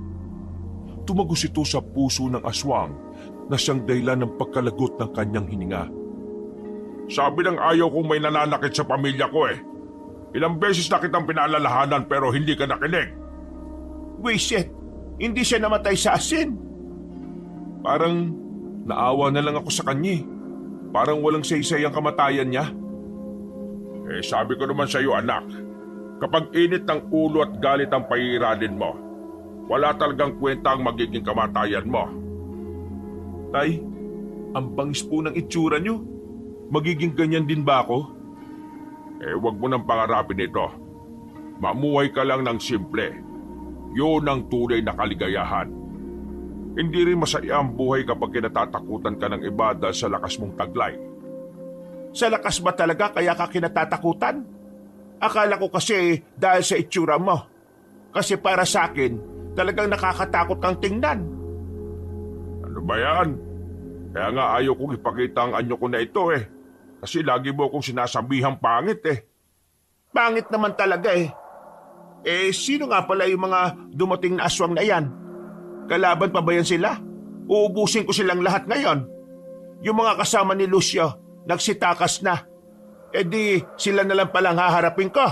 Tumagos ito sa puso ng aswang na siyang dahilan ng pagkalagot ng kanyang hininga. Sabi ng ayaw kong may nananakit sa pamilya ko Ilang beses na kitang pinaalalahanan pero hindi ka nakinig. Wisit, hindi siya namatay sa asin. Parang naawa na lang ako sa kanya. Parang walang saysay ang kamatayan niya. Sabi ko naman sa iyo anak, kapag init ng ulo at galit ang pairadin mo, wala talagang kwenta ang magiging kamatayan mo. Tay, ang bangis po ng itsura niyo. Magiging ganyan din ba ako? Wag mo nang pangarapin ito. Mamuhay ka lang ng simple. Yun ang tunay na kaligayahan. Hindi rin masaya ang buhay kapag kinatatakutan ka ng iba dahil sa lakas mong taglay. Sa lakas ba talaga kaya ka kinatatakutan? Akala ko kasi dahil sa itsura mo. Kasi para sa akin, talagang nakakatakot kang tingnan. Ano ba yan? Kaya nga ayaw kong ipakita ang anyo ko na ito Kasi lagi mo akong sinasabihang pangit Pangit naman talaga sino nga pala yung mga dumating na aswang na yan? Kalaban pa ba yan sila? Uubusin ko silang lahat ngayon. Yung mga kasama ni Lucio, nagsitakas na. Di sila na lang palang haharapin ko.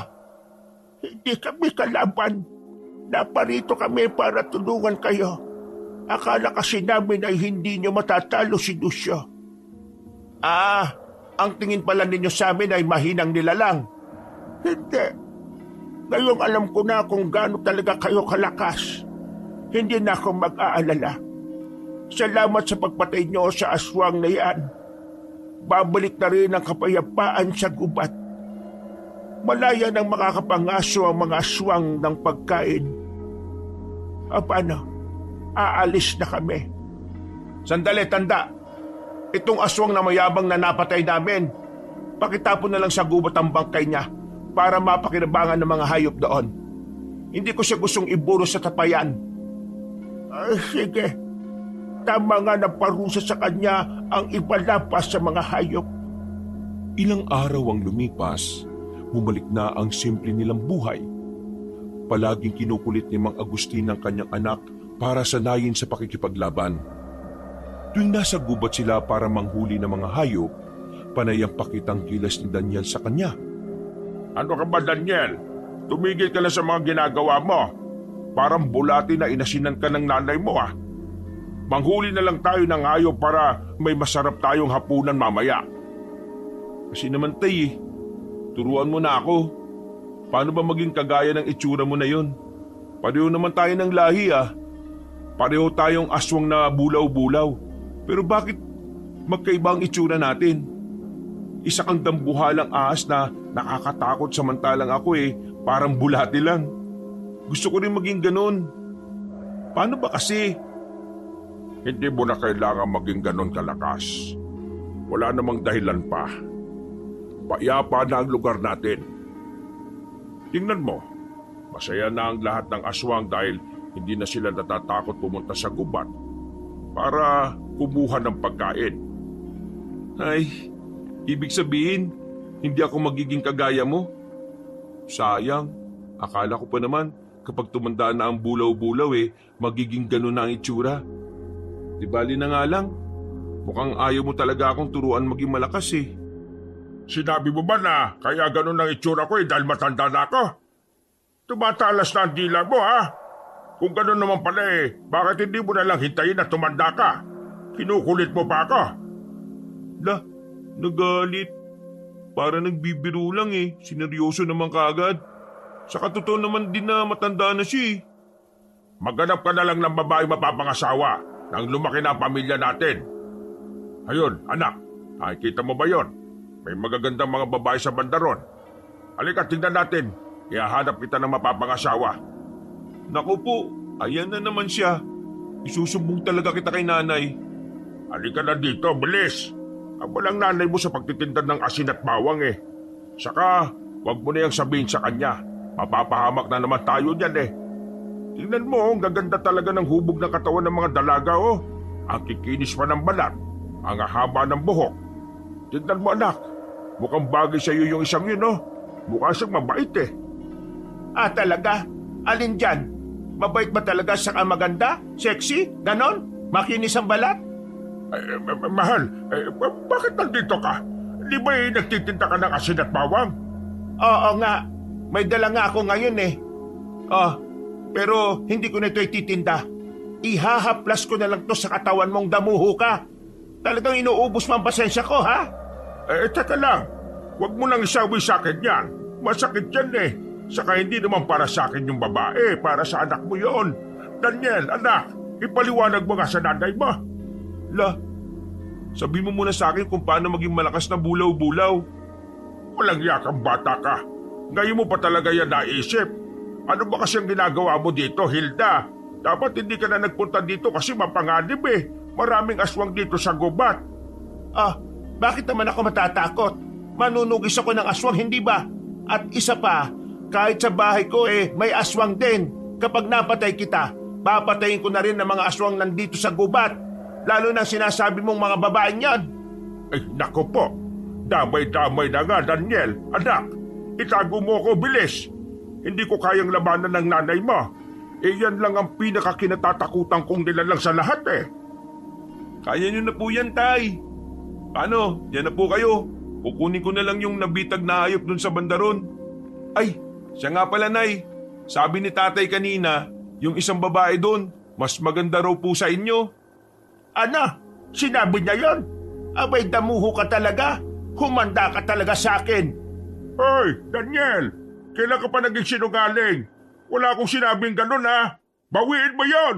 Hindi kami kalaban. Naparito kami para tulungan kayo. Akala kasi namin ay hindi nyo matatalo si Lucio. Ang tingin pala ninyo sa amin ay mahinang nilalang. Hindi. Ngayong alam ko na kung gaano talaga kayo kalakas. Hindi na ako mag-aalala. Salamat sa pagpatay nyo sa aswang na yan. Babalik na rin ang kapayapaan sa gubat. malaya nang makakapangaso ang mga aswang ng pagkain. Paano? Aalis na kami. Sandali, tanda. Itong aswang na mayabang na napatay namin, pakitapon na lang sa gubat ang bangkay niya para mapakinabangan ng mga hayop doon. Hindi ko siya gustong iburo sa tapayan. Sige. Tama nga na parusa sa kanya ang ipalapas sa mga hayop. Ilang araw ang lumipas, bumalik na ang simple nilang buhay. Palaging kinukulit ni Mang Agustin ang kanyang anak para sanayin sa pakikipaglaban. Tuwing nasa gubat sila para manghuli ng mga hayop, panay ang pakitang kilas ni Daniel sa kanya. Ano ka ba, Daniel? Tumigil ka na sa mga ginagawa mo. Parang bulati na inasinan ka ng nanay mo, ah. Manghuli na lang tayo ng hayop para may masarap tayong hapunan mamaya. Kasi naman tay, turuan mo na ako. Paano ba maging kagaya ng itsura mo na yon? Pareho naman tayo ng lahi ah. Pareho tayong aswang na bulaw-bulaw. Pero bakit magkaiba ang itsura natin? Isa kang dambuhalang ahas na nakakatakot samantalang ako parang bulati lang. Gusto ko rin maging ganun. Paano ba kasi? Hindi mo na kailangan maging ganon kalakas. Wala namang dahilan pa. Payapa na ang lugar natin. Tingnan mo, masaya na ang lahat ng aswang dahil hindi na sila natatakot pumunta sa gubat para kumuha ng pagkain. Ay, ibig sabihin, hindi ako magiging kagaya mo? Sayang, akala ko pa naman kapag tumanda na ang bulaw-bulaw magiging ganun na ang itsura. Di bali na nga lang, mukhang ayaw mo talaga akong turuan maging malakas Sinabi mo ba na kaya ganon ang itsura ko dahil matanda na ako? Tumatalas na ang dila mo, ha? Kung ganon naman pala bakit hindi mo na lang hintayin na tumanda ka? Kinukulit mo pa ako. Lah, nagalit. Para nagbibiro lang sineryoso naman kaagad. Sa totoo naman din na matanda na siya Maghanap ka na lang ng babae mapapangasawa nang lumaki na ang pamilya natin. Ayun, anak, nakikita mo ba yon? May magagandang mga babae sa bandaron. Halika, tingnan natin. Ihahanap kita ng mapapangasawa. Naku po, ayan na naman siya. Isusumbong talaga kita kay nanay. Halika na dito, bilis. Ang walang nanay mo sa pagtitinda ng asin at bawang Saka, wag mo na yung sabihin sa kanya. Mapapahamak na naman tayo niyan Tingnan mo, ang gaganda talaga ng hubog ng katawan ng mga dalaga Ang kikinis pa ng balat, ang haba ng buhok. Tingnan mo, anak. Mukhang bagay sa iyo yung isang yun, Mukha siyang mabait Talaga? Alin dyan? Mabait ba talaga sa maganda? Sexy? Ganon? Makinis ang balat? Mahal, bakit nandito ka? Di ba nagtitinda ka ng asin at bawang? Oo nga. May dala nga ako ngayon pero hindi ko na ito ititinda. Ihahaplas ko na lang to sa katawan mong damuho ka. Talagang inuubos mo ang pasensya ko, ha? Teka lang. Huwag mo nang isawi sa akin yan. Masakit yan Saka hindi naman para sa akin yung babae, para sa anak mo yon. Daniel, anak, ipaliwanag mo nga sa nanay mo. Lah, sabi mo muna sa akin kung paano maging malakas na bulaw-bulaw. Walang yakang bata ka. Ngayon mo pa talaga yan naisip. Ano ba kasi ang ginagawa mo dito, Hilda? Dapat hindi ka na nagpunta dito kasi mapanganib Maraming aswang dito sa gubat. Bakit naman ako matatakot? Manunugis ako ng aswang, hindi ba? At isa pa, kahit sa bahay ko may aswang din. Kapag napatay kita, papatayin ko na rin ang mga aswang nandito sa gubat. Lalo na sinasabi mong mga babaeng yan. Nako po. Damay-damay na nga, Daniel. Anak, itago mo ako, bilis. Hindi ko kayang labanan ng nanay mo. Yan lang ang pinakakinatatakutan kong nilalang sa lahat Kaya nyo na po yan, tay. Paano? Yan na po kayo. Kukunin ko na lang yung nabitag na hayop dun sa bandaron. Ay, siya nga pala, nay. Sabi ni tatay kanina, yung isang babae dun, mas maganda raw po sa inyo. Ano? Sinabi niya yon? Abay, damuho ka talaga. Humanda ka talaga sa akin. Hoy, Daniel! Kailan ka pa naging sinungaling? Wala akong sinabing ganun, ha? Bawiin mo yon!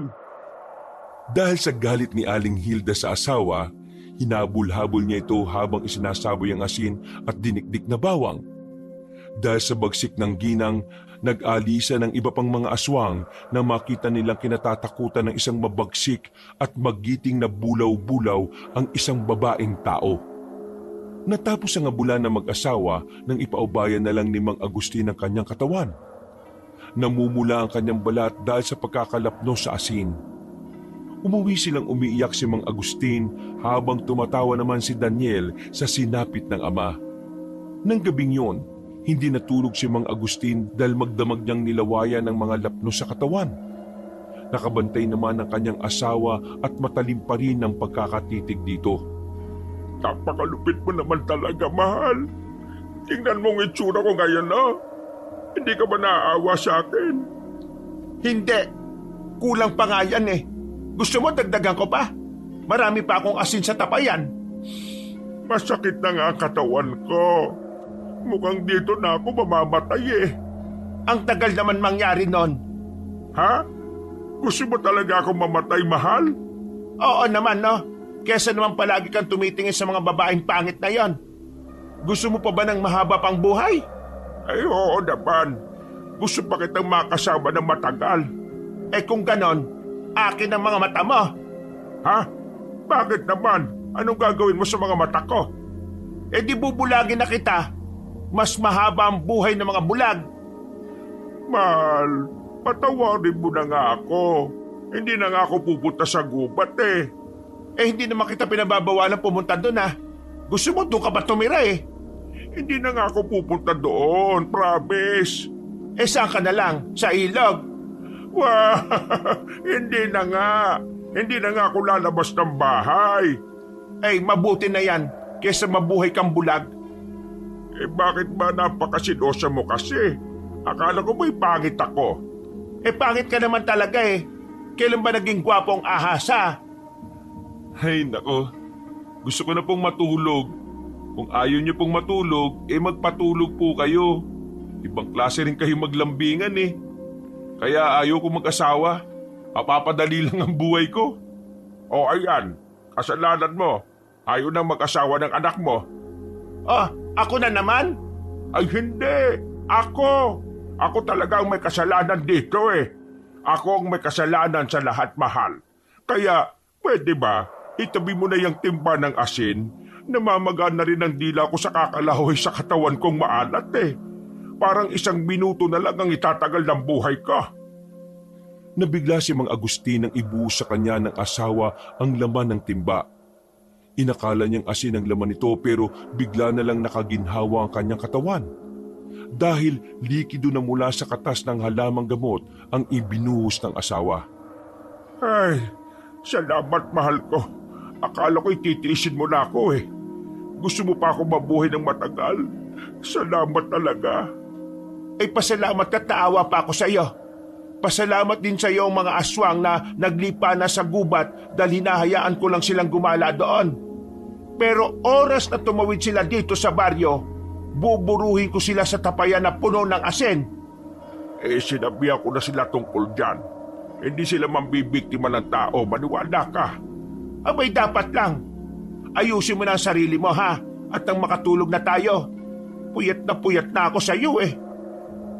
Dahil sa galit ni Aling Hilda sa asawa, hinabol-habol niya ito habang isinasaboy ang asin at dinikdik na bawang. Dahil sa bagsik ng ginang, nag-alisa ng iba pang mga aswang na makita nilang kinatatakutan ng isang mabagsik at magiting na bulaw-bulaw ang isang babaeng tao. Natapos ang abulan ng mag-asawa nang ipaubayan na lang ni Mang Agustin ang kanyang katawan. Namumula ang kanyang balat dahil sa pagkakalapno sa asin. Umuwi silang umiiyak si Mang Agustin habang tumatawa naman si Daniel sa sinapit ng ama. Nang gabing yun, hindi natulog si Mang Agustin dahil magdamag niyang nilawayan ng mga lapno sa katawan. Nakabantay naman ang kanyang asawa at matalim pa rin ang pagkakatitig dito. Napakalupit mo naman talaga, mahal. Tingnan mo ang itsura ko ngayon, no? Hindi ka ba naaawa sa akin? Hindi. Kulang pa nga yan eh. Gusto mo dagdagan ko pa? Marami pa akong asin sa tapayan. Masakit na nga ang katawan ko. Mukhang dito na ako mamamatay eh. Ang tagal naman mangyari nun. Ha? Gusto mo talaga akong mamatay, mahal? Oo naman, no? Kesa naman palagi kang tumitingin sa mga babaeng pangit na yon. Gusto mo pa ba ng mahaba pang buhay? Ay, oo naman. Gusto pa kitang makasama ng matagal. Eh kung ganon, akin ang mga mata mo. Ha? Bakit naman? Anong gagawin mo sa mga mata ko? Eh di bubulagin na kita. Mas mahaba ang buhay ng mga bulag. Mahal, patawarin mo na nga ako. Hindi na nga ako pupunta sa gubat eh. Eh hindi naman kita pinababawalan pumunta doon ah. Gusto mo doon ka ba tumira eh? Hindi na nga ako pupunta doon, promise. Eh saan ka na lang? Sa ilog? Wah, hindi na nga. Hindi na nga ako lalabas ng bahay. Eh mabuti na yan kesa mabuhay kang bulag. Eh bakit ba napakasilosa mo kasi? Akala ko ba'y pangit ako? Eh pangit ka naman talaga eh. Kailan ba naging gwapo ang ahasa? Ay nako, gusto ko na pong matulog. Kung ayaw niyo pong matulog, magpatulog po kayo. Ibang klase rin kayo maglambingan eh. Kaya ayaw ko mag-asawa. Mapapadali lang ang buhay ko. O ayan, kasalanan mo. Ayaw na mag-asawa ng anak mo. Oh, ako na naman? Ay hindi, ako. Ako talaga ang may kasalanan dito eh. Ako ang may kasalanan sa lahat, mahal. Kaya, pwede ba, itabi mo na yung timba ng asin? Namamagaan na rin ang dila ko sa kakalahoy sa katawan kong maalat eh. Parang 1 minuto na lang ang itatagal ng buhay ko. Nabigla si Mang Agustin nang ibuhos sa kanya ng asawa ang laman ng timba. Inakala niyang asin ang laman nito pero bigla na lang nakaginhawa ang kanyang katawan. Dahil likido na mula sa katas ng halamang gamot ang ibinuhos ng asawa. Ay, salamat mahal ko. Akala ko ititiisin mo na ako eh. Gusto mo pa ako mabuhay ng matagal. Salamat talaga. Eh pasalamat at naawa pa ako sa iyo. Pasalamat din sa iyo ang mga aswang na naglipa na sa gubat dahil hinahayaan ko lang silang gumala doon. Pero oras na tumawid sila dito sa baryo, buburuhin ko sila sa tapayan na puno ng asin. Eh sinabihan ko na sila tungkol dyan. Hindi sila mambibiktima ng tao, maniwala ka. Abay dapat lang. Ayusin mo na ang sarili mo ha, at nang makatulog na tayo. Puyat na ako sa iyo eh.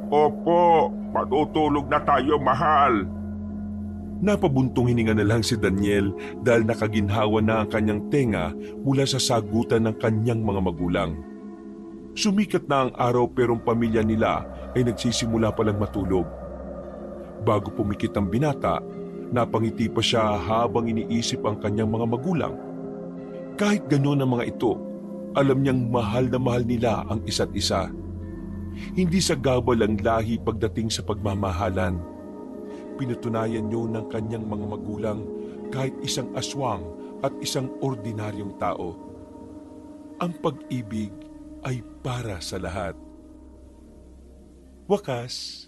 Opo, matutulog na tayo, mahal. Napabuntong hininga na lang si Daniel dahil nakaginhawa na ang kanyang tenga mula sa sagutan ng kanyang mga magulang. Sumikat na ang araw pero ang pamilya nila ay nagsisimula palang matulog. Bago pumikit ang binata, napangiti pa siya habang iniisip ang kanyang mga magulang. Kahit gano'n ang mga ito, alam niyang mahal na mahal nila ang isa't isa. Hindi sa gabal ang lahi pagdating sa pagmamahalan. Pinatunayan niyo ng kanyang mga magulang kahit isang aswang at isang ordinaryong tao. Ang pag-ibig ay para sa lahat. Wakas.